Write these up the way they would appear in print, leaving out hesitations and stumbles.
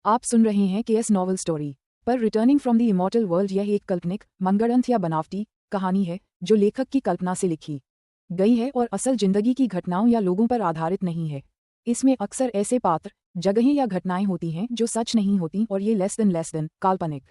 आप सुन रहे हैं केएस नॉवल स्टोरी पर returning from the immortal world. यह एक काल्पनिक, मनगढ़ंत या बनावटी कहानी है जो लेखक की कल्पना से लिखी गई है और असल जिंदगी की घटनाओं या लोगों पर आधारित नहीं है। इसमें अक्सर ऐसे पात्र, जगहें या घटनाएं होती हैं जो सच नहीं होती और ये लेस देन काल्पनिक,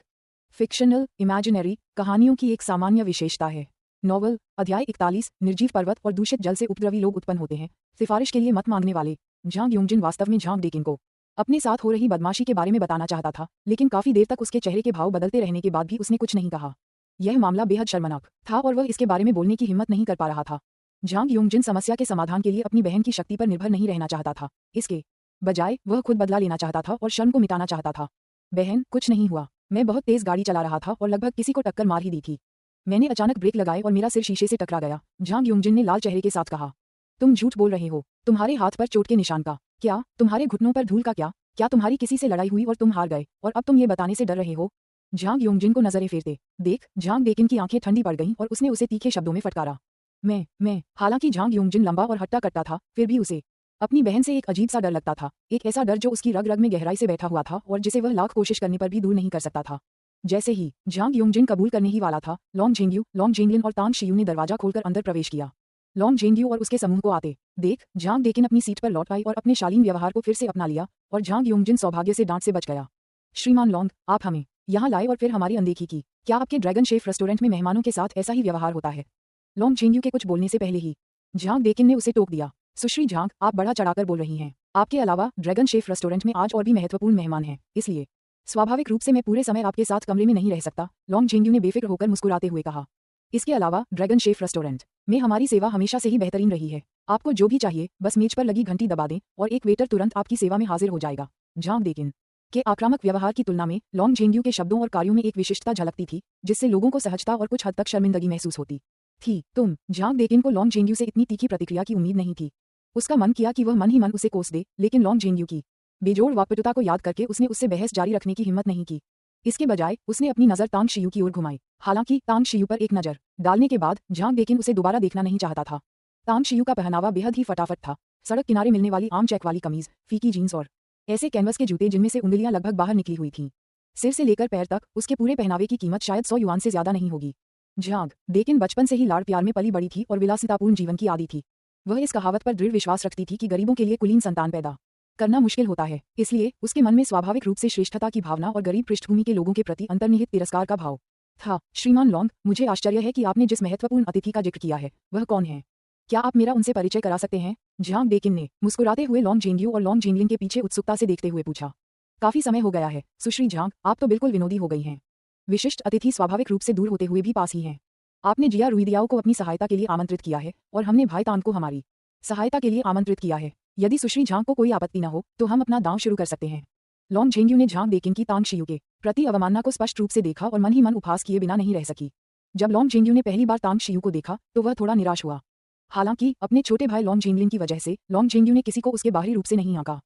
फिक्शनल, इमेजिनरी कहानियों की एक सामान्य विशेषता है। नॉवल अध्याय 41 निर्जीव पर्वत और दूषित जल से उपद्रवी लोग उत्पन्न होते हैं। सिफारिश के लिए मत मांगने वाले। झांग यूंगजिन वास्तव में झांग डेकिन को अपने साथ हो रही बदमाशी के बारे में बताना चाहता था, लेकिन काफी देर तक उसके चेहरे के भाव बदलते रहने के बाद भी उसने कुछ नहीं कहा। यह मामला बेहद शर्मनाक था और वह इसके बारे में बोलने की हिम्मत नहीं कर पा रहा था। झांग यूंगजिन समस्या के समाधान के लिए अपनी बहन की शक्ति पर निर्भर नहीं रहना चाहता था। इसके बजाय वह खुद बदला लेना चाहता था और शर्म को मिटाना चाहता था। बहन, कुछ नहीं हुआ। मैं बहुत तेज गाड़ी चला रहा था और लगभग किसी को टक्कर मार ही दी थी। मैंने अचानक ब्रेक लगाए और मेरा सिर शीशे से टकरा गया। झांग यूंगजिन ने लाल चेहरे के साथ कहा, तुम झूठ बोल रहे हो। तुम्हारे हाथ पर चोट के निशान का क्या? तुम्हारे घुटनों पर धूल का क्या? क्या तुम्हारी किसी से लड़ाई हुई और तुम हार गए और अब तुम ये बताने से डर रहे हो? झांग यूंगजिन को नजरें फेरते देख झांग डेकिन की आंखें ठंडी पड़ गईं और उसने उसे तीखे शब्दों में फटकारा। मैं हालांकि झांग यूंगजिन लंबा और हट्टा कट्टा था, फिर भी उसे अपनी बहन से एक अजीब सा डर लगता था। एक ऐसा डर जो उसकी रग रग में गहराई से बैठा हुआ था और जिसे वह लाख कोशिश करने पर भी दूर नहीं कर सकता था। जैसे ही झांग यूंगजिन कबूल करने ही वाला था, लॉन्ग जेंगलिन और तांग शियू ने दरवाजा खोलकर अंदर प्रवेश किया। लॉन्ग जेंगलियू और उसके समूह को आते देख झांग डेकिन अपनी सीट पर लौट आई और अपने शालीन व्यवहार को फिर से अपना लिया और झांग यूंगजिन सौभाग्य से डांट से बच गया। श्रीमान लॉन्ग, आप हमें यहाँ लाए और फिर हमारी अनदेखी की। क्या आपके ड्रैगन शेफ रेस्टोरेंट में मेहमानों के साथ ऐसा ही व्यवहार होता है? लॉन्ग जेंगलियू के कुछ बोलने से पहले ही झांग डेकिन ने उसे टोक दिया। सुश्री झांग, आप बढ़ा चढ़ाकर बोल रही हैं। आपके अलावा ड्रैगन शेफ रेस्टोरेंट में आज और भी महत्वपूर्ण मेहमान हैं, इसलिए स्वाभाविक रूप से मैं पूरे समय आपके साथ कमरे में नहीं रह सकता। लॉन्ग जेंगलियू ने बेफिक्र होकर मुस्कुराते हुए कहा। इसके अलावा ड्रैगन शेफ रेस्टोरेंट में हमारी सेवा हमेशा से ही बेहतरीन रही है। आपको जो भी चाहिए बस मेज पर लगी घंटी दबा दें और एक वेटर तुरंत आपकी सेवा में हाजिर हो जाएगा। झांग डेकिन के आक्रामक व्यवहार की तुलना में लॉन्ग जेंगलियू के शब्दों और कार्यों में एक विशिष्टता झलकती थी, जिससे लोगों को सहजता और कुछ हद तक शर्मिंदगी महसूस होती थी। झांग डेकिन को लॉन्ग जेंगलियू से इतनी तीखी प्रतिक्रिया की उम्मीद नहीं थी। उसका मन किया कि वह मन ही मन उसे कोस दे, लेकिन लॉन्ग जेंगलियू की बेजोड़ वाक्पटुता को याद करके उसने उससे बहस जारी रखने की हिम्मत नहीं की। इसके बजाय उसने अपनी नजर तांग शियू की ओर घुमाई। हालांकि तांग शियू पर एक नजर डालने के बाद झांग डेकिन उसे दोबारा देखना नहीं चाहता था। तांग शियू का पहनावा बेहद ही फटाफट था। सड़क किनारे मिलने वाली आम चेक वाली कमीज, फीकी जीन्स और ऐसे कैनवस के जूते जिनमें से उंगलियां लगभग बाहर निकली हुई थीं। सिर से लेकर पैर तक उसके पूरे पहनावे की कीमत शायद 100 युआन से ज्यादा नहीं होगी। झांग डेकिन बचपन से ही लाड़ प्यार में पली बड़ी थी और विलासितापूर्ण जीवन की आदी थी। वह इस कहावत पर दृढ़ विश्वास रखती थी कि गरीबों के लिए कुलीन संतान पैदा करना मुश्किल होता है, इसलिए उसके मन में स्वाभाविक रूप से श्रेष्ठता की भावना और गरीब पृष्ठभूमि के लोगों के प्रति अंतर्निहित तिरस्कार का भाव था। श्रीमान लॉन्ग, मुझे आश्चर्य है कि आपने जिस महत्वपूर्ण अतिथि का जिक्र किया है वह कौन है? क्या आप मेरा उनसे परिचय करा सकते हैं? झांग डेकिन ने मुस्कुराते हुए लॉन्ग जेंगलियू और लॉन्ग जेंगलिन के पीछे उत्सुकता से देखते हुए पूछा। काफी समय हो गया है सुश्री झांग, आप तो बिल्कुल विनोदी हो गई हैं। विशिष्ट अतिथि स्वाभाविक रूप से दूर होते हुए भी पास ही हैं। आपने जिया रुइदियाओ को अपनी सहायता के लिए आमंत्रित किया है और हमने भाई तान को हमारी सहायता के लिए आमंत्रित किया है। यदि सुश्री झांग को कोई आपत्ति न हो तो हम अपना दांव शुरू कर सकते हैं। लॉन्ग जेंगलियू ने झांग डेकिन की तांग शियू के प्रति अवमानना को स्पष्ट रूप से देखा और मन ही मन उपहास किए बिना नहीं रह सकी। जब लॉन्ग जेंगलियू ने पहली बार तांग शियू को देखा तो वह थोड़ा निराश हुआ। हालांकि अपने छोटे भाई लॉन्ग जेंगलिन की वजह से लॉन्ग जेंगलियू ने किसी को उसके बाहरी रूप से नहीं आंका।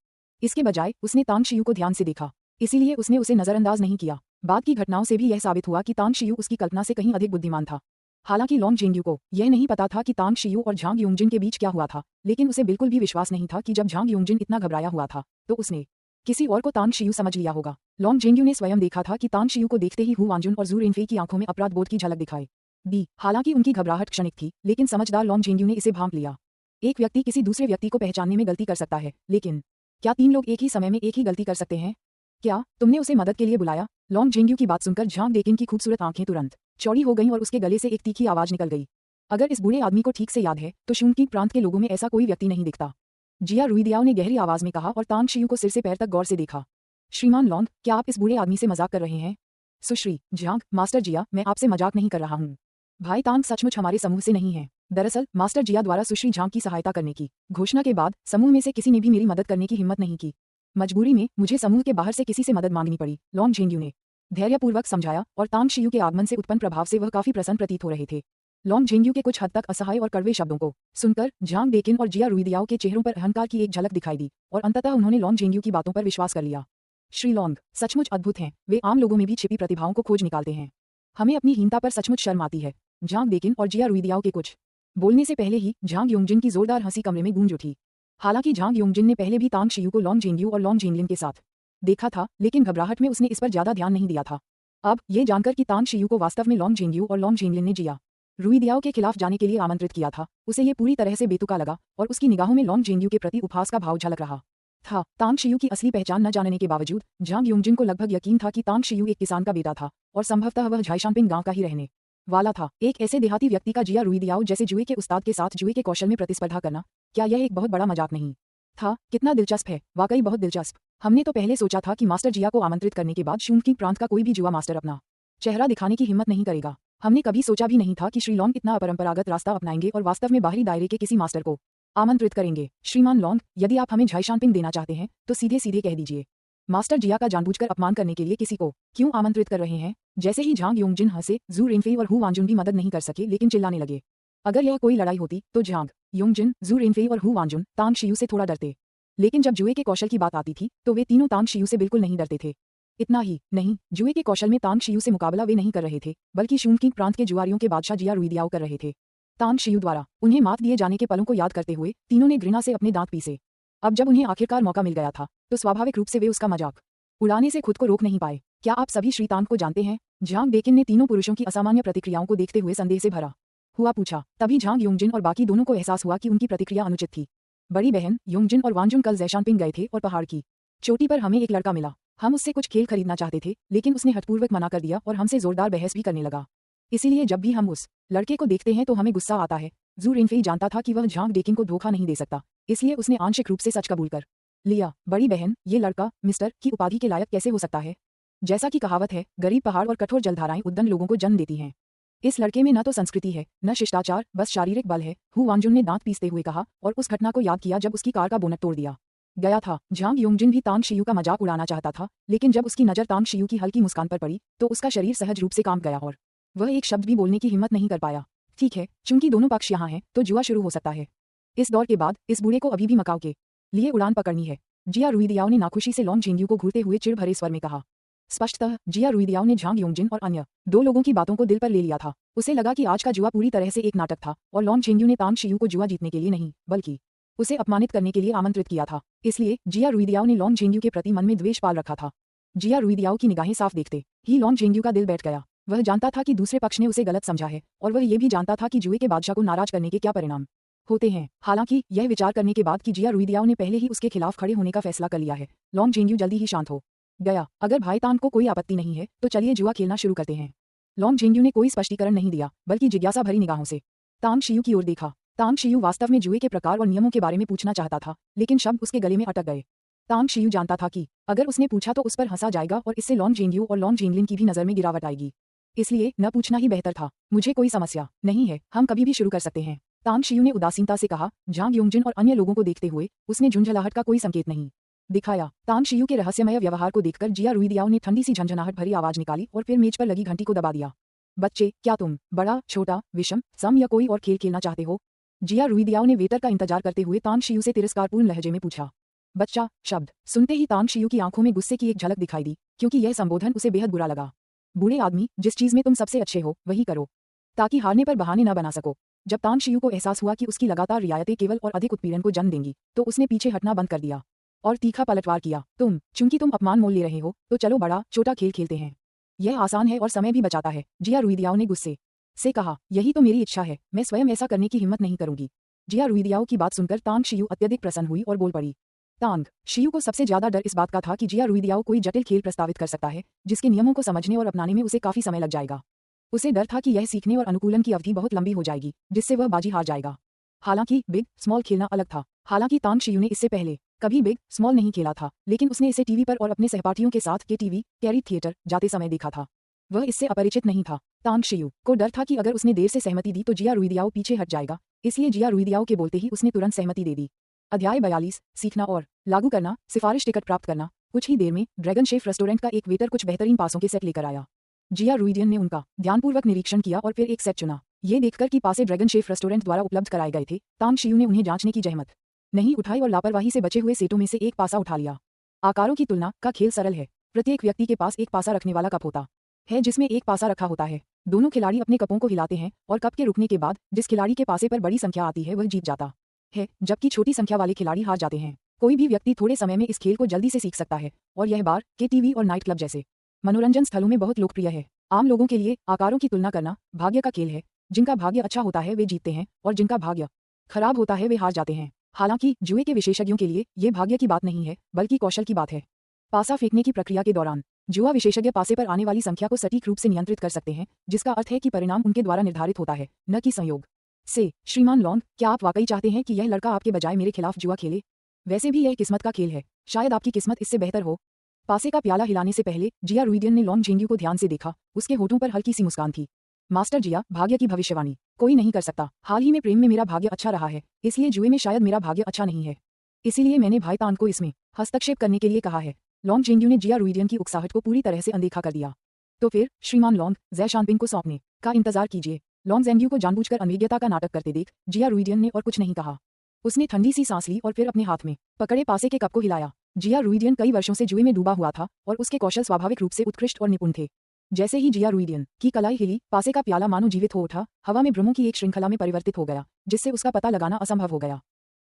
इसके बजाय उसने तांग शियू को ध्यान से देखा, इसीलिए उसने उसे नजरअंदाज नहीं किया। बाद की घटनाओं से भी यह साबित हुआ कि तांग शियू उसकी कल्पना से कहीं अधिक बुद्धिमान था। हालांकि लॉन्ग जेंगलियू को यह नहीं पता था कि तांग शियू और झांग यूंगजिन के बीच क्या हुआ था, लेकिन उसे बिल्कुल भी विश्वास नहीं था कि जब झांग यूंगजिन इतना घबराया हुआ था तो उसने किसी और को तांग शियू समझ लिया होगा। लॉन्ग जेंगलियू ने स्वयं देखा था कि तांग शियू को देखते ही हु वांजुन और जू रिनफे की आंखों में अपराध बोध की झलक दिखाई दी। हालांकि उनकी घबराहट क्षणिक थी, लेकिन समझदार लॉन्ग जेंगलियू ने इसे भांप लिया। एक व्यक्ति किसी दूसरे व्यक्ति को पहचानने में गलती कर सकता है, लेकिन क्या 3 लोग एक ही समय में एक ही गलती कर सकते हैं? क्या तुमने उसे मदद के लिए बुलाया? लॉन्ग जेंगलियू की बात सुनकर झांग डेकिन की खूबसूरत आंखें तुरंत चौड़ी हो गईं और उसके गले से एक तीखी आवाज निकल गई। अगर इस बूढ़े आदमी को ठीक से याद है तो शूनकी प्रांत के लोगों में ऐसा कोई व्यक्ति नहीं दिखता। जिया रुइदियाओ ने गहरी आवाज में कहा और तांग शियू को सिर से पैर तक गौर से देखा। श्रीमान लॉन्ग, क्या आप इस बूढ़े आदमी से मजाक कर रहे हैं? सुश्री झांग, मास्टर जिया, मैं आपसे मजाक नहीं कर रहा हूँ। भाई तांग सचमुच हमारे समूह से नहीं है। दरअसल मास्टर जिया द्वारा सुश्री झांग की सहायता करने की घोषणा के बाद समूह में से किसी ने भी मेरी मदद करने की हिम्मत नहीं की। मजबूरी में मुझे समूह के बाहर से किसी से मदद मांगनी पड़ी। लॉन्ग जेंगलियू ने धैर्यपूर्वक समझाया और तांग शियू के आगमन से उत्पन्न प्रभाव से वह काफी प्रसन्न प्रतीत हो रहे थे। लॉन्ग जेंगलियू के कुछ हद तक असहाय और कड़वे शब्दों को सुनकर झांग डेकिन और जिया रुइदियाओ के चेहरों पर अहंकार की एक झलक दिखाई दी और अंततः उन्होंने लॉन्ग जेंगलियू की बातों पर विश्वास कर लिया। श्री लॉन्ग सचमुच अद्भुत हैं, वे आम लोगों में भी छिपी प्रतिभाओं को खोज निकालते हैं। हमें अपनी हीनता पर सचमुच शर्म आती है। झांग डेकिन और जिया रुइदियाओ के कुछ बोलने से पहले ही झांग यूंगजिन की जोरदार हंसी कमरे में गूंज उठी। हालांकि झांग यूंगजिन ने पहले भी तांग शियू को लॉन्ग जेंगलियू और लॉन्ग जेंगलिन के साथ देखा था, लेकिन घबराहट में उसने इस पर ज्यादा ध्यान नहीं दिया था। अब ये जानकर कि तांग शियू को वास्तव में लॉन्ग जिंगयू और लॉन्ग जिंगलिन ने जिया रुईदियाओ के खिलाफ जाने के लिए आमंत्रित किया था, उसे ये पूरी तरह से बेतुका लगा और उसकी निगाहों में लॉन्ग जिंगयू के प्रति उपहास का भाव झलक रहा था। तांग शियू की असली पहचान न जानने के बावजूद झांग युंगजिन को लगभग यकीन था कि तांग शियू एक किसान का बेटा था और संभवतः वह झाइशानपिंग गांव का ही रहने वाला था। एक ऐसे देहाती व्यक्ति का जिया रुईदियाओ जैसे जुए के उस्ताद के साथ जुए के कौशल में प्रतिस्पर्धा करना, क्या यह एक बहुत बड़ा मजाक नहीं था? कितना दिलचस्प है, वाकई बहुत दिलचस्प। हमने तो पहले सोचा था कि मास्टर जिया को आमंत्रित करने के बाद शूनकिंग प्रांत का कोई भी जुआ मास्टर अपना चेहरा दिखाने की हिम्मत नहीं करेगा। हमने कभी सोचा भी नहीं था कि श्री लॉन्ग इतना अपरंपरागत रास्ता अपनाएंगे और वास्तव में बाहरी दायरे के किसी मास्टर को आमंत्रित करेंगे। श्रीमान लॉन्ग, यदि आप हमें झाइशानपिंग देना चाहते हैं तो सीधे सीधे कह दीजिए। मास्टर जिया का जानबूझकर अपमान करने के लिए किसी को क्यों आमंत्रित कर रहे हैं? जैसे ही झांग युंगजिन हंसे, जू रिनफेई और हु वांजुन भी मदद नहीं कर सके लेकिन चिल्लाने लगे। अगर यह कोई लड़ाई होती तो झांग युंगजिन, जू रिनफेई और हु वांजुन तांग शियू से थोड़ा डरते, लेकिन जब जुए के कौशल की बात आती थी तो वे तीनों तांग शियू से बिल्कुल नहीं डरते थे। इतना ही नहीं, जुए के कौशल में तांग शियू से मुकाबला वे नहीं कर रहे थे, बल्कि शूनकिंग प्रांत के जुआरियों के बादशाह जिया रुईदियाओ कर रहे थे। तांग शियू द्वारा उन्हें मात दिए जाने के पलों को याद करते हुए तीनों ने घृणा से अपने दांत पीसे। अब जब उन्हें आखिरकार मौका मिल गया था तो स्वाभाविक रूप से वे उसका मजाक उड़ाने से खुद को रोक नहीं पाए। क्या आप सभी श्रीतांग को जानते हैं? झांग डेकिन ने तीनों पुरुषों की असामान्य प्रतिक्रियाओं को देखते हुए संदेह से भरा हुआ पूछा। तभी झांग युंगजिन और बाकी दोनों को एहसास हुआ कि उनकी प्रतिक्रिया अनुचित थी। बड़ी बहन, युंगजिन और वांजुन कल ज़ैशानपिंग गए थे और पहाड़ की चोटी पर हमें एक लड़का मिला। हम उससे कुछ खेल खरीदना चाहते थे, लेकिन उसने हठपूर्वक मना कर दिया और हमसे जोरदार बहस भी करने लगा। इसीलिए जब भी हम उस लड़के को देखते हैं तो हमें गुस्सा आता है। जू रिनफेई जानता था कि वह झांग डेकिन को धोखा नहीं दे सकता, इसलिए उसने आंशिक रूप से सच कबूल कर लिया। बड़ी बहन, ये लड़का मिस्टर की उपाधि के लायक कैसे हो सकता है? जैसा कि कहावत है, गरीब पहाड़ और कठोर जलधाराएं उद्दंड लोगों को जन्म देती हैं। इस लड़के में न तो संस्कृति है, न शिष्टाचार, बस शारीरिक बल है, हु वांजुन ने दांत पीसते हुए कहा और उस घटना को याद किया जब उसकी कार का बोनट तोड़ दिया गया था। झांग युंगजिन भी तांग शियू का मजाक उड़ाना चाहता था, लेकिन जब उसकी नजर तांग शियू की हल्की मुस्कान पर पड़ी तो उसका शरीर सहज रूप से कांप गया और वह एक शब्द भी बोलने की हिम्मत नहीं कर पाया। ठीक है, चूंकि दोनों पक्ष यहाँ हैं तो जुआ शुरू हो सकता है। इस दौर के बाद इस बूढ़े को अभी भी मकाओ के लिए उड़ान पकड़नी है। जिया रुईदियाओ ने नाखुशी से लॉन्ग जिंगयू को घूरते हुए चिढ़ भरे स्वर में कहा। स्पष्टतः जिया रुईदियाओ ने झांग युंगजिन और अन्य दो लोगों की बातों को दिल पर ले लिया था। उसे लगा कि आज का जुआ पूरी तरह से एक नाटक था और लॉन्ग जिंगयू ने तांग शियू को जुआ जीतने के लिए नहीं, बल्कि उसे अपमानित करने के लिए आमंत्रित किया था। इसलिए जिया रुईदियाओ ने लॉन्ग जिंगयू के प्रति मन में द्वेष पाल रखा था। जिया रुईदियाओ की निगाहें साफ देखते ही लॉन्ग जिंगयू का दिल बैठ गया। वह जानता था कि दूसरे पक्ष ने उसे गलत समझा है और वह ये भी जानता था कि जुए के बादशाह को नाराज करने के क्या परिणाम होते हैं। हालांकि यह विचार करने के बाद कि जिया रुईदियाओ ने पहले ही उसके खिलाफ खड़े होने का फैसला कर लिया है, लॉन्ग जिंगयू जल्दी ही शांत हो गया। अगर भाई तांग को कोई आपत्ति नहीं है तो चलिए जुआ खेलना शुरू करते हैं। लॉन्ग जिंगयू ने कोई स्पष्टीकरण नहीं दिया, बल्कि जिज्ञासा भरी निगाहों से तांग शियू की ओर देखा। तांग शियू वास्तव में जुए के प्रकार और नियमों के बारे में पूछना चाहता था, लेकिन शब्द उसके गले में अटक गए। तांग शियू जानता था कि अगर उसने पूछा तो उस पर हंसा जाएगा और इससे लॉन्ग जिंगयू और लॉन्ग जिंगलिन की भी नजर में गिरावट आएगी। इसलिए न पूछना ही बेहतर था। मुझे कोई समस्या नहीं है, हम कभी भी शुरू कर सकते हैं, तांग शियू ने उदासीनता से कहा। झांग युंगजिन और अन्य लोगों को देखते हुए उसने झुंझलाहट का कोई संकेत नहीं दिखाया। तांग शियू के रहस्यमय व्यवहार को देखकर जिया रुईदियाओ ने ठंडी सी झंझनाहट भरी आवाज निकाली और फिर मेज पर लगी घंटी को दबा दिया। बच्चे, क्या तुम बड़ा, छोटा, विषम, सम या कोई और खेल खेलना चाहते हो? जिया रुईदियाओ ने वेटर का इंतजार करते हुए तांग शियू से तिरस्कारपूर्ण लहजे में पूछा। बच्चा शब्द सुनते ही तांग शियू की आंखों में गुस्से की एक झलक दिखाई दी, क्योंकि यह संबोधन उसे बेहद बुरा लगा। बूढ़े आदमी, जिस चीज में तुम सबसे अच्छे हो वही करो, ताकि हारने पर बहाने न बना सको। जब तांग शियू को एहसास हुआ कि उसकी लगातार रियायतें केवल और अधिक उत्पीड़न को जन्म देंगी तो उसने पीछे हटना बंद कर दिया और तीखा पलटवार किया। चूंकि तुम अपमान मोल ले रहे हो तो चलो बड़ा छोटा खेल खेलते हैं, यह आसान है और समय भी बचाता है, जिया रुईदियाओ ने गुस्से से कहा। यही तो मेरी इच्छा है, मैं स्वयं ऐसा करने की हिम्मत नहीं करूंगी। जिया रुईदियाओ की बात सुनकर तांग शियू अत्यधिक प्रसन्न हुई और बोल पड़ी। तांग शियू को सबसे ज्यादा डर इस बात का था कि जिया रुईदियाओ कोई जटिल खेल प्रस्तावित कर सकता है जिसके नियमों को समझने और अपनाने में उसे काफी समय लग जाएगा। उसे डर था कि यह सीखने और अनुकूलन की अवधि बहुत लंबी हो जाएगी, जिससे वह बाजी हार जाएगा। हालांकि बिग स्मॉल खेलना अलग था। हालांकि तांग शियू ने इससे पहले कभी बिग स्मॉल नहीं खेला था, लेकिन उसने इसे टीवी पर और अपने सहपाठियों के साथ के टीवी कैरी थिएटर जाते समय देखा था। वह इससे अपरिचित नहीं था। तांग शियू को डर था कि अगर उसने देर से सहमति दी तो जिया रुईदियाओ पीछे हट जाएगा, इसलिए जिया रुईदियाओ के बोलते ही उसने तुरंत सहमति दे दी। अध्याय 42 सीखना और लागू करना। सिफारिश टिकट प्राप्त करना। कुछ ही देर में ड्रैगन शेफ रेस्टोरेंट का एक वेटर कुछ बेहतरीन पासों के सेट लेकर आया। जिया रुईदियन ने उनका ध्यानपूर्वक निरीक्षण किया और फिर एक सेट चुना। ये देखकर कि पासे ड्रैगन शेफ रेस्टोरेंट द्वारा उपलब्ध कराए गए थे, तांग शियू ने उन्हें जांचने की जहमत नहीं उठाई और लापरवाही से बचे हुए सेटों में से एक पासा उठा लिया। आकारों की तुलना का खेल सरल है। प्रत्येक व्यक्ति के पास एक पासा रखने वाला कप होता है जिसमें एक पासा रखा होता है। दोनों खिलाड़ी अपने कपों को हिलाते हैं और कप के रुकने के बाद जिस खिलाड़ी के पासे पर बड़ी संख्या आती है वह जीत जाता है, जबकि छोटी संख्या वाले खिलाड़ी हार जाते हैं। कोई भी व्यक्ति थोड़े समय में इस खेल को जल्दी से सीख सकता है और यह बार के टीवी और नाइट क्लब जैसे मनोरंजन स्थलों में बहुत लोकप्रिय है। आम लोगों के लिए आकारों की तुलना करना भाग्य का खेल है। जिनका भाग्य अच्छा होता है वे जीतते हैं और जिनका भाग्य खराब होता है वे हार जाते हैं। हालांकि जुए के विशेषज्ञों के लिए ये भाग्य की बात नहीं है बल्कि कौशल की बात है। पासा फेंकने की प्रक्रिया के दौरान जुआ विशेषज्ञ पासे पर आने वाली संख्या को सटीक रूप से नियंत्रित कर सकते हैं, जिसका अर्थ है कि परिणाम उनके द्वारा निर्धारित होता है, न कि संयोग से। श्रीमान लॉन्ग, क्या आप वाकई चाहते हैं कि यह लड़का आपके बजाय मेरे खिलाफ जुआ खेले? वैसे भी यह किस्मत का खेल है, शायद आपकी किस्मत इससे बेहतर हो। पासे का प्याला हिलाने से पहले जिया रुइडियन ने लॉन्ग झेंग्यू को ध्यान से देखा। उसके होठों पर हल्की सी मुस्कान थी। मास्टर जिया, भाग्य की भविष्यवाणी कोई नहीं कर सकता। हाल ही में प्रेम में मेरा भाग्य अच्छा रहा है, इसलिए जुए में शायद मेरा भाग्य अच्छा नहीं है। इसीलिए मैंने भाई तान को इसमें हस्तक्षेप करने के लिए कहा है। लॉन्ग झेंग्यू ने जिया रुइडियन की उकसाहट को पूरी तरह से अनदेखा कर दिया। तो फिर श्रीमान लॉन्ग, जय शानपिंग को सौंपने का इंतजार कीजिए। लॉन्ग झेंग्यू को जानबूझकर अनभिज्ञता का नाटक करते देख जिया रुइडियन ने और कुछ नहीं कहा। उसने ठंडी सी सांस ली और फिर अपने हाथ में पकड़े पासे के कप को हिलाया। जिया रुइडियन कई वर्षों से जुए में डूबा हुआ था और उसके कौशल स्वाभाविक रूप से उत्कृष्ट और निपुण थे। जैसे ही जिया रुइडियन की कलाई हिली, पासे का प्याला मानो जीवित हो उठा, हवा में भ्रमों की एक श्रृंखला में परिवर्तित हो गया, जिससे उसका पता लगाना असंभव हो गया।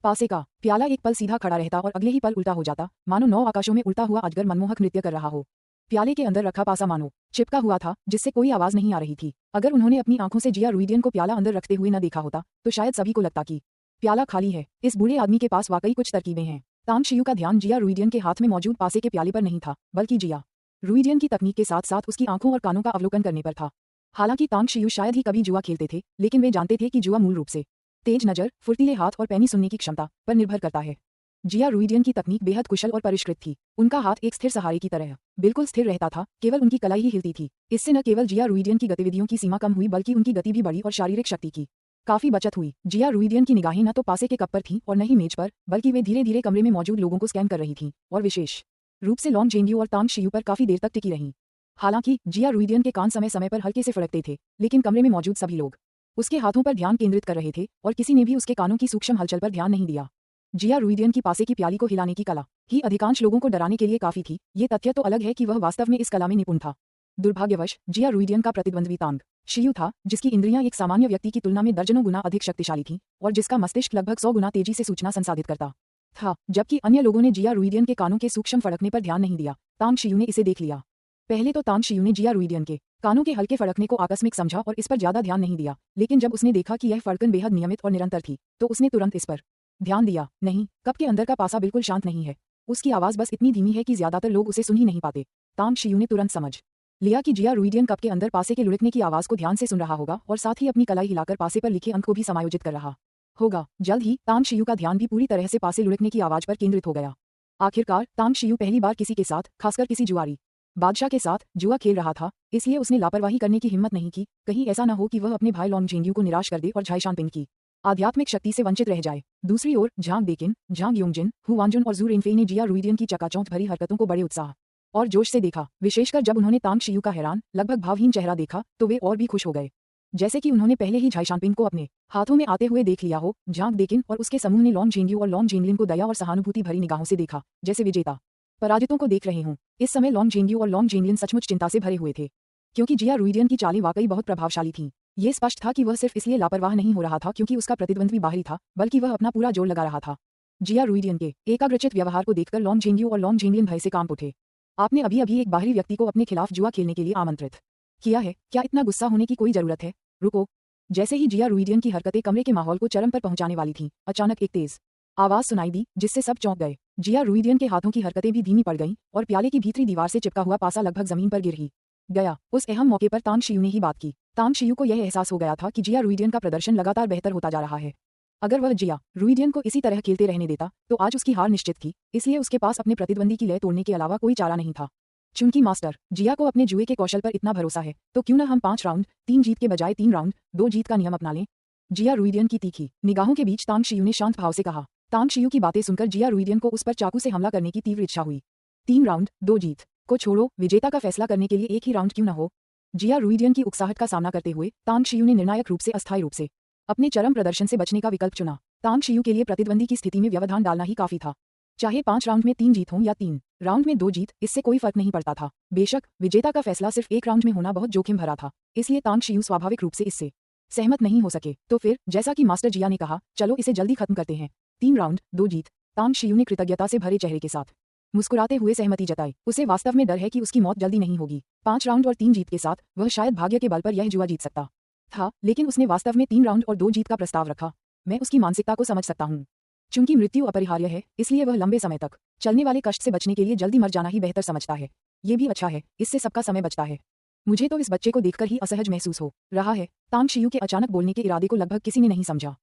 पासे का प्याला एक पल सीधा खड़ा रहता और अगले ही पल उल्टा हो जाता, मानो 9 आकाशों में उड़ता हुआ अजगर मनमोहक नृत्य कर रहा हो। प्याले के अंदर रखा पासा मानो चिपका हुआ था, जिससे कोई आवाज नहीं आ रही थी। अगर उन्होंने अपनी आंखों से जिया रुइडियन को प्याला अंदर रखते हुए न देखा होता तो शायद सभी को लगता कि प्याला खाली है। इस बूढ़े आदमी के पास वाकई कुछ तरकीबें हैं। तांग शियू का ध्यान जिया रुइडियन के हाथ में मौजूद पासे के प्याले पर नहीं था, बल्कि जिया रुइडियन की तकनीक के साथ साथ उसकी आंखों और कानों का अवलोकन करने पर था। हालांकि तांग शियू शायद ही कभी जुआ खेलते थे, लेकिन वे जानते थे कि जुआ मूल रूप से तेज नजर, फुर्तीले हाथ और पैनी सुनने की क्षमता पर निर्भर करता है। जिया रुइडियन की तकनीक बेहद कुशल और परिष्कृत थी। उनका हाथ एक स्थिर सहारे की तरह बिल्कुल स्थिर रहता था, केवल उनकी कलाई ही हिलती थी। इससे न केवल जिया रुइडियन की गतिविधियों की सीमा कम हुई, बल्कि उनकी गति भी बढ़ी और शारीरिक शक्ति की काफी बचत हुई। जिया रुइडियन की निगाहें न तो पासे के कप पर थीं और न ही मेज पर, बल्कि वे धीरे धीरे कमरे में मौजूद लोगों को स्कैन कर रही थीं और विशेष रूप से लॉन्ग झेंग्यू और तांग शियू पर काफी देर तक टिकी रहीं। हालांकि जिया रुइडियन के कान समय समय पर हल्के से फड़कते थे, लेकिन कमरे में मौजूद सभी लोग उसके हाथों पर ध्यान केंद्रित कर रहे थे और किसी ने भी उसके कानों की सूक्ष्म हलचल पर ध्यान नहीं दिया। जिया रुइडियन की पासे की प्याली को हिलाने की कला ही अधिकांश लोगों को डराने के लिए काफी थी। ये तथ्य तो अलग है कि वह वास्तव में इस कला में निपुण था। दुर्भाग्यवश जिया रुइडियन का प्रतिद्वंद्वी तांग शियू था, जिसकी इंद्रियां एक सामान्य व्यक्ति की तुलना में दर्जनों गुना अधिक शक्तिशाली थीं और जिसका मस्तिष्क लगभग 100 गुना तेजी से सूचना संसाधित करता था। जबकि अन्य लोगों ने जिया रुइडियन के कानों के सूक्ष्म फड़कने पर ध्यान नहीं दिया, तांग शियू ने इसे देख लिया। पहले तो तांग शियू ने जिया रुइडियन के कानों के हल्के फड़कने को आकस्मिक समझा और इस पर ज्यादा ध्यान नहीं दिया, लेकिन जब उसने देखा कि यह फड़कन बेहद नियमित और निरंतर थी, तो उसने तुरंत इस पर ध्यान दिया। नहीं, कप के अंदर का पासा बिल्कुल शांत नहीं है। उसकी आवाज बस इतनी धीमी है कि ज्यादातर लोग उसे सुन ही नहीं पाते। तांग शियू ने तुरंत समझ लिया कि जिया रुइडियन कप के अंदर पासे के लुढ़कने की आवाज को ध्यान से सुन रहा होगा और साथ ही अपनी कलाई हिलाकर पासे पर लिखे अंक को भी समायोजित कर रहा होगा। जल्द ही तांग शियू का ध्यान भी पूरी तरह से पासे लुढ़कने की आवाज पर केंद्रित हो गया। आखिरकार तांग शियू पहली बार किसी के साथ, खासकर किसी जुआरी बादशाह के साथ जुआ खेल रहा था, इसलिए उसने लापरवाही करने की हिम्मत नहीं की। कहीं ऐसा न हो कि वह अपने भाई लॉन्ग झेंग्यू को निराश कर दे और झाई शानपिंग की आध्यात्मिक शक्ति से वंचित रह जाए। दूसरी ओर झांग डेकिन, झांग योंगजिन, हु वांजुन और जू रेनफेई ने जिया रुइडियन की चकाचौंध भरी हरकतों को बड़े उत्साह और जोश से देखा। विशेषकर जब उन्होंने तांग शियू का हैरान, लगभग भावहीन चेहरा देखा तो वे और भी खुश हो गए, जैसे कि उन्होंने पहले ही झाई शानपिंग को अपने हाथों में आते हुए देख लिया हो। झांग डेकिन और उसके समूह ने लॉन्ग झेंग्यू और लॉन्ग झेंगलिन को दया और सहानुभूति भरी निगाहों से देखा, जैसे विजेता पराजितों को देख रहे हों। इस समय लॉन्ग झेंग्यू और लॉन्ग झेंगलिन सचमुच चिंता से भरे हुए थे, क्योंकि जिया रुइडियन की चालें वाकई बहुत प्रभावशाली थीं। ये स्पष्ट था कि वह सिर्फ इसलिए लापरवाह नहीं हो रहा था क्योंकि उसका प्रतिद्वंद्वी बाहरी था, बल्कि वह अपना पूरा जोर लगा रहा था। जिया रुइडियन के एकाग्रचित व्यवहार को देखकर लॉन्ग झेंग्यू और लॉन्ग झेंगलिन भय से कांप उठे। आपने अभी अभी एक बाहरी व्यक्ति को अपने खिलाफ जुआ खेलने के लिए आमंत्रित किया है, क्या इतना गुस्सा होने की कोई जरूरत है? रुको। जैसे ही जिया रुइडियन की हरकतें कमरे के माहौल को चरम पर पहुंचाने वाली थीं, अचानक एक तेज आवाज सुनाई दी, जिससे सब चौंक गए। जिया रुइडियन के हाथों की हरकतें भी धीमी पड़ गईं और प्याले की भीतरी दीवार से चिपका हुआ पासा लगभग जमीन पर गिर ही गया। उस अहम मौके पर तांग शियू ने ही बात की। तांग शियू को यह एहसास हो गया था कि जिया रुइडियन का प्रदर्शन लगातार बेहतर होता जा रहा है। अगर वह जिया रुइडियन को इसी तरह खेलते रहने देता तो आज उसकी हार निश्चित थी, इसलिए उसके पास अपने प्रतिद्वंदी की लय तोड़ने के अलावा कोई चारा नहीं था। चूंकि मास्टर जिया को अपने जुए के कौशल पर इतना भरोसा है, तो क्यों न हम 5 राउंड 3 जीत के बजाय 3 राउंड 2 जीत का नियम अपना लें। जिया रुइडियन की तीखी निगाहों के बीच तांग शियू ने शांत भाव से कहा। तांग शियू की बातें सुनकर जिया रुइडियन को उस पर चाकू से हमला करने की तीव्र इच्छा हुई। 3 राउंड 2 जीत को छोड़ो, विजेता का फैसला करने के लिए एक ही राउंड क्यों न हो। जिया रुइडियन की उकसाहट का सामना करते हुए तांग शियू ने निर्णायक रूप से अस्थायी रूप से अपने चरम प्रदर्शन से बचने का विकल्प चुना। तांग शियू के लिए प्रतिद्वंदी की स्थिति में व्यवधान डालना ही काफी था। चाहे 5 राउंड में 3 जीत हों या 3 राउंड में 2 जीत, इससे कोई फर्क नहीं पड़ता था। बेशक विजेता का फैसला सिर्फ 1 राउंड में होना बहुत जोखिम भरा था, इसलिए तांग शियू स्वाभाविक रूप से इससे सहमत नहीं हो सके। तो फिर जैसा कि मास्टर जिया ने कहा, चलो इसे जल्दी खत्म करते हैं। 3 राउंड 2 जीत। तांग शियू ने कृतज्ञता से भरे चेहरे के साथ मुस्कुराते हुए सहमति जताई। उसे वास्तव में डर है कि उसकी मौत जल्दी नहीं होगी। 5 राउंड और 3 जीत के साथ वह शायद भाग्य के बल पर यह जुआ जीत सकता था, लेकिन उसने वास्तव में 3 राउंड और 2 जीत का प्रस्ताव रखा। मैं उसकी मानसिकता को समझ सकता हूँ। चूंकि मृत्यु अपरिहार्य है, इसलिए वह लंबे समय तक चलने वाले कष्ट से बचने के लिए जल्दी मर जाना ही बेहतर समझता है। ये भी अच्छा है, इससे सबका समय बचता है। मुझे तो इस बच्चे को देखकर ही असहज महसूस हो रहा है। तांग शियू के अचानक बोलने के इरादे को लगभग किसी ने नहीं समझा।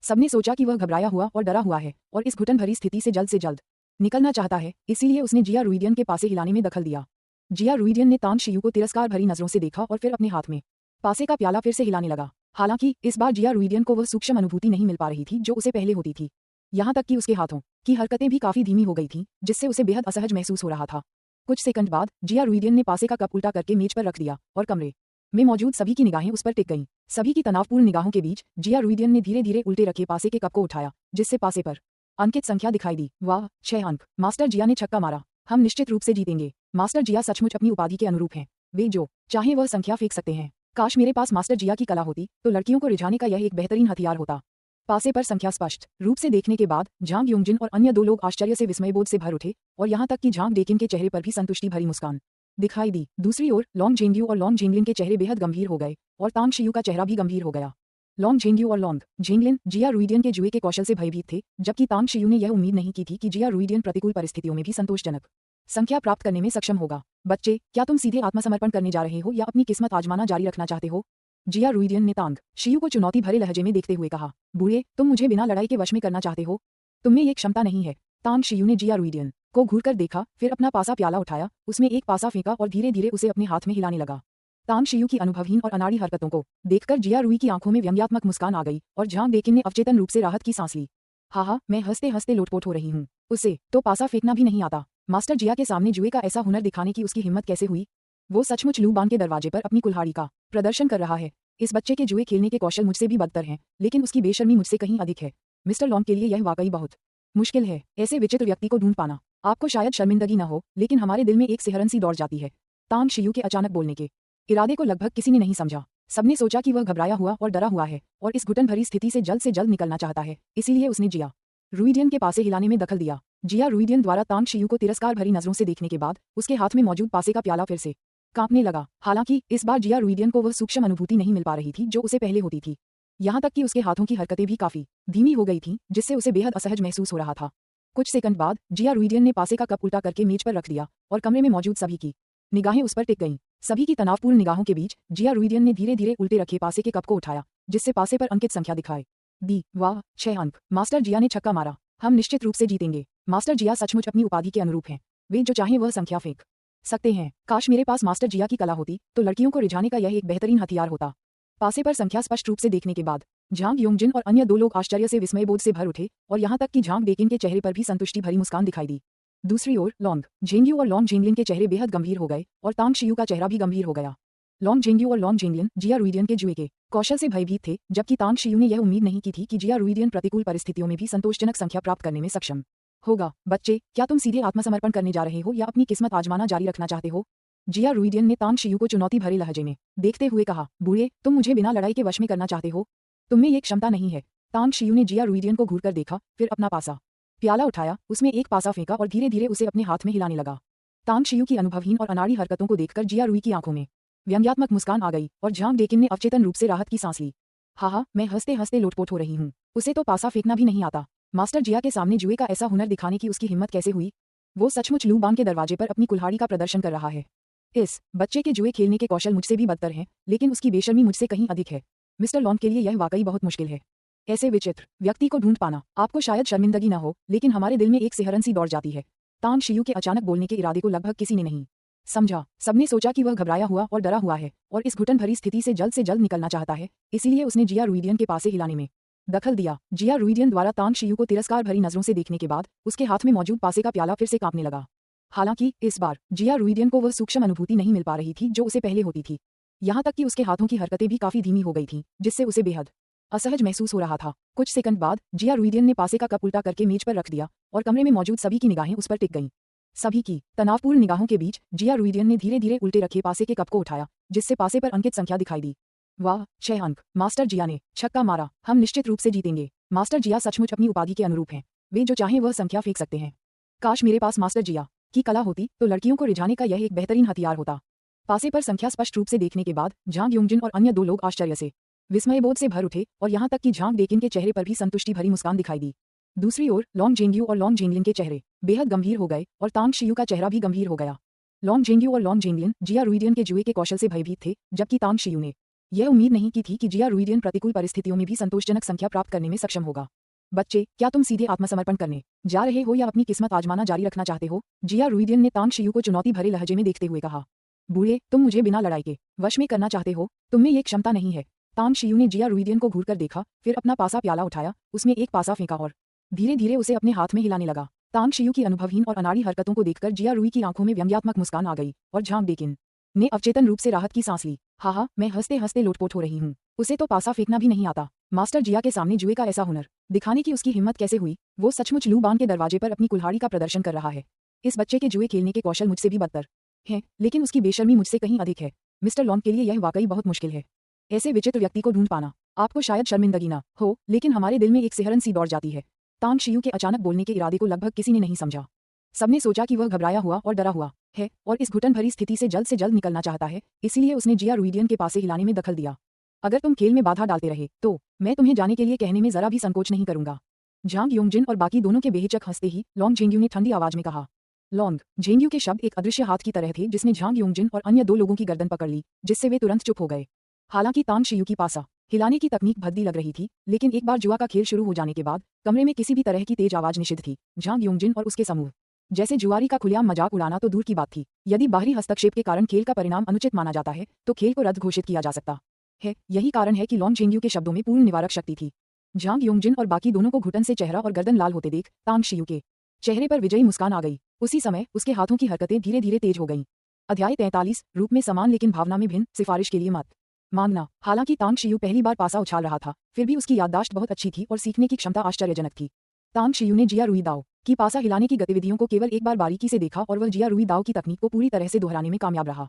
सबने सोचा कि वह घबराया हुआ और डरा हुआ है और इस घुटन भरी स्थिति से जल्द निकलना चाहता है, इसीलिए उसने जिया रुइडियन के पासे हिलाने में दखल दिया। जिया रुइडियन ने तांग शियू को तिरस्कार भरी नजरों से देखा और फिर अपने हाथ में पासे का प्याला फिर से हिलाने लगा। हालांकि इस बार जिया रुइडियन को वह सूक्ष्म अनुभूति नहीं मिल पा रही थी जो उसे पहले होती थी। यहाँ तक कि उसके हाथों की हरकतें भी काफी धीमी हो गई थीं, जिससे उसे बेहद असहज महसूस हो रहा था। कुछ सेकंड बाद जिया रुइडियन ने पासे का कप उल्टा करके मेज पर रख दिया और कमरे में मौजूद सभी की निगाहें उस पर टिक गईं। सभी की तनावपूर्ण निगाहों के बीच जिया रुइडियन ने धीरे धीरे उल्टे रखे पासे के कप को उठाया, जिससे पासे पर अंकित संख्या दिखाई दी। वाह, 6 अंक। मास्टर जिया ने छक्का मारा। हम निश्चित रूप से जीतेंगे। मास्टर जिया सचमुच अपनी उपाधि के अनुरूप हैं। वे जो चाहे वह संख्या फेंक सकते हैं। काश मेरे पास मास्टर जिया की कला होती तो लड़कियों को रिझाने का यह एक बेहतरीन हथियार होता। पासे पर संख्या स्पष्ट रूप से देखने के बाद झांग योंगजिन और अन्य 2 लोग आश्चर्य से विस्मयबोध से भर उठे और यहाँ तक कि झांग डेकिन के चेहरे पर भी संतुष्टि भरी मुस्कान दिखाई दी। दूसरी ओर लॉन्ग जेंग्यू और लॉन्ग जेंगलिन के चेहरे बेहद गंभीर हो गए और तांग शियू का चेहरा भी गंभीर हो गया। लॉन्ग जेंग्यू और लॉन्ग जेंगलिन जिया रुइडियन के जुए के कौशल से भयभीत थे, जबकि तांग शियू ने यह उम्मीद नहीं की थी कि जिया रुइडियन प्रतिकूल परिस्थितियों में भी संतोषजनक संख्या प्राप्त करने में सक्षम होगा। बच्चे, क्या तुम सीधे आत्मसमर्पण करने जा रहे हो या अपनी किस्मत आजमाना जारी रखना चाहते हो? जिया रुइडियन ने तांग शियू को चुनौती भरे लहजे में देखते हुए कहा। बूढ़े, तुम मुझे बिना लड़ाई के वश में करना चाहते हो? तुममें ये क्षमता नहीं है। तांग शियू ने जिया रुइडियन को घूरकर देखा, फिर अपना पासा प्याला उठाया, उसमें एक पासा फेंका और धीरे धीरे उसे अपने हाथ में हिलाने लगा। तांग शियू की अनुभवहीन और अनाड़ी हरकतों को देखकर जिया रुई की आंखों में व्यंग्यात्मक मुस्कान आ गई और झांग डेकिन ने अवचेतन रूप से राहत की सांस ली। हाँ, मैं हंसते हंसते लोटपोट हो रही हूँ। उसे तो पासा फेंकना भी नहीं आता। मास्टर जिया के सामने जुए का ऐसा हुनर दिखाने की उसकी हिम्मत कैसे हुई? वो सचमुच लू बान के दरवाजे पर अपनी कुल्हाड़ी का प्रदर्शन कर रहा है। इस बच्चे के जुए खेलने के कौशल मुझसे भी बदतर हैं, लेकिन उसकी बेशर्मी मुझसे कहीं अधिक है। मिस्टर लॉन्ग के लिए यह वाकई बहुत मुश्किल है, ऐसे विचित्र व्यक्ति को ढूंढ पाना। आपको शायद शर्मिंदगी न हो, लेकिन हमारे दिल में एक सिहरन सी दौड़ जाती है। तांग शियू के अचानक बोलने के इरादे को लगभग किसी ने नहीं समझा। सबने सोचा कि वह घबराया हुआ और डरा हुआ है और इस घुटन भरी स्थिति से जल्द निकलना चाहता है, इसीलिए उसने जिया रुइडियन के पासे हिलाने में दखल दिया। जिया रुइडियन द्वारा तांग शियू को तिरस्कार भरी नजरों से देखने के बाद उसके हाथ में मौजूद पासे का प्याला फिर से कांपने लगा। हालांकि इस बार जिया रुइडियन को वह सूक्ष्म अनुभूति नहीं मिल पा रही थी जो उसे पहले होती थी। यहाँ तक कि उसके हाथों की हरकतें भी काफी धीमी हो गई थीं, जिससे उसे बेहद असहज महसूस हो रहा था। कुछ सेकंड बाद जिया रुइडियन ने पासे का कप उल्टा करके मेज पर रख दिया और कमरे में मौजूद सभी की निगाहें उस पर टिक गईं। सभी की तनावपूर्ण निगाहों के बीच जिया रुइडियन ने धीरे धीरे उल्टे रखे पासे के कप को उठाया, जिससे पासे पर अंकित संख्या दिखाई दी। वाह, 6 अंक। मास्टर जिया ने छक्का मारा। हम निश्चित रूप से जीतेंगे। मास्टर जिया सचमुच अपनी उपाधि के अनुरूप हैं। वे जो चाहे वह संख्या फेंक सकते हैं। काश मेरे पास मास्टर जिया की कला होती तो लड़कियों को रिझाने का यह एक बेहतरीन हथियार होता। पासे पर संख्या स्पष्ट रूप से देखने के बाद झांग योंगजिन और अन्य 2 लोग आश्चर्य से विस्मयबोध से भर उठे और यहाँ तक कि झांग डेकिन के चेहरे पर भी संतुष्टि भरी मुस्कान दिखाई दी। दूसरी ओर लॉन्ग जेंग्यू और लॉन्ग जेंगलिन के चेहरे बेहद गंभीर हो गए और तांग शियू का चेहरा भी गंभीर हो गया। लॉन्ग जेंग्यू और लॉन्ग जेंगलिन जिया रुइडियन के जुए के कौशल से भयभीत थे, जबकि तांग शियू ने यह उम्मीद नहीं की थी कि जिया रुइडियन प्रतिकूल परिस्थितियों में भी संतोषजनक संख्या प्राप्त करने में सक्षम होगा। बच्चे, क्या तुम सीधे आत्मसमर्पण करने जा रहे हो या अपनी किस्मत आजमाना जारी रखना चाहते हो? जिया रुइडियन ने तांग शियू को चुनौती भरे लहजे में देखते हुए कहा। बूढ़े, तुम मुझे बिना लड़ाई के वश में करना चाहते हो? तुममें ये क्षमता नहीं है। तांग शियू ने जिया रुइडियन को घूरकर देखा, फिर अपना पासा प्याला उठाया, उसमें एक पासा फेंका और धीरे धीरे उसे अपने हाथ में हिलाने लगा। तांग शियू की अनुभवहीन और अनाड़ी हरकतों को देखकर जिया रुई की आंखों में व्यंग्यात्मक मुस्कान आ गई और झांग डेकिन ने अवचेतन रूप से राहत की सांस ली। हाँ, मैं हंसते हंसते लोटपोट हो रही हूँ। उसे तो पासा फेंकना भी नहीं आता। मास्टर जिया के सामने जुए का ऐसा हुनर दिखाने की उसकी हिम्मत कैसे हुई? वो सचमुच लू बान के दरवाजे पर अपनी कुल्हाड़ी का प्रदर्शन कर रहा है। इस बच्चे के जुए खेलने के कौशल मुझसे भी बदतर हैं, लेकिन उसकी बेशर्मी मुझसे कहीं अधिक है। मिस्टर लॉन्ग के लिए यह वाकई बहुत मुश्किल है, ऐसे विचित्र व्यक्ति को ढूंढ पाना। आपको शायद शर्मिंदगी न हो, लेकिन हमारे दिल में एक सिहरन सी दौड़ जाती है। तांग शियू के अचानक बोलने के इरादे को लगभग किसी ने नहीं समझा। सबने सोचा कि वह घबराया हुआ और डरा हुआ है और इस घुटन भरी स्थिति से जल्द निकलना चाहता है, इसीलिए उसने जिया रुइडियन के पासे हिलाने में दखल दिया। जिया रुइडियन द्वारा तांग शियू को तिरस्कार भरी नजरों से देखने के बाद उसके हाथ में मौजूद पासे का प्याला फिर से कांपने लगा। हालांकि इस बार जिया रुइडियन को वह सूक्ष्म अनुभूति नहीं मिल पा रही थी जो उसे पहले होती थी। यहाँ तक कि उसके हाथों की हरकतें भी काफी धीमी हो गई थीं, जिससे उसे बेहद असहज महसूस हो रहा था। कुछ सेकंड बाद जिया रुइडियन ने पासे का कप उल्टा करके मेज पर रख दिया और कमरे में मौजूद सभी की निगाहें उस पर टिक गईं। सभी की तनावपूर्ण निगाहों के बीच जिया रुइडियन ने धीरे धीरे उल्टे रखे पासे के कप को उठाया, जिससे पासे पर अंकित संख्या दिखाई दी। वाह, 6 अंक। मास्टर जिया ने छक्का मारा। हम निश्चित रूप से जीतेंगे। मास्टर जिया सचमुच अपनी उपाधि के अनुरूप हैं। वे जो चाहें वह संख्या फेंक सकते हैं। काश मेरे पास मास्टर जिया की कला होती तो लड़कियों को रिझाने का यह एक बेहतरीन हथियार होता। पासे पर संख्या स्पष्ट रूप से देखने के बाद झांग योंगजिन और अन्य 2 लोग आश्चर्य से, विस्मयबोध से भर उठे और यहाँ तक कि झांग डेकिन के चेहरे पर भी संतुष्टि भरी मुस्कान दिखाई दी। दूसरी ओर लॉन्ग जेंग्यू और लॉन्ग जेंगलिन के चेहरे बेहद गंभीर हो गए और तांग शियू का चेहरा भी गंभीर हो गया। लॉन्ग जेंग्यू और लॉन्ग जेंगलिन जिया रुइडियन के जुए के कौशल से भयभीत थे, जबकि तांग शियू ने यह उम्मीद नहीं की थी कि जिया रुइडियन प्रतिकूल परिस्थितियों में भी संतोषजनक संख्या प्राप्त करने में सक्षम होगा। बच्चे, क्या तुम सीधे आत्मसमर्पण करने जा रहे हो या अपनी किस्मत आजमाना जारी रखना चाहते हो? जिया रुइडियन ने तांग शियू को चुनौती भरे लहजे में देखते हुए कहा। बूढ़े, तुम मुझे बिना लड़ाई के वश में करना चाहते हो? तुममें ये क्षमता नहीं है। तांग शियू ने जिया रुइडियन को घूरकर देखा, फिर अपना पासा प्याला उठाया, उसमें एक पासा फेंका और धीरे धीरे उसे अपने हाथ में हिलाने लगा। तांग शियू की अनुभवहीन और अनाड़ी हरकतों को देखकर जिया रुई की आंखों में व्यंग्यात्मक मुस्कान आ गई और झांग डेकिन ने अवचेतन रूप से राहत की सांस ली। हा, मैं हंसते हंसते लोटपोट हो रही हूँ। उसे तो पासा फेंकना भी नहीं आता। मास्टर जिया के सामने जुए का ऐसा हुनर दिखाने की उसकी हिम्मत कैसे हुई? वो सचमुच लू बान के दरवाजे पर अपनी कुल्हाड़ी का प्रदर्शन कर रहा है। इस बच्चे के जुए खेलने के कौशल मुझसे भी बदतर हैं, लेकिन उसकी बेशर्मी मुझसे कहीं अधिक है। मिस्टर लॉन्ग के लिए यह वाकई बहुत मुश्किल है। ऐसे विचित्र व्यक्ति को ढूंढ पाना। आपको शायद शर्मिंदगी ना हो, लेकिन हमारे दिल में एक सिहरन सी दौड़ जाती है। तांग शियू के अचानक बोलने के इरादे को लगभग किसी ने नहीं समझा। सबने सोचा कि वह घबराया हुआ और डरा हुआ है और इस घुटन भरी स्थिति से जल्द निकलना चाहता है, इसीलिए उसने जिया रुइडियन के पासे हिलाने में दखल दिया। अगर तुम खेल में बाधा डालते रहे तो मैं तुम्हें जाने के लिए कहने में जरा भी संकोच नहीं करूंगा। झांग योंगजिन और बाकी दोनों के बेहिचक हंसते ही लॉन्ग जेंग्यू ने ठंडी आवाज में कहा। लॉन्ग जेंग्यू के शब्द एक अदृश्य हाथ की तरह थे जिसने झांग योंगजिन और अन्य 2 लोगों की गर्दन पकड़ ली, जिससे वे तुरंत चुप हो गए। हालांकि तांग शियू की पासा हिलाने की तकनीक भद्दी लग रही थी, लेकिन एक बार जुआ का खेल शुरू हो जाने के बाद कमरे में किसी भी तरह की तेज आवाज निषिद्ध थी। झांग योंगजिन और उसके समूह जैसे जुआरी का खुलेआम मजाक उड़ाना तो दूर की बात थी, यदि बाहरी हस्तक्षेप के कारण खेल का परिणाम अनुचित माना जाता है तो खेल को रद्द घोषित किया जा सकता है। यही कारण है कि लॉन्ग जेंग्यू के शब्दों में पूर्ण निवारक शक्ति थी। झांग योंगजिन और बाकी दोनों को घुटन से चेहरा और गर्दन लाल होते देख तांग शियू के चेहरे पर विजयी मुस्कान आ गई। उसी समय उसके हाथों की हरकतें धीरे धीरे तेज हो गईं। अध्याय 43 रूप में समान लेकिन भावना में भिन्न, सिफारिश के लिए मत मांगना। हालांकि तांग शियू पहली बार पासा उछाल रहा था, फिर भी उसकी याददाश्त बहुत अच्छी थी और सीखने की क्षमता आश्चर्यजनक थी। तांग शियू ने जिया रुई दाओ की पासा हिलाने की गतिविधियों को केवल एक बार बारीकी से देखा और वह जिया रुई दाओ की तकनीक को पूरी तरह से दोहराने में कामयाब रहा।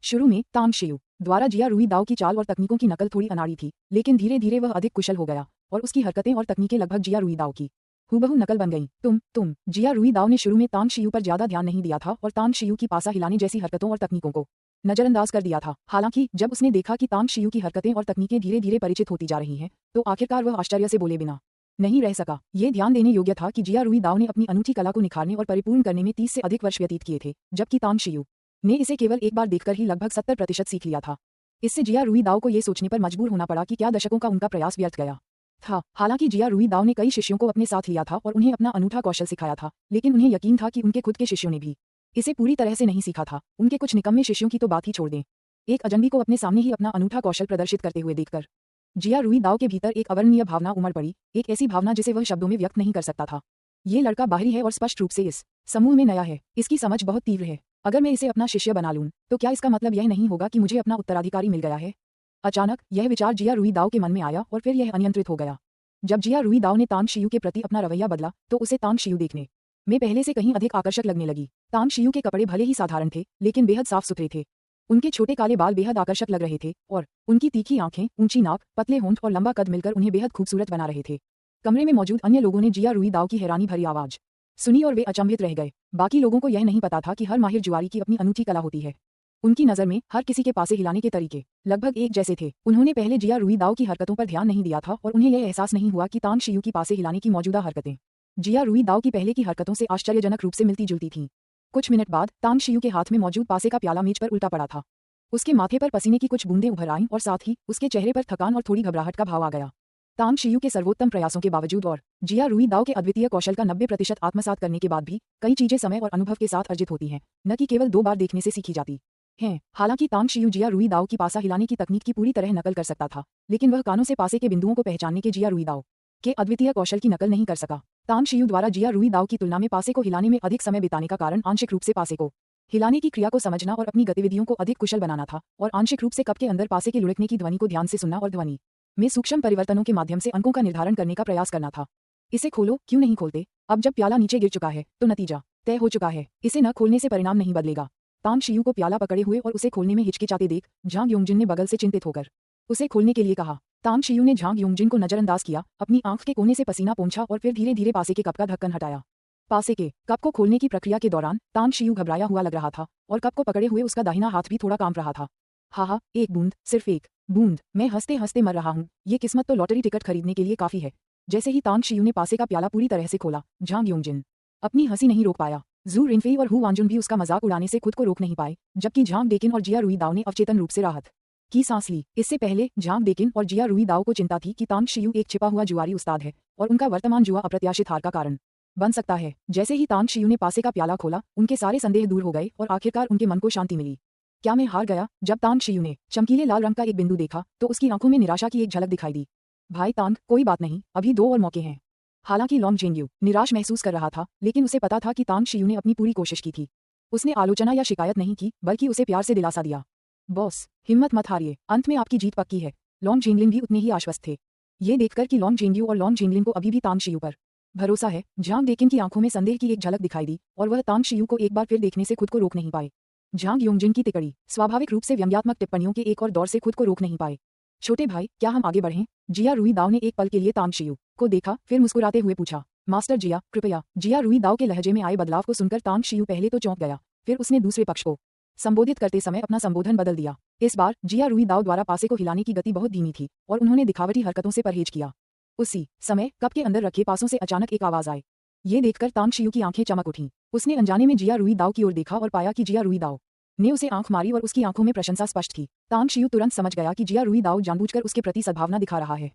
शुरू में तांग शियू द्वारा जिया रुई दाओ की चाल और तकनीकों की नकल थोड़ी अनाड़ी थी, लेकिन धीरे धीरे वह अधिक कुशल हो गया और उसकी हरकतें और तकनीकें लगभग जिया रुई दाओ की हूबहू नकल बन गईं। तुम जिया रुई दाओ ने शुरू में तांग शियू पर ज्यादा ध्यान नहीं दिया था और तांग शियू की पासा हिलाने जैसी हरकतों और तकनीकों को नजरअंदाज कर दिया था। हालांकि जब उसने देखा कि तांग शियू की हरकतें और तकनीकें धीरे धीरे परिचित होती जा रही हैं, तो आखिरकार वह आश्चर्य से बोले बिना नहीं रह सका। ये ध्यान देने योग्य था कि जिया रुई दाओ ने अपनी अनूठी कला को निखारने और परिपूर्ण करने में 30 से अधिक वर्ष व्यतीत किए थे, जबकि तांग शियू ने इसे केवल एक बार देखकर ही लगभग 70% सीख लिया था। इससे जिया रुई दाओ को ये सोचने पर मजबूर होना पड़ा कि क्या दशकों का उनका प्रयास व्यर्थ गया था। हालांकि जिया रुई दाओ ने कई शिष्यों को अपने साथ लिया था और उन्हें अपना अनूठा कौशल सिखाया था, लेकिन उन्हें यकीन था कि उनके खुद के शिष्यों ने भी इसे पूरी तरह से नहीं सीखा था। उनके कुछ निकम्मे शिष्यों की तो बात ही छोड़ दें, एक अजनबी को अपने सामने ही अपना अनूठा कौशल प्रदर्शित करते हुए देखकर जिया रुई दाओ के भीतर एक अवर्णनीय भावना उमड़ पड़ी, एक ऐसी भावना जिसे वह शब्दों में व्यक्त नहीं कर सकता था। ये लड़का बाहरी है और स्पष्ट रूप से इस समूह में नया है। इसकी समझ बहुत तीव्र है। अगर मैं इसे अपना शिष्य बना लूं, तो क्या इसका मतलब यह नहीं होगा कि मुझे अपना उत्तराधिकारी मिल गया है? अचानक यह विचार जिया रुई दाओ के मन में आया और फिर यह अनियंत्रित हो गया। जब जिया रुई दाओ ने तांग शियू के प्रति अपना रवैया बदला, तो उसे तांग शियू देखने में पहले से कहीं अधिक आकर्षक लगने लगी। तांग शियू के कपड़े भले ही साधारण थे, लेकिन बेहद साफ सुथरे थे। उनके छोटे काले बाल बेहद आकर्षक लग रहे थे और उनकी तीखी आंखें, ऊंची नाक, पतले होंठ और लंबा कद मिलकर उन्हें बेहद खूबसूरत बना रहे थे। कमरे में मौजूद अन्य लोगों ने जिया रुई दाओ की हैरानी भरी आवाज सुनी और वे अचंभित रह गए। बाकी लोगों को यह नहीं पता था कि हर माहिर जुआरी की अपनी अनूठी कला होती है। उनकी नजर में हर किसी के पासे हिलाने के तरीके लगभग एक जैसे थे। उन्होंने पहले जिया रुई दाओ की हरकतों पर ध्यान नहीं दिया था और उन्हें यह एहसास नहीं हुआ कि तांग शियू की पासे हिलाने की मौजूदा हरकतें जिया रुई दाओ की पहले की हरकतों से आश्चर्यजनक रूप से मिलती जुलती थीं। कुछ मिनट बाद तांग शियू के हाथ में मौजूद पासे का प्याला मेज पर उल्टा पड़ा था। उसके माथे पर पसीने की कुछ बूंदें उभर आईं और साथ ही उसके चेहरे पर थकान और थोड़ी घबराहट का भाव आ गया। तांग शियू के सर्वोत्तम प्रयासों के बावजूद और जिया रुई दाओ के अद्वितीय कौशल का 90% आत्मसात करने के बाद भी कई चीजें समय और अनुभव के साथ अर्जित होती हैं, न कि केवल 2 बार देखने से सीखी जाती हैं। हालांकि तांग शियू जिया रुई दाओ की पासा हिलाने की तकनीक की पूरी तरह नकल कर सकता था, लेकिन वह कानों से पासे के बिंदुओं को पहचानने के जिया रुई दाओ के अद्वितीय कौशल की नकल नहीं कर सका। तांग शियू द्वारा जिया रुई दाओ की तुलना में पासे को हिलाने में अधिक समय बिताने का कारण आंशिक रूप से पासे को हिलाने की क्रिया को समझना और अपनी गतिविधियों को अधिक कुशल बनाना था, और आंशिक रूप से कप के अंदर पासे के लुढ़कने की ध्वनि को ध्यान से सुनना और ध्वनि में सूक्ष्म परिवर्तनों के माध्यम से अंकों का निर्धारण करने का प्रयास करना था। इसे खोलो, क्यों नहीं खोलते? अब जब प्याला नीचे गिर चुका है तो नतीजा तय हो चुका है। इसे न खोलने से परिणाम नहीं बदलेगा। तांग शियू को प्याला पकड़े हुए और उसे खोलने में हिचकिचाते देख झांग योंगजिन ने बगल से चिंतित होकर उसे खोलने के लिए कहा। तांग शियू ने झांग योंगजिन को नजरअंदाज किया, अपनी आंख के कोने से पसीना पोंछा और फिर धीरे धीरे पासे के कप का ढक्कन हटाया। पासे के कप को खोलने की प्रक्रिया के दौरान तांग शियू घबराया हुआ लग रहा था और कप को पकड़े हुए उसका दाहिना हाथ भी थोड़ा कांप रहा था। हा, एक बूंद, सिर्फ एक बूंद, मैं हंसते हंसते मर रहा हूँ, ये किस्मत तो लॉटरी टिकट खरीदने के लिए काफी है। जैसे ही तांग शियू ने पासे का प्याला पूरी तरह से खोला, झांग योंगजिन अपनी हंसी नहीं रोक पाया। जू रिनफेई और हु वांजुन भी उसका मजाक उड़ाने से खुद को रोक नहीं पाए, जबकि झांग डेकिन और जिया रुईदाओ ने अवचेतन रूप से राहत की सांस ली। इससे पहले झांग डेकिन और जिया रुईदाओ को चिंता थी कि तांग शियू एक छिपा हुआ जुआरी उस्ताद है और उनका वर्तमान जुआ अप्रत्याशित हार का कारण बन सकता है। जैसे ही तांग शियू ने पासे का प्याला खोला, उनके सारे संदेह दूर हो गए और आखिरकार उनके मन को शांति मिली। क्या मैं हार गया? जब तांग शियू ने चमकीले लाल रंग का एक बिंदु देखा तो उसकी आंखों में निराशा की एक झलक दिखाई दी। भाई तांग, कोई बात नहीं, अभी 2 और मौके हैं। हालांकि लॉन्ग जेंग्यू निराश महसूस कर रहा था, लेकिन उसे पता था कि तांग शियू ने अपनी पूरी कोशिश की थी। उसने आलोचना या शिकायत नहीं की, बल्कि उसे प्यार से दिलासा दिया। बॉस, हिम्मत मत हारिए, अंत में आपकी जीत पक्की है। लॉन्ग जेंगलिन भी उतने ही आश्वस्त थे। ये देखकर कि लॉन्ग जेंग्यू और लॉन्ग जेंगलिन को अभी भी तांग शियू पर भरोसा है, झांग डेकिन की आंखों में संदेह की एक झलक दिखाई दी और वह तांग शियू को एक बार फिर देखने से खुद को रोक नहीं पाए। झांग योंगजिन की तिकड़ी स्वाभाविक रूप से व्यंग्यात्मक टिप्पणियों के एक और दौर से खुद को रोक नहीं पाए। छोटे भाई, क्या हम आगे बढ़ें? जिया रुईदाओ ने एक पल के लिए तांग शियू को देखा, फिर मुस्कुराते हुए पूछा, मास्टर जिया, कृपया। जिया रुईदाओ के लहजे में आए बदलाव को सुनकर तांग शियू पहले तो चौंक गया, फिर उसने दूसरे पक्ष को संबोधित करते समय अपना संबोधन बदल दिया। इस बार जिया रुईदाओ द्वारा पासे को हिलाने की गति बहुत धीमी थी और उन्होंने दिखावटी हरकतों से परहेज किया। उसी समय कप के अंदर रखे पासों से अचानक एक आवाज आई। ये देखकर तांग शियू की आंखें चमक उठीं। उसने अनजाने में जिया रुईदाओ की ओर देखा और पाया कि जिया रुईदाओ ने उसे आंख मारी और उसकी आंखों में प्रशंसा स्पष्ट थी। तांग शियू तुरंत समझ गया कि जिया रुईदाओ जानबूझकर उसके प्रति सद्भावना दिखा रहा है।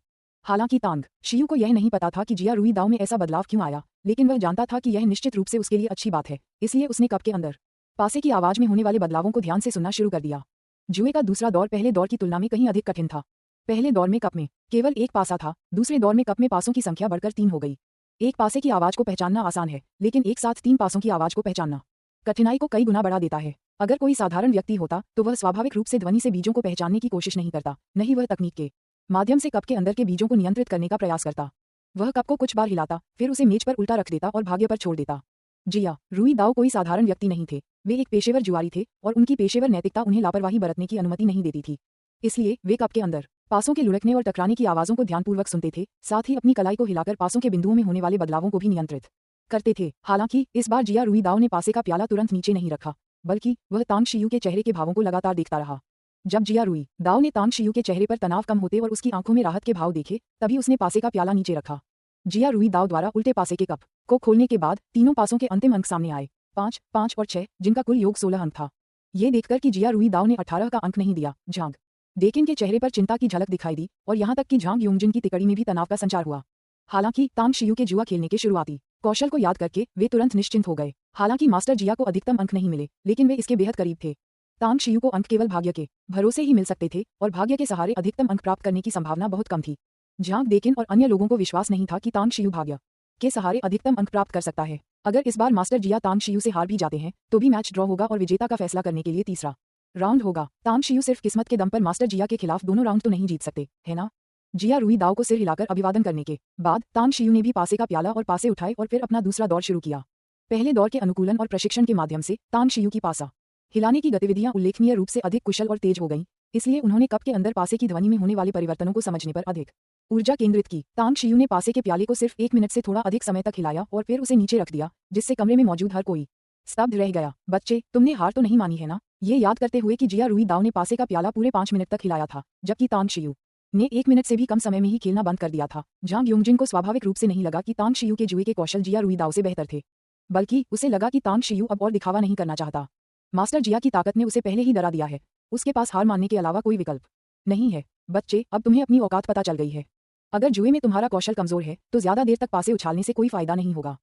हालांकि तांग शियू को यह नहीं पता था कि जिया रुईदाओ में ऐसा बदलाव क्यों आया, लेकिन वह जानता था कि यह निश्चित रूप से उसके लिए अच्छी बात है। इसलिए उसने कप के अंदर पासे की आवाज में होने वाले बदलावों को ध्यान से सुनना शुरू कर दिया। जुए का दूसरा दौर पहले दौर की तुलना में कहीं अधिक कठिन था। पहले दौर में कप में केवल एक पासा था, दूसरे दौर में कप में पासों की संख्या बढ़कर 3 हो गई। एक पासे की आवाज को पहचानना आसान है, लेकिन एक साथ 3 पासों की आवाज को पहचानना कठिनाई को कई गुना बढ़ा देता है। अगर कोई साधारण व्यक्ति होता तो वह स्वाभाविक रूप से ध्वनि से बीजों को पहचानने की कोशिश नहीं करता, नहीं वह तकनीक के माध्यम से कप के अंदर के बीजों को नियंत्रित करने का प्रयास करता। वह कप को कुछ बार हिलाता, फिर उसे मेज पर उल्टा रख देता और भाग्य पर छोड़ देता। जिया रुईदाओ कोई साधारण व्यक्ति नहीं थे, वे एक पेशेवर जुआरी थे और उनकी पेशेवर नैतिकता उन्हें लापरवाही बरतने की अनुमति नहीं देती थी। इसलिए वे कप के अंदर पासों के लुढ़कने और टकराने की आवाजों को ध्यानपूर्वक सुनते थे, साथ ही अपनी कलाई को हिलाकर पासों के बिंदुओं में होने वाले बदलावों को भी नियंत्रित करते थे। हालांकि इस बार जिया रुईदाओ ने पासे का प्याला तुरंत नीचे नहीं रखा, बल्कि वह तांग शियू के चेहरे के भावों को लगातार देखता रहा। जब जिया रुईदाओ ने तांग शियू के चेहरे पर तनाव कम होते और उसकी आंखों में राहत के भाव देखे, तभी उसने पासे का प्याला नीचे रखा। जिया रुईदाओ द्वारा उल्टे पासे के कप को खोलने के बाद तीनों पासों के अंतिम अंक सामने आए, 5, 5 और 6, जिनका कुल योग 16 अंक था। ये देखकर कि जिया रुईदाओ ने 18 का अंक नहीं दिया, झांग डेकिन के चेहरे पर चिंता की झलक दिखाई दी और यहाँ तक कि झांग योंगजिन की तिकड़ी में भी तनाव का संचार हुआ। हालांकि तांग शियू के जुआ खेलने के शुरुआती कौशल को याद करके वे तुरंत निश्चिंत हो गए। हालांकि मास्टर जिया को अधिकतम अंक नहीं मिले, लेकिन वे इसके बेहद करीब थे। तांग शियू को अंक केवल भाग्य के भरोसे ही मिल सकते थे और भाग्य के सहारे अधिकतम अंक प्राप्त करने की संभावना बहुत कम थी। झांग डेकिन और अन्य लोगों को विश्वास नहीं था कि तांग शियू भाग्य के सहारे अधिकतम अंक प्राप्त कर सकता है। अगर इस बार मास्टर जिया तांग शियू से हार भी जाते हैं तो भी मैच ड्रॉ होगा और विजेता का फैसला करने के लिए तीसरा राउंड होगा। तांग शियू सिर्फ किस्मत के दम पर मास्टर जिया के खिलाफ दोनों राउंड तो नहीं जीत सकते, है ना? जिया रुईदाओ को सिर हिलाकर अभिवादन करने के बाद तांग शियू ने भी पासे का प्याला और पासे उठाए और फिर अपना दूसरा दौर शुरू किया। पहले दौर के अनुकूलन और प्रशिक्षण के माध्यम से तांग शियू की पासा हिलाने की गतिविधियां उल्लेखनीय रूप से अधिक कुशल और तेज हो गईं, इसलिए उन्होंने कप के अंदर पासे की ध्वनि में होने वाले परिवर्तनों को समझने पर अधिक ऊर्जा केंद्रित की। तांग शियू ने पासे के प्याले को सिर्फ 1 मिनट से थोड़ा अधिक समय तक हिलाया और फिर उसे नीचे रख दिया, जिससे कमरे में मौजूद हर कोई स्तब्ध रह गया। बच्चे, तुमने हार तो नहीं मानी है ना? ये याद करते हुए कि जिया रुईदाओ ने पासे का प्याला पूरे 5 मिनट तक हिलाया था, जबकि तांग शियू ने 1 मिनट से भी कम समय में ही खेलना बंद कर दिया था। झांग योंगजिन को स्वाभाविक रूप से नहीं लगा कि तांग शियू के जुए के कौशल जिया रुईदाओ से बेहतर थे, बल्कि उसे लगा कि तांग शियू अब और दिखावा नहीं करना चाहता। मास्टर जिया की ताकत ने उसे पहले ही डरा दिया है, उसके पास हार मानने के अलावा कोई विकल्प नहीं है। बच्चे, अब तुम्हें अपनी औकात पता चल गई है। अगर जुए में तुम्हारा कौशल कमजोर है तो ज्यादा देर तक पासे उछालने से कोई फायदा नहीं होगा।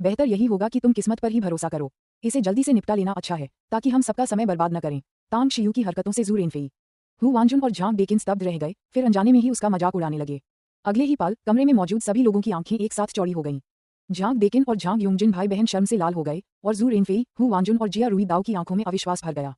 बेहतर यही होगा कि तुम किस्मत पर ही भरोसा करो। इसे जल्दी से निपटा लेना अच्छा है, ताकि हम सबका समय बर्बाद न करें। तांग शियू की हरकतों से जू रिनफेई, हु वांजुन और झांग डेकिन स्तब्ध रह गए, फिर अनजाने में ही उसका मजाक उड़ाने लगे। अगले ही पल कमरे में मौजूद सभी लोगों की आंखें एक साथ चौड़ी हो गईं। झांग डेकिन और झांग योंगजिन भाई बहन शर्म से लाल हो गए और जू रिनफेई, हु वांजुन और जिया रुईदाओ की आंखों में अविश्वास भर गया,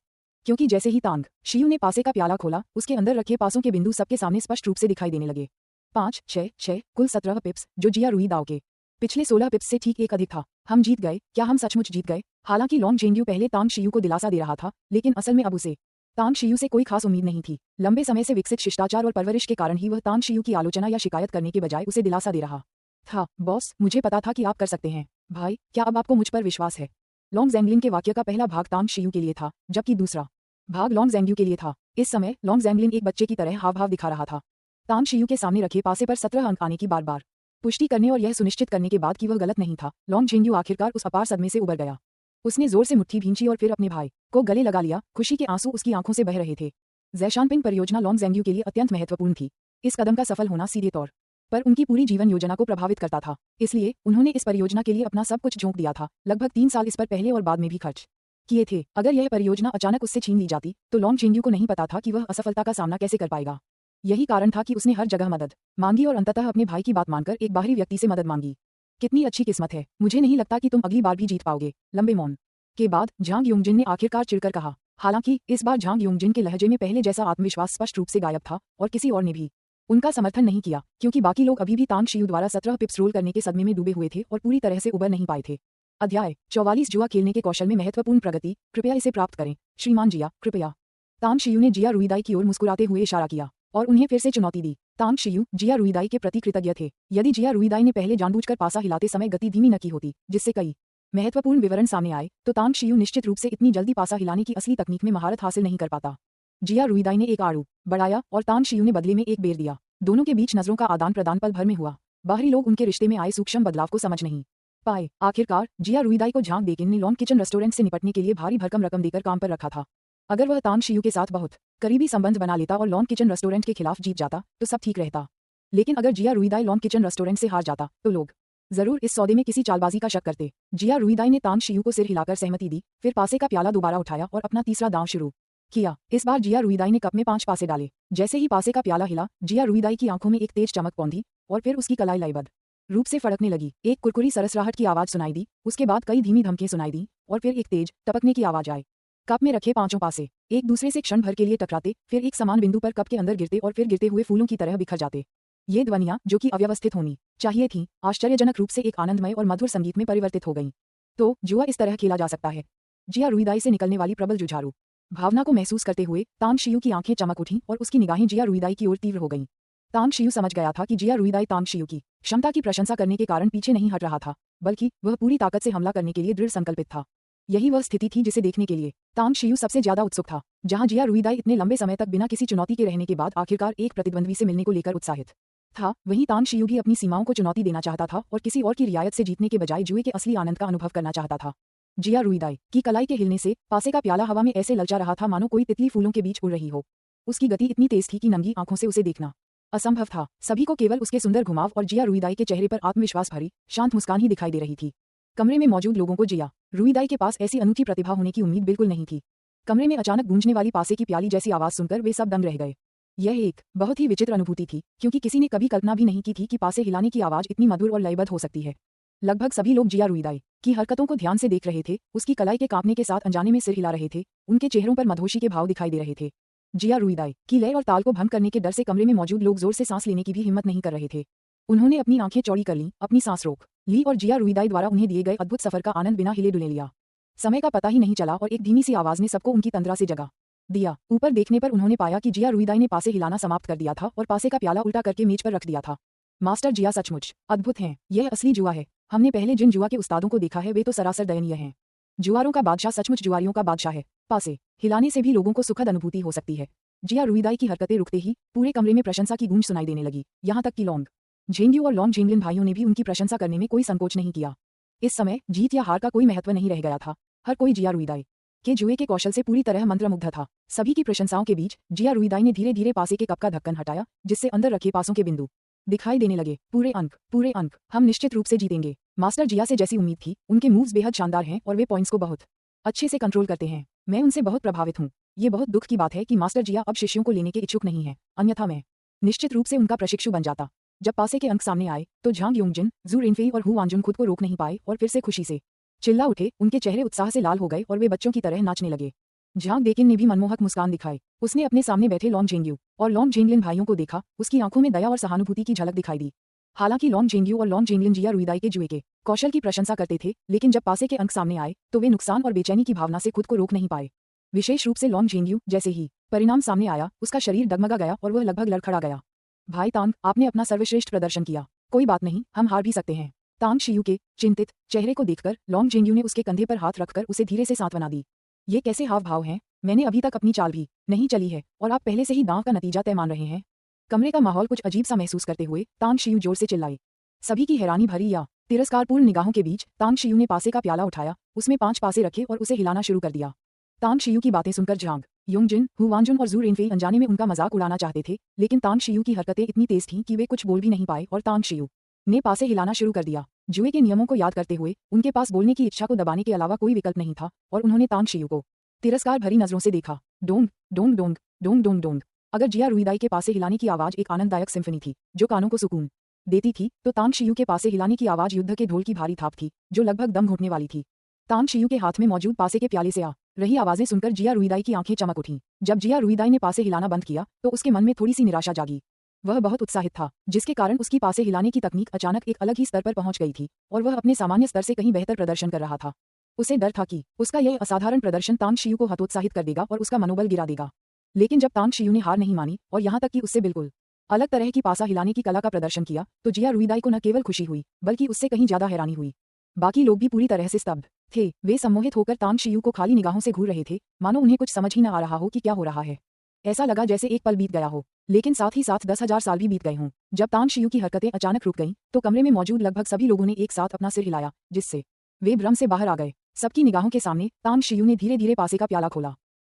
क्योंकि जैसे ही तांग शियू ने पासे का प्याला खोला, उसके अंदर रखे पासों के बिंदु सबके सामने स्पष्ट रूप से दिखाई देने लगे। 5, 6, 6, कुल 17 पिप्स, जो जिया रुईदाओ के पिछले 16 पिप्स से ठीक एक अधिक था। हम जीत गए, क्या हम सचमुच जीत गए? हालांकि लॉन्ग जेंग्यू पहले तांग शियू को दिलासा दे रहा था, लेकिन असल में अब उसे तांग शियू से कोई खास उम्मीद नहीं थी। लंबे समय से विकसित शिष्टाचार और परवरिश के कारण ही वह तांग शियू की आलोचना या शिकायत करने के बजाय उसे दिलासा दे रहा था। बॉस, मुझे पता था कि आप कर सकते हैं। भाई, क्या अब आपको मुझ पर विश्वास है? लॉन्ग जैंगलिन के वाक्य का पहला भाग तांग शियू के लिए था, जबकि दूसरा भाग लॉन्ग जैंग्यू के लिए था। इस समय लॉन्ग जैंगलिन एक बच्चे की तरह हाव भाव दिखा रहा था। तांग शियू के सामने रखे पासे पर 17 अंक आने की बार बार पुष्टि करने और यह सुनिश्चित करने के बाद कि वह गलत नहीं था, लॉन्ग जेंग्यू आखिरकार उस अपार सदमे से उबर गया। उसने जोर से मुट्ठी भींची और फिर अपने भाई को गले लगा लिया। खुशी के आंसू उसकी आंखों से बह रहे थे। ज़ैशानपिंग परियोजना लॉन्ग जैंग्यू के लिए अत्यंत महत्वपूर्ण थी। इस कदम का सफल होना सीधे तौर पर उनकी पूरी जीवन योजना को प्रभावित करता था। इसलिए उन्होंने इस परियोजना के लिए अपना सब कुछ झोंक दिया था। लगभग 3 साल इस पर पहले और बाद में भी खर्च किए थे। अगर यह परियोजना अचानक उससे छीन ली जाती तो लॉन्ग जेंग्यू को नहीं पता था कि वह असफलता का सामना कैसे कर पाएगा। यही कारण था कि उसने हर जगह मदद मांगी और अंततः अपने भाई की बात मानकर एक बाहरी व्यक्ति से मदद मांगी। कितनी अच्छी किस्मत है। मुझे नहीं लगता कि तुम अगली बार भी जीत पाओगे। लंबे मौन के बाद झांग योंगजिन ने आखिरकार चिढ़कर कहा। हालांकि इस बार झांग योंगजिन के लहजे में पहले जैसा आत्मविश्वास स्पष्ट रूप से गायब था और किसी और ने भी उनका समर्थन नहीं किया, क्योंकि बाकी लोग अभी भी तांग शियू द्वारा 17 पिप्स रोल करने के सदमे में डूबे हुए थे और पूरी तरह से उबर नहीं पाए थे। अध्याय 44 जुआ खेलने के कौशल में महत्वपूर्ण प्रगति। कृपया इसे प्राप्त करें श्रीमान जिया, कृपया। तांग शियू ने जिया रुईदाई की ओर मुस्कुराते हुए इशारा किया और उन्हें फिर से चुनौती दी। तांग शियू जिया रुईदाई के प्रति कृतज्ञ थे। यदि जिया रुईदाई ने पहले जानबूझकर पासा हिलाते समय गति धीमी न की होती, जिससे कई महत्वपूर्ण विवरण सामने आए, तो तांग शियू निश्चित रूप से इतनी जल्दी पासा हिलाने की असली तकनीक में महारत हासिल नहीं कर पाता। जिया रुईदाई ने एक आड़ू बढ़ाया और तांग शियू ने बदले में एक बेर दिया। दोनों के बीच नजरों का आदान प्रदान पल भर में हुआ। बाहरी लोग उनके रिश्ते में आए सूक्ष्म बदलाव को समझ नहीं पाए। आखिरकार जिया रुईदाई को झांग देकिन ने लॉन्ग किचन रेस्टोरेंट से निपटने के लिए भारी भरकम रकम देकर काम पर रखा था। अगर वह तांग शियू के साथ बहुत करीबी संबंध बना लेता और लॉन्ग किचन रेस्टोरेंट के खिलाफ जीत जाता तो सब ठीक रहता। लेकिन अगर जिया रुईदाई लॉन्ग किचन रेस्टोरेंट से हार जाता तो लोग जरूर इस सौदे में किसी चालबाजी का शक करते। जिया रुईदाई ने तांग शियू को सिर हिलाकर सहमति दी, फिर पासे का प्याला दोबारा उठाया और अपना तीसरा दांव शुरू किया। इस बार जिया रुईदाई ने कप में 5 पासे डाले। जैसे ही पासे का प्याला हिला, जिया रुईदाई की आंखों में एक तेज चमक पौंधी और फिर उसकी कलाई लयबद्ध रूप से फड़कने लगी। एक कुरकुरी सरसराहट की आवाज सुनाई दी, उसके बाद कई धीमी धमकियां सुनाई दी और फिर एक तेज टपकने की आवाज आई। कप में रखे 5 पासे एक दूसरे से क्षण भर के लिए टकराते, फिर एक समान बिंदु पर कप के अंदर गिरते और फिर गिरते हुए फूलों की तरह बिखर जाते। ये ध्वनियां, जो कि अव्यवस्थित होनी चाहिए थीं, आश्चर्यजनक रूप से एक आनंदमय और मधुर संगीत में परिवर्तित हो गईं। तो जुआ इस तरह खेला जा सकता है। जिया रुईदाई से निकलने वाली प्रबल जुझारू भावना को महसूस करते हुए तांग शियू की आंखें चमक उठीं और उसकी निगाहें जिया रुईदाई की ओर तीव्र हो गईं। तांग शियू समझ गया था कि जिया रुईदाई तांग शियू की क्षमता की प्रशंसा करने के कारण पीछे नहीं हट रहा था, बल्कि वह पूरी ताकत से हमला करने के लिए दृढ़ संकल्पित था। यही वह स्थिति थी जिसे देखने के लिए तांग शियू सबसे ज्यादा उत्सुक था, जहां जिया रुईदाई इतने लंबे समय तक बिना किसी चुनौती के रहने के बाद आखिरकार एक प्रतिद्वंद्वी से मिलने को लेकर उत्साहित था, वहीं तांग शियू भी अपनी सीमाओं को चुनौती देना चाहता था और किसी और की रियायत से जीतने के बजाय जुए के असली आनंद का अनुभव करना चाहता था। जिया रुईदाई की कलाई के हिलने से पासे का प्याला हवा में ऐसे ललचा रहा था मानो कोई तितली फूलों के बीच उड़ रही हो। उसकी गति इतनी तेज थी कि नंगी आंखों से उसे देखना असंभव था। सभी को केवल उसके सुंदर घुमाव और जिया रुईदाई के चेहरे पर आत्मविश्वास भरी शांत मुस्कान ही दिखाई दे रही थी। कमरे में मौजूद लोगों को जिया रुईदाई के पास ऐसी अनूठी प्रतिभा होने की उम्मीद बिल्कुल नहीं थी। कमरे में अचानक गूंजने वाली पासे की प्याली जैसी आवाज सुनकर वे सब दंग रह गए। यह एक बहुत ही विचित्र अनुभूति थी, क्योंकि किसी ने कभी कल्पना भी नहीं की थी कि पासे हिलाने की आवाज इतनी मधुर और लयबद्ध हो सकती है। लगभग सभी लोग जिया रुईदाई की हरकतों को ध्यान से देख रहे थे। उसकी कलाई के कांपने के साथ अनजाने में सिर हिला रहे थे। उनके चेहरों पर मधोशी के भाव दिखाई दे रहे थे। जिया रुईदाई की लय और ताल को भंग करने के डर से कमरे में मौजूद लोग जोर से सांस लेने की भी हिम्मत नहीं कर रहे थे। उन्होंने अपनी आंखें चौड़ी कर लीं, अपनी सांस रोक ली और जिया रुईदाई द्वारा उन्हें दिए गए अद्भुत सफर का आनंद बिना हिले डुले लिया। समय का पता ही नहीं चला और एक धीमी सी आवाज ने सबको उनकी तंद्रा से जगा दिया। ऊपर देखने पर उन्होंने पाया कि जिया रुईदाई ने पासे हिलाना समाप्त कर दिया था और पासे का प्याला उल्टा करके मेज पर रख दिया था। मास्टर जिया सचमुच अद्भुत हैं। यह असली जुआ है। हमने पहले जिन जुआ के उस्तादों को देखा है वे तो सरासर दयनीय हैं। जुआरों का बादशाह सचमुच जुआरियों का बादशाह है। पासे हिलाने से भी लोगों को सुखद अनुभूति हो सकती है। जिया रुईदाई की हरकतें रुकते ही पूरे कमरे में प्रशंसा की गूंज सुनाई देने लगी। यहाँ तक कि लॉन्ग जेंग्यू और लॉन्ग जेंगलिन भाइयों ने भी उनकी प्रशंसा करने में कोई संकोच नहीं किया। इस समय जीत या हार का कोई महत्व नहीं रह गया था। हर कोई जिया रुईदाई के जुए के कौशल से पूरी तरह मंत्रमुग्ध था। सभी की प्रशंसाओं के बीच जिया रुईदाई ने धीरे धीरे पासे के कप का ढक्कन हटाया, जिससे अंदर रखे पासों के बिंदु दिखाई देने लगे। पूरे अंक, हम निश्चित रूप से जीतेंगे। मास्टर जिया से जैसी उम्मीद थी, उनके मूव्स बेहद शानदार हैं और वे पॉइंट्स को बहुत अच्छे से कंट्रोल करते हैं। मैं उनसे बहुत प्रभावित हूँ। ये बहुत दुख की बात है कि मास्टर जिया अब शिष्यों को लेने के इच्छुक नहीं है, अन्यथा मैं निश्चित रूप से उनका प्रशिक्षु बन जाता। जब पासे के अंक सामने आए तो झांग योंगजिन, जू रिनफेई और हु वांजुन खुद को रोक नहीं पाए और फिर से खुशी से चिल्ला उठे। उनके चेहरे उत्साह से लाल हो गए और वे बच्चों की तरह नाचने लगे। झांग देकिन ने भी मनमोहक मुस्कान दिखाई। उसने अपने सामने बैठे लॉन्ग जेंग्यू और लॉन्ग जेंगलिन भाइयों को देखा। उसकी आंखों में दया और सहानुभूति की झलक दिखाई दी। हालांकि लॉन्ग जेंग्यू और लॉन्ग जेंगलिन जिया रुईदाई के जुए के कौशल की प्रशंसा करते थे, लेकिन जब पासे के अंक सामने आए तो वे नुकसान और बेचैनी की भावना से खुद को रोक नहीं पाए। विशेष रूप से लॉन्ग झेंग्यू। जैसे ही परिणाम सामने आया उसका शरीर डगमगा गया और वह लगभग लड़खड़ा गया। भाई तांग, आपने अपना सर्वश्रेष्ठ प्रदर्शन किया। कोई बात नहीं, हम हार भी सकते हैं। तांग शियू के चिंतित चेहरे को देखकर लॉन्ग झेंग्यू ने उसके कंधे पर हाथ रखकर उसे धीरे से सांत्वना दी। ये कैसे हाव भाव हैं? मैंने अभी तक अपनी चाल भी नहीं चली है और आप पहले से ही दांव का नतीजा तय मान रहे हैं। कमरे का माहौल कुछ अजीब सा महसूस करते हुए तांग शियू जोर से चिल्लाई। सभी की हैरानी भरी या तिरस्कारपूर्ण निगाहों के बीच तांग शियू ने पासे का प्याला उठाया, उसमें 5 पासे रखे और उसे हिलाना शुरू कर दिया। तांग शियू की बातें सुनकर झांग योंगजिन, हु वांजुन और जू रेनफेई अनजाने में उनका मजाक उड़ाना चाहते थे, लेकिन तांग शियू की हरकतें इतनी तेज थीं कि वे कुछ बोल भी नहीं पाए और तांग शियू ने पासे हिलाना शुरू कर दिया। जुए के नियमों को याद करते हुए उनके पास बोलने की इच्छा को दबाने के अलावा कोई विकल्प नहीं था और उन्होंने तांग शियू को तिरस्कार भरी नजरों से देखा। Dong Dong Dong Dong Dong Dong. अगर जिया रुईदाई के पासे हिलाने की आवाज एक आनंददायक सिम्फनी थी जो कानों को सुकून देती थी, तो तांग शियू के पासे हिलाने की आवाज युद्ध के ढोल की भारी थाप थी जो लगभग दम घुटने वाली थी। तांग शियू के हाथ में मौजूद पासे के प्याले से आ रही आवाजें सुनकर जिया रुईदाई की आंखें चमक उठीं। जब जिया रुईदाई ने पासे हिलाना बंद किया तो उसके मन में थोड़ी सी निराशा जागी। वह बहुत उत्साहित था, जिसके कारण उसकी पासे हिलाने की तकनीक अचानक एक अलग ही स्तर पर पहुंच गई थी और वह अपने सामान्य स्तर से कहीं बेहतर प्रदर्शन कर रहा था। उसे डर था कि उसका यह असाधारण प्रदर्शन तांग शियू को हतोत्साहित कर देगा और उसका मनोबल गिरा देगा। लेकिन जब तांग शियू ने हार नहीं मानी और यहाँ तक कि उससे बिल्कुल अलग तरह की पासा हिलाने की कला का प्रदर्शन किया, तो जिया रुईदाई को न केवल खुशी हुई बल्कि उससे कहीं ज्यादा हैरानी हुई। बाकी लोग भी पूरी तरह से स्तब्ध थे। वे सम्मोहित होकर तांग शियू को खाली निगाहों से घूर रहे थे, मानो उन्हें कुछ समझ ही न आ रहा हो कि क्या हो रहा है। ऐसा लगा जैसे एक पल बीत गया हो, लेकिन साथ ही साथ 10,000 साल भी बीत गए हों। जब तांग शियू की हरकतें अचानक रुक गईं, तो कमरे में मौजूद लगभग सभी लोगों ने एक साथ अपना सिर हिलाया, जिससे वे भ्रम से बाहर आ गए। सबकी निगाहों के सामने तांग शियू ने धीरे धीरे पासे का प्याला खोला।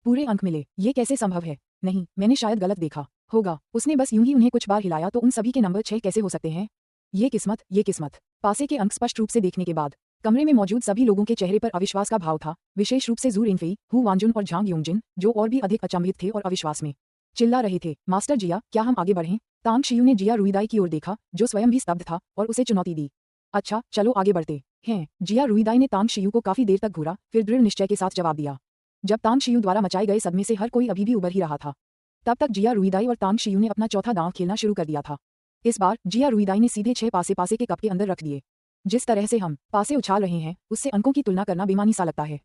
पूरे अंक मिले। ये कैसे संभव है? नहीं, मैंने शायद गलत देखा होगा। उसने बस यूं ही उन्हें कुछ बार हिलाया तो उन सभी के नंबर 6 कैसे हो सकते हैं? ये किस्मत, ये किस्मत। पासे के अंक स्पष्ट रूप से देखने के बाद कमरे में मौजूद सभी लोगों के चेहरे पर अविश्वास का भाव था, विशेष रूप से जू रेनफेई, हु वांजुन और झांग योंगजिन, जो और भी अधिक अचंभित थे और अविश्वास में चिल्ला रहे थे। मास्टर जिया, क्या हम आगे बढ़ें? तांग शियू ने जिया रुईदाई की ओर देखा, जो स्वयं भी स्तब्ध था, और उसे चुनौती दी। अच्छा, चलो आगे बढ़ते हैं। जिया रुईदाई ने तांग शियू को काफी देर तक घूरा, फिर दृढ़ निश्चय के साथ जवाब दिया। जब तांग शियू द्वारा मचाए गए सदमे से हर कोई अभी भी उबर ही रहा था, तब तक जिया रुईदाई और तांग शियू ने अपना चौथा दांव खेलना शुरू कर दिया था। इस बार जिया रुईदाई ने सीधे 6 पासे पासे के कप के अंदर रख दिए। जिस तरह से हम पासे उछाल रहे हैं, उससे अंकों की तुलना करना बेमानी सा लगता है।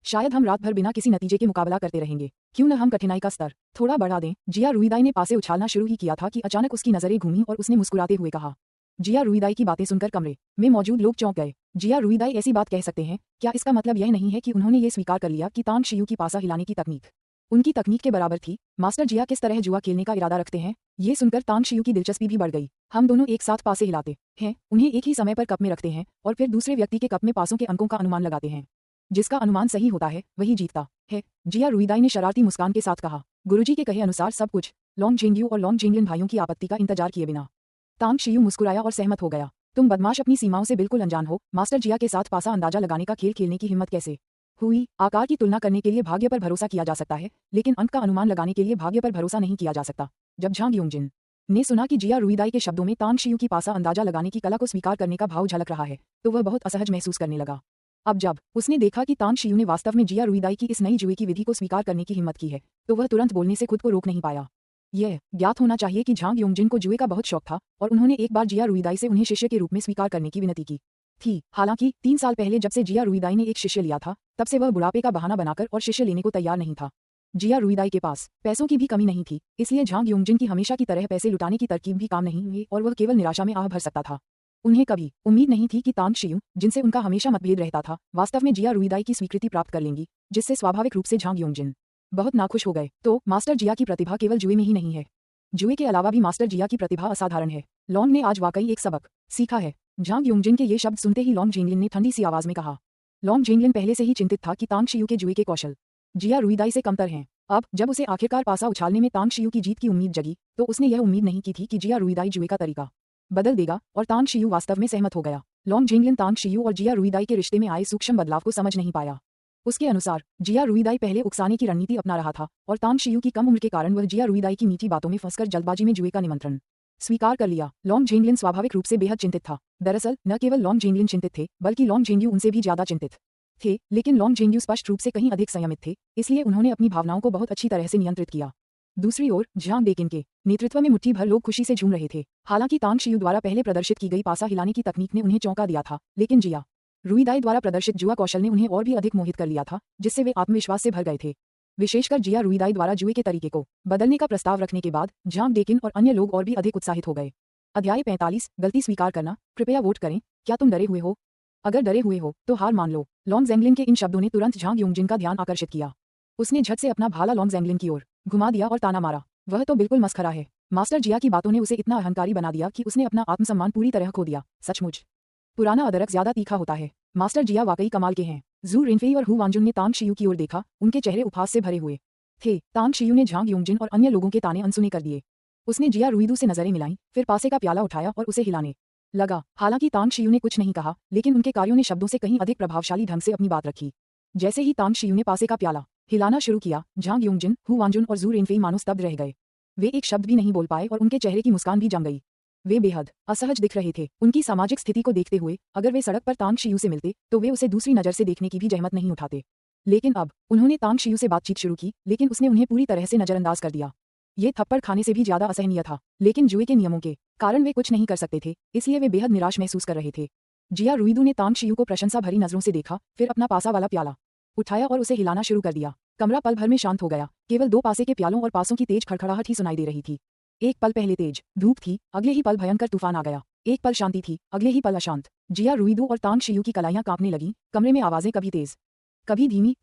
शायद हम रात भर बिना किसी नतीजे के मुकाबला करते रहेंगे। क्यों न हम कठिनाई का स्तर थोड़ा बढ़ा दें? जिया रुईदाई ने पासे उछालना शुरू ही किया था कि अचानक उसकी नजरें घूमी और उसने मुस्कुराते हुए कहा। जिया रुईदाई की बातें सुनकर कमरे में मौजूद लोग चौंक गए। जिया रुईदाई ऐसी बात कह सकते हैं? क्या इसका मतलब यह नहीं है कि उन्होंने ये स्वीकार कर लिया कि तांग शियू की पासा हिलाने की तकनीक उनकी तकनीक के बराबर थी? मास्टर जिया किस तरह जुआ खेलने का इरादा रखते हैं? ये सुनकर तांग शियू की दिलचस्पी भी बढ़ गई। हम दोनों एक साथ पासे हिलाते हैं, उन्हें एक ही समय पर कप में रखते हैं और फिर दूसरे व्यक्ति के कप में पासों के अंकों का अनुमान लगाते हैं। जिसका अनुमान सही होता है वही जीतता है। जिया रुईदाई ने शरारती मुस्कान के साथ कहा। गुरुजी के कहे अनुसार सब कुछ लॉन्ग झेंग्यू और लॉन्ग झेंगलिन भाइयों की आपत्ति का इंतजार किए बिना तांग शियू मुस्कुराया और सहमत हो गया। तुम बदमाश अपनी सीमाओं से बिल्कुल अनजान हो। मास्टर जिया के साथ पासा अंदाजा लगाने का खेल खेलने की हिम्मत कैसे हुई? आकार की तुलना करने के लिए भाग्य पर भरोसा किया जा सकता है, लेकिन अंक का अनुमान लगाने के लिए भाग्य पर भरोसा नहीं किया जा सकता। जब झांग योंगजिन ने सुना कि जिया रुईदाई के शब्दों में तांग शियू की पासा अंदाजा लगाने की कला को स्वीकार करने का भाव झलक रहा है, तो वह बहुत असहज महसूस करने लगा। अब जब उसने देखा कि तांग शियू ने वास्तव में जिया रुईदाई की इस नई जुए की विधि को स्वीकार करने की हिम्मत की है, तो वह तुरंत बोलने से खुद को रोक नहीं पाया। यह ज्ञात होना चाहिए कि झांग योंगजिन को जुए का बहुत शौक था और उन्होंने एक बार जिया रुईदाई से उन्हें शिष्य के रूप में स्वीकार करने की विनती की थी। हालांकि 3 साल पहले जब से जिया रुईदाई ने एक शिष्य लिया था, तब से वह बुढ़ापे का बहाना बनाकर और शिष्य लेने को तैयार नहीं था। जिया रुईदाई के पास पैसों की भी कमी नहीं थी, इसलिए झांग योंगजिन की हमेशा की तरह पैसे लुटाने की तरकीब भी काम नहीं हुई और वह केवल निराशा में आह भर सकता था। उन्हें कभी उम्मीद नहीं थी कि तांग शियू, जिनसे उनका हमेशा मतभेद रहता था, वास्तव में जिया रुईदाई की स्वीकृति प्राप्त कर लेंगी, जिससे स्वाभाविक रूप से झांग योंगजिन बहुत नाखुश हो गए। तो मास्टर जिया की प्रतिभा केवल जुए में ही नहीं है, जुए के अलावा भी मास्टर जिया की प्रतिभा असाधारण है। लॉन्ग ने आज वाकई एक सबक सीखा है। झांग योंगजिन के ये शब्द सुनते ही लॉन्ग झेंगलिन ने ठंडी सी आवाज में कहा। लॉन्ग झेंगलिन पहले से ही चिंतित था कि तांग शियू के जुए के कौशल जिया रुईदाई से कमतर हैं। अब जब उसे आखिरकार पासा उछालने में तांग शियू की जीत की उम्मीद जगी, तो उसने यह उम्मीद नहीं की थी कि जिया रुईदाई जुए का तरीका बदल देगा, और तांग शियू वास्तव में सहमत हो गया। लॉन्ग झेंगलिन तांग शियू और जिया रुईदाई के रिश्ते में आए सूक्ष्म बदलाव को समझ नहीं पाया। उसके अनुसार जिया रुईदाई पहले उकसाने की रणनीति अपना रहा था और तांग शियू की कम उम्र के कारण वह जिया रुईदाई की मीठी बातों में फंसकर जल्दबाजी में जुए का निमंत्रण स्वीकार कर लिया। लॉन्ग झेंगलिन स्वाभाविक रूप से बेहद चिंतित था। दरअसल न केवल लॉन्ग झेंगलिन चिंतित थे, बल्कि लॉन्ग झेंग्यू उनसे भी ज्यादा चिंतित थे, लेकिन लॉन्ग झेंग्यू स्पष्ट रूप से कहीं अधिक संयमित थे, इसलिए उन्होंने अपनी भावनाओं को बहुत अच्छी तरह से नियंत्रित किया। दूसरी ओर झांग डेकिन के नेतृत्व में मुट्ठी भर लोग खुशी से झूम रहे थे। हालांकि तांग शियू द्वारा पहले प्रदर्शित की गई पासा हिलाने की तकनीक ने उन्हें चौंका दिया था, लेकिन जिया रुईदाई द्वारा प्रदर्शित जुआ कौशल ने उन्हें और भी अधिक मोहित कर लिया था, जिससे वे आत्मविश्वास से भर गए थे। विशेषकर जिया रुईदाई द्वारा जुए के तरीके को बदलने का प्रस्ताव रखने के बाद झांग डेकिन और अन्य लोग और भी अधिक उत्साहित हो गए। अध्याय 45 गलती स्वीकार करना। कृपया वोट करें। क्या तुम डरे हुए हो? अगर डरे हुए हो तो हार मान लो। लॉन्ग जैंगलिन के इन शब्दों ने तुरंत झांग युंगजिन का ध्यान आकर्षित किया। उसने झट से अपना भाला लॉन्ग जैंगलिन की ओर घुमा दिया और ताना मारा, वह तो बिल्कुल मस्खरा है। मास्टर जिया की बातों ने उसे इतना अहंकारी बना दिया कि उसने अपना आत्मसम्मान पूरी तरह खो दिया। सचमुच पुराना अदरक ज्यादा तीखा होता है। मास्टर जिया वाकई कमाल के हैं। जू रिनफेई और हु वांजुन ने तांग शियू की ओर देखा, उनके चेहरे उपहास से भरे हुए थे। तांग शियू ने झांग युंगजिन और अन्य लोगों के ताने अनसुने कर दिए। उसने जिया रुईदू से नजरें मिलाईं, फिर पासे का प्याला उठाया और उसे हिलाने लगा। हालांकि तांग शियू ने कुछ नहीं कहा, लेकिन उनके कार्यों ने शब्दों से कहीं अधिक प्रभावशाली ढंग से अपनी बात रखी। जैसे ही तांग शियू ने पासे का प्याला हिलाना शुरू किया, झांग युंगजिन, हु वांजुन और जू रिनफेई मानो स्तब्ध रह गए। वे एक शब्द भी नहीं बोल पाए और उनके चेहरे की मुस्कान भी जम गई। वे बेहद असहज दिख रहे थे। उनकी सामाजिक स्थिति को देखते हुए अगर वे सड़क पर तांग शियू से मिलते तो वे उसे दूसरी नजर से देखने की भी जहमत नहीं उठाते। लेकिन अब उन्होंने तांग शियू से बातचीत शुरू की, लेकिन उसने उन्हें पूरी तरह से नजरअंदाज कर दिया। ये थप्पड़ खाने से भी ज्यादा असहनीय था, लेकिन जुए के नियमों के कारण वे कुछ नहीं कर सकते थे, इसलिए वे बेहद निराश महसूस कर रहे थे। जिया रुईदू ने तांग शियू को प्रशंसा भरी नजरों से देखा, फिर अपना पासा वाला प्याला उठाया और उसे हिलाना शुरू कर दिया। कमरा पल भर में शांत हो गया। केवल दो पासे के प्यालों और पासों की तेज खड़खड़ाहट ही सुनाई दे रही थी। एक पल पहले तेज धूप थी, अगले ही पल भयंकर तूफान आ गया। एक पल शांति थी, अगले ही पल अशांत। जिया रुईदू और तांग शियू की कलाइयां कांपने लगीं। कमरे में आवाजें कभी तेज, कभी धीमी,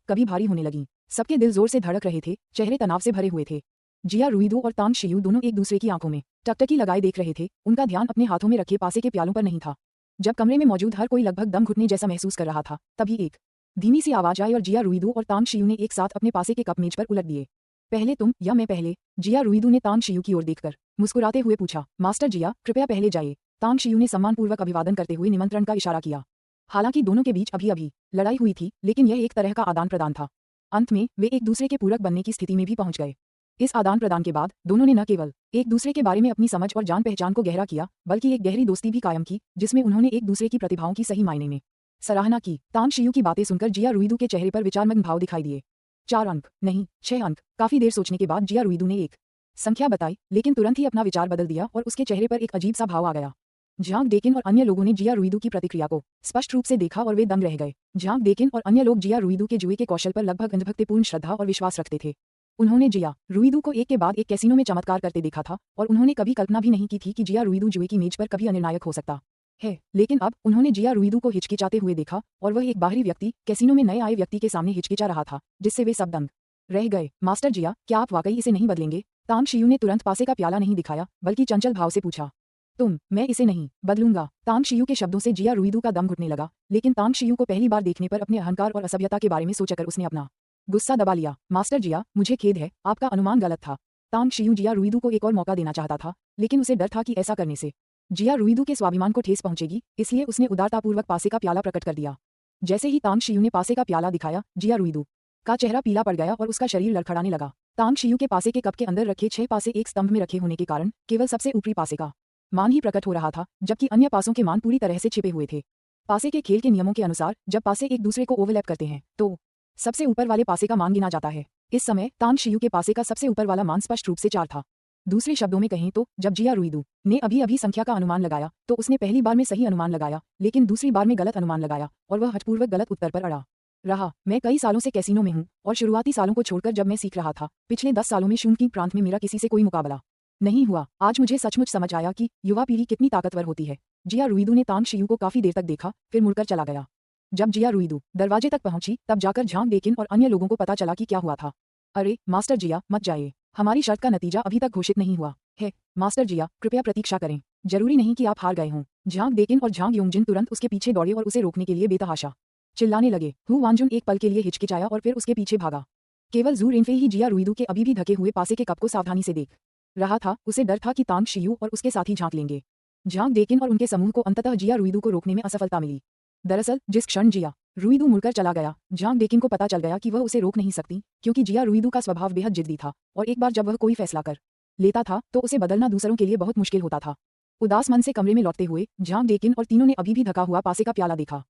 कभी भारी होने लगीं। सबके दिल जोर से धड़क रहे थे, चेहरे तनाव से भरे हुए थे। जिया रुईदू और तांग शियू दोनों एक दूसरे की आंखों में टकटकी लगाए देख रहे थे। उनका ध्यान अपने हाथों में रखे पासे के प्यालों पर नहीं था। जब कमरे में मौजूद हर कोई लगभग दम घुटने जैसा महसूस कर रहा था, तभी एक धीमी सी आवाज आई और जिया रुईदू और तांग शियू ने एक साथ अपने पासे के कप मेज पर उलट दिए। पहले तुम या मैं पहले? जिया रुईदू ने तांग शियू की ओर देखकर मुस्कुराते हुए पूछा। मास्टर जिया, कृपया पहले जाइए। तांग शियू ने सम्मानपूर्वक अभिवादन करते हुए निमंत्रण का इशारा किया। हालांकि दोनों के बीच अभी अभी लड़ाई हुई थी, लेकिन यह एक तरह का आदान प्रदान था। अंत में वे एक दूसरे के पूरक बनने की स्थिति में भी पहुंच गए। इस आदान प्रदान के बाद दोनों ने न केवल एक दूसरे के बारे में अपनी समझ और जान पहचान को गहरा किया, बल्कि एक गहरी दोस्ती भी कायम की, जिसमें उन्होंने एक दूसरे की प्रतिभाओं की सही मायने में सराहना की। तांग शियू की बातें सुनकर जिया रुईदू के चेहरे पर विचारमग्न भाव दिखाई दिए। 4 अंक नहीं, 6 अंक। काफी देर सोचने के बाद जिया रुईदू ने एक संख्या बताई, लेकिन तुरंत ही अपना विचार बदल दिया और उसके चेहरे पर एक अजीब सा भाव आ गया। झांग डेकिन और अन्य लोगों ने जिया रुईदू की प्रतिक्रिया को स्पष्ट रूप से देखा और वे दंग रह गए। झांग डेकिन और अन्य लोग जिया रुईदू के जुए के कौशल पर लगभग अंधभक्तिपूर्ण श्रद्धा और विश्वास रखते थे। उन्होंने जिया रुईदू को एक के बाद एक कैसीनो में चमत्कार करते देखा था और उन्होंने कभी कल्पना भी नहीं की थी कि जिया रुईदू जुए की मेज पर कभी अनिर्णायक हो सकता है। लेकिन अब उन्होंने जिया रुईदू को हिचकिचाते हुए देखा और वह एक बाहरी व्यक्ति कैसीनो में नए आए व्यक्ति के सामने हिचकिचा रहा था, जिससे वे सब दंग रह गए। मास्टर जिया, क्या आप वाकई इसे नहीं बदलेंगे? तांग शियू ने तुरंत पासे का प्याला नहीं दिखाया, बल्कि चंचल भाव से पूछा। मैं इसे नहीं बदलूंगा। तांग शियू के शब्दों से जिया रुईदू का दम घुटने लगा, लेकिन तांग शियू को पहली बार देखने पर अपने अहंकार और असभ्यता के बारे में सोचकर उसने अपना गुस्सा दबा लिया। मास्टर जिया, मुझे खेद है, आपका अनुमान गलत था। तांग शियू जिया रुईदू को एक और मौका देना चाहता था, लेकिन उसे डर था कि ऐसा करने से जिया रुईदू के स्वाभिमान को ठेस पहुंचेगी, इसलिए उसने उदारतापूर्वक पासे का प्याला प्रकट कर दिया। जैसे ही तांग शियू ने पासे का प्याला दिखाया, जिया रुईदू का चेहरा पीला पड़ गया और उसका शरीर लड़खड़ाने लगा। तांग शियू के पासे के कप के अंदर रखे 6 पासे एक स्तंभ में रखे होने के कारण केवल सबसे ऊपरी पासे का मान ही प्रकट हो रहा था, जबकि अन्य पासों के मान पूरी तरह से छिपे हुए थे। पासे के खेल के नियमों के अनुसार जब पासे एक दूसरे को ओवरलैप करते हैं तो सबसे ऊपर वाले पासे का मान गिना जाता है। इस समय तांग शियू के पासे का सबसे ऊपर वाला मान स्पष्ट रूप से 4 था। दूसरे शब्दों में कहें तो जब जिया रुईदू ने अभी अभी संख्या का अनुमान लगाया तो उसने पहली बार में सही अनुमान लगाया, लेकिन दूसरी बार में गलत अनुमान लगाया और वह हठपूर्वक गलत उत्तर पर अड़ा रहा। मैं कई सालों से कैसीनो में हूँ और शुरुआती सालों को छोड़कर जब मैं सीख रहा था, पिछले 10 सालों में शून्य प्रांत में मेरा किसी से कोई मुकाबला नहीं हुआ। आज मुझे सचमुच समझ आया कि युवा पीढ़ी कितनी ताकतवर होती है। जिया रुईदू ने तांग शियू को काफी देर तक देखा, फिर मुड़कर चला गया। जब जिया रुईदू दरवाजे तक पहुंची, तब जाकर झांग डेकिन और अन्य लोगों को पता चला कि क्या हुआ था। अरे मास्टर जिया, मत जाइए, हमारी शर्त का नतीजा अभी तक घोषित नहीं हुआ है। मास्टर जिया, कृपया प्रतीक्षा करें, जरूरी नहीं कि आप हार गए हों। झांग डेकिन और झांग युंगजिन तुरंत उसके पीछे दौड़े और उसे रोकने के लिए बेतहाशा चिल्लाने लगे। हु वांजुन एक पल के लिए हिचकिचाया और फिर उसके पीछे भागा। केवल जू रिनफेई ही जिया रुईदू के अभी भी ढके हुए पासे के कप को सावधानी से देख रहा था। उसे डर था कि तांग शियू और उसके साथी झांक लेंगे। झांग डेकिन और उनके समूह को अंततः जिया रुईदू को रोकने में असफलता मिली। दरअसल जिस क्षण जिया रुईदू मुड़कर चला गया, झांग डेकिन को पता चल गया कि वह उसे रोक नहीं सकती, क्योंकि जिया रुईदू का स्वभाव बेहद जिद्दी था और एक बार जब वह कोई फैसला कर लेता था तो उसे बदलना दूसरों के लिए बहुत मुश्किल होता था। उदास मन से कमरे में लौटते हुए झांग डेकिन और तीनों ने अभी भी ढका हुआ पासे का प्याला देखा।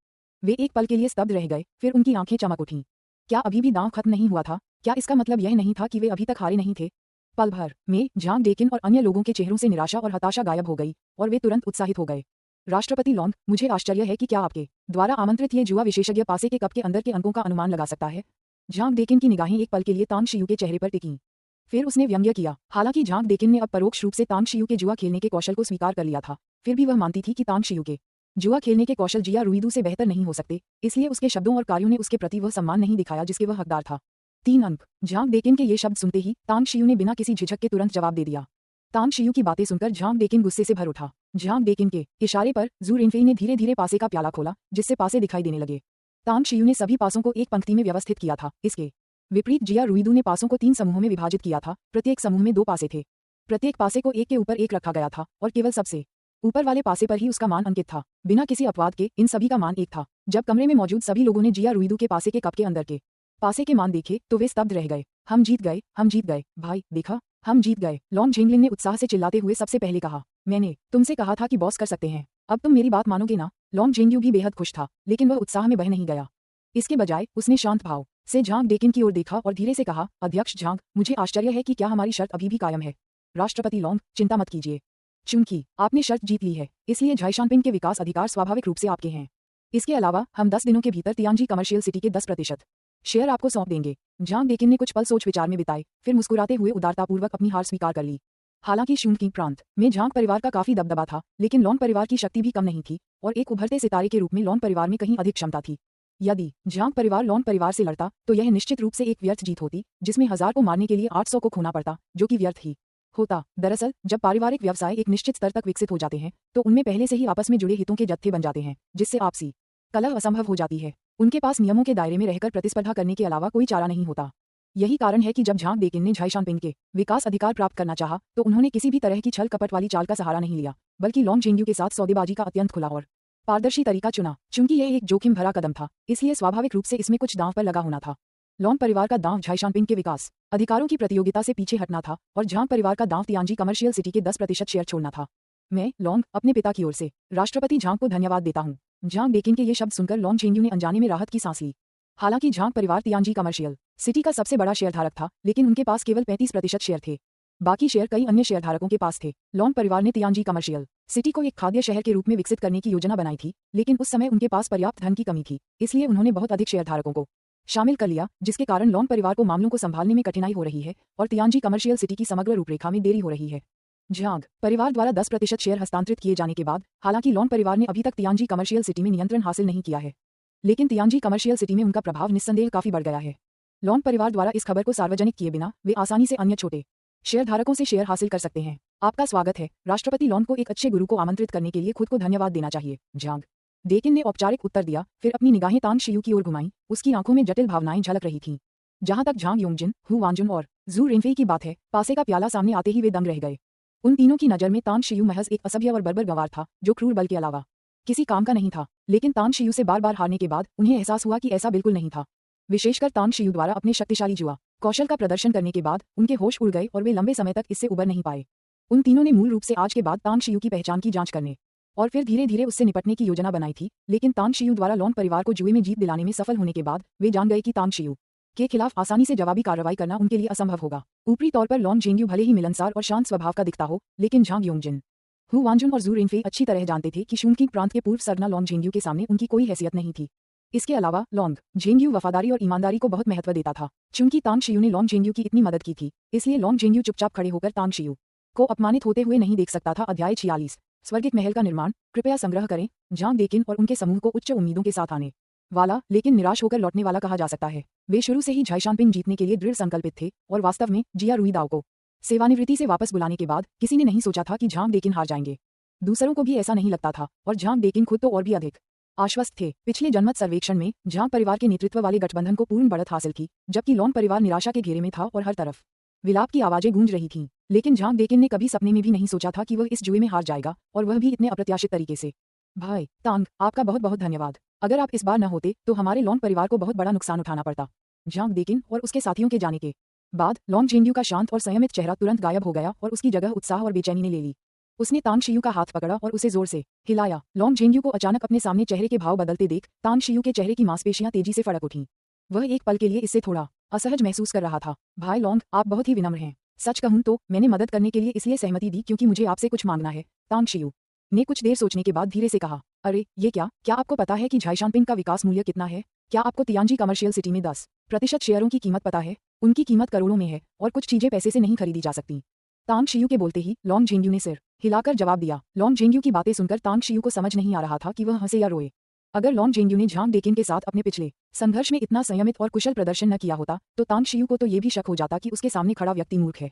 वे एक पल के लिए स्तब्ध रह गए, फिर उनकी आंखें चमक उठीं। क्या अभी भी दांव खत्म नहीं हुआ था? क्या इसका मतलब यह नहीं था कि वे अभी तक हारे नहीं थे? पल भर में झांग डेकिन और अन्य लोगों के चेहरों से निराशा और हताशा गायब हो गई और वे तुरंत उत्साहित हो गए। राष्ट्रपति लॉन्ग, मुझे आश्चर्य है कि क्या आपके द्वारा आमंत्रित ये जुआ विशेषज्ञ पासे के कप के अंदर के अंकों का अनुमान लगा सकता है। झांग डेकिन की निगाहें एक पल के लिए तांग शियू के चेहरे पर टिकीं। फिर उसने व्यंग्य किया। हालांकि झांग डेकिन ने अब परोक्ष रूप से तांग शियू के जुआ खेलने के कौशल को स्वीकार कर लिया था, फिर भी वह मानती थी कि तांग शियू के जुआ खेलने के कौशल जिया रुईदू से बेहतर नहीं हो सकते, इसलिए उसके शब्दों और कार्यों ने उसके प्रति वह सम्मान नहीं दिखाया जिसके वह हकदार था। 3 अंक। झांग डेकिन के ये शब्द सुनते ही तांग शियू ने बिना किसी झिझक के तुरंत जवाब दे दिया। तांग शियू की बातें सुनकर झांग डेकिन गुस्से से भर उठा। झांग डेकिन के इशारे पर जू रिनफेई ने धीरे धीरे पासे का प्याला खोला, जिससे पासे दिखाई देने लगे। तांग शियू ने सभी पासों को एक पंक्ति में व्यवस्थित किया था। इसके विपरीत जिया रुईदू ने पासों को 3 समूहों में विभाजित किया था। प्रत्येक समूह में 2 पासे थे। प्रत्येक पासे को एक के ऊपर एक रखा गया था और केवल सबसे ऊपर वाले पासे पर ही उसका मान अंकित था। बिना किसी अपवाद के इन सभी का मान 1 था। जब कमरे में मौजूद सभी लोगों ने जिया रुईदू के पासे के कप के अंदर के पासे के मान देखे तो वे स्तब्ध रह गए। हम जीत गए, हम जीत गए, भाई देखा, हम जीत गए। लॉन्ग झेंगलिंग ने उत्साह से चिल्लाते हुए सबसे पहले कहा। मैंने तुमसे कहा था कि बॉस कर सकते हैं, अब तुम मेरी बात मानोगे ना? लॉन्ग झेंग्यू भी बेहद खुश था, लेकिन वह उत्साह में बह नहीं गया। इसके बजाय उसने शांत भाव से झांग डेकिन की ओर देखा और धीरे से कहा, अध्यक्ष झांग, मुझे आश्चर्य है कि क्या हमारी शर्त अभी भी कायम है। राष्ट्रपति लॉन्ग, चिंता मत कीजिए। चूंकि आपने शर्त जीत ली है, इसलिए झाइशानपिंग के विकास अधिकार स्वाभाविक रूप से आपके हैं। इसके अलावा हम 10 दिनों के भीतर तियांजी कमर्शियल सिटी के 10% शेयर आपको सौंप देंगे। झांग डेकिन ने कुछ पल सोच विचार में बिताए, फिर मुस्कुराते हुए उदारतापूर्वक अपनी हार स्वीकार कर ली। हालांकि शूनकिंग प्रांत में झांग परिवार का काफी दबदबा था, लेकिन लॉन्ग परिवार की शक्ति भी कम नहीं थी और एक उभरते सितारे के रूप में लॉन्ग परिवार में कहीं अधिक क्षमता थी। यदि झांग परिवार लॉन्ग परिवार से लड़ता तो यह निश्चित रूप से एक व्यर्थ जीत होती, जिसमें 1000 को मारने के लिए 800 को खोना पड़ता, जो कि व्यर्थ ही होता। दरअसल जब पारिवारिक व्यवसाय एक निश्चित स्तर तक विकसित हो जाते हैं तो उनमें पहले से ही आपस में जुड़े हितों के जत्थे बन जाते हैं, जिससे आपसी कलह असंभव हो जाती है। उनके पास नियमों के दायरे में रहकर प्रतिस्पर्धा करने के अलावा कोई चारा नहीं होता। यही कारण है कि जब झांग डेकिन ने झाइशानपिंग के विकास अधिकार प्राप्त करना चाहा तो उन्होंने किसी भी तरह की छल कपट वाली चाल का सहारा नहीं लिया, बल्कि लॉन्ग झेंग्यू के साथ सौदेबाजी का अत्यंत खुला और पारदर्शी तरीका चुना। चूंकि यह एक जोखिम भरा कदम था, इसलिए स्वाभाविक रूप से इसमें कुछ दांव पर लगा होना था। लॉन्ग परिवार का दांव झाइशानपिंग के विकास अधिकारों की प्रतियोगिता से पीछे हटना था और झांग परिवार का दांव तियांजी कमर्शियल सिटी के 10% शेयर छोड़ना था। मैं लॉन्ग अपने पिता की ओर से राष्ट्रपति झांग को धन्यवाद देता हूँ। झांग डेकिन के ये शब्द सुनकर लॉन्ग झेंग्यू ने अनजाने में राहत की सांस ली। हालांकि झांग परिवार तियांजी कमर्शियल सिटी का सबसे बड़ा शेयरधारक था, लेकिन उनके पास केवल 35% शेयर थे। बाकी शेयर कई अन्य शेयरधारकों के पास थे। लॉन्ग परिवार ने तियांजी कमर्शियल सिटी को एक खाद्य शहर के रूप में विकसित करने की योजना बनाई थी, लेकिन उस समय उनके पास पर्याप्त धन की कमी थी, इसलिए उन्होंने बहुत अधिक शेयरधारकों को शामिल कर लिया, जिसके कारण लॉन्ग परिवार को मामलों को संभालने में कठिनाई हो रही है और तियांजी कमर्शियल सिटी की समग्र रूपरेखा में देरी हो रही है। झांग परिवार द्वारा 10% शेयर हस्तांतरित किए जाने के बाद हालांकि लॉन्ग परिवार ने अभी तक तियांजी कमर्शियल सिटी में नियंत्रण हासिल नहीं किया है, लेकिन तियांजी कमर्शियल सिटी में उनका प्रभाव निस्संदेह काफी बढ़ गया है। लॉन्ग परिवार द्वारा इस खबर को सार्वजनिक किए बिना वे आसानी से अन्य छोटे शेयरधारकों से शेयर हासिल कर सकते हैं। आपका स्वागत है। राष्ट्रपति लॉन्ग को एक अच्छे गुरु को आमंत्रित करने के लिए खुद को धन्यवाद देना चाहिए। झांग डेकिन ने औपचारिक उत्तर दिया, फिर अपनी निगाहें तांग शियू की ओर घुमाई। उसकी आंखों में जटिल भावनाएं झलक रही थीं। जहां तक झांग योंगजिन, हु वांजुन और जू रिनफेई की बात है, पासे का प्याला सामने आते ही वे दंग रह गए। उन तीनों की नजर में तांग शियू महज एक असभ्य और बर्बर गंवार था, जो क्रूर बल के अलावा किसी काम का नहीं था। लेकिन तांग शियू से बार बार हारने के बाद उन्हें एहसास हुआ कि ऐसा बिल्कुल नहीं था। विशेषकर तांग शियू द्वारा अपने शक्तिशाली जुआ कौशल का प्रदर्शन करने के बाद उनके होश उड़ गए और वे लंबे समय तक इससे उबर नहीं पाए। उन तीनों ने मूल रूप से आज के बाद तांग शियू की पहचान की जांच करने और फिर धीरे धीरे उससे निपटने की योजना बनाई थी, लेकिन तांग शियू द्वारा लॉन्ग परिवार को जुए में जीत दिलाने में सफल होने के बाद वे जान गए कि तांग शियू के खिलाफ आसानी से जवाबी कार्रवाई करना उनके लिए असंभव होगा। ऊपरी तौर पर लॉन्ग झेंग्यू भले ही मिलनसार और शांत स्वभाव का दिखता हो, लेकिन झांग योंगजिन, हु वांजुन और जू रिनफेई अच्छी तरह जानते थे कि शूनकिंग प्रांत के पूर्व सरना लॉन्ग झेंग्यू के सामने उनकी कोई हैसियत नहीं थी। इसके अलावा लॉन्ग झेंग्यू वफादारी और ईमानदारी को बहुत महत्व देता था। चूंकि तांग शियू ने लॉन्ग झेंग्यू की इतनी मदद की थी, इसलिए लॉन्ग झेंग्यू चुपचाप खड़े होकर तांग शियू को अपमानित होते हुए नहीं देख सकता था। अध्याय 46 स्वर्गिक महल का निर्माण। कृपया संग्रह करें। झांग डेकिन और उनके समूह को उच्च उम्मीदों के साथ आने वाला लेकिन निराश होकर लौटने वाला कहा जा सकता है। वे शुरू से ही झाइशानपिंग जीतने के लिए दृढ़ संकल्पित थे और वास्तव में जिया रुईदाओ को सेवानिवृत्ति से वापस बुलाने के बाद किसी ने नहीं सोचा था कि झांग डेकिन हार जाएंगे। दूसरों को भी ऐसा नहीं लगता था और झांग डेकिन खुद तो और भी अधिक आश्वस्त थे। पिछले जनमत सर्वेक्षण में झांग परिवार के नेतृत्व वाले गठबंधन को पूर्ण बढ़त हासिल की, जबकि लॉन्ग परिवार निराशा के घेरे में था और हर तरफ विलाप की आवाजें गूंज रही थीं। लेकिन झांग डेकिन ने कभी सपने में भी नहीं सोचा था कि वह इस जुए में हार जाएगा, और वह भी इतने अप्रत्याशित तरीके से। भाई तांग, आपका बहुत बहुत धन्यवाद। अगर आप इस बार न होते तो हमारे लॉन्ग परिवार को बहुत बड़ा नुकसान उठाना पड़ता। झांग डेकिन और उसके साथियों के जाने के बाद लॉन्ग झेंग्यू का शांत और संयमित चेहरा तुरंत गायब हो गया और उसकी जगह उत्साह और बेचैनी ने ले ली। उसने तांग शियू का हाथ पकड़ा और उसे जोर से हिलाया। लॉन्ग झेंग्यू को अचानक अपने सामने चेहरे के भाव बदलते देख तांग शियू के चेहरे की मांसपेशियां तेजी से फड़क उठीं। वह एक पल के लिए इससे थोड़ा असहज महसूस कर रहा था। भाई लॉन्ग, आप बहुत ही विनम्र हैं। सच कहूं तो मैंने मदद करने के लिए इसलिए सहमति दी क्योंकि मुझे आपसे कुछ मांगना है। तांग शियू ने कुछ देर सोचने के बाद धीरे से कहा, अरे ये क्या आपको पता है कि झाइशानपिंग का विकास मूल्य कितना है? क्या आपको तियांजी कमर्शियल सिटी में 10% शेयरों की कीमत पता है? उनकी कीमत करोड़ों में है और कुछ चीजें पैसे से नहीं खरीदी जा सकती। तांग शियू के बोलते ही लॉन्ग जेंग्यू ने सिर हिलाकर जवाब दिया। लॉन्ग जेंग्यू की बातें सुनकर तांग शियू को समझ नहीं आ रहा था कि वह हंसे या रोए। अगर लॉन्ग जेंग्यू ने झांग डेकिन के साथ अपने पिछले संघर्ष में इतना संयमित और कुशल प्रदर्शन न किया होता तो तांग शियू को तो ये भी शक हो जाता कि उसके सामने खड़ा व्यक्ति मूर्ख है।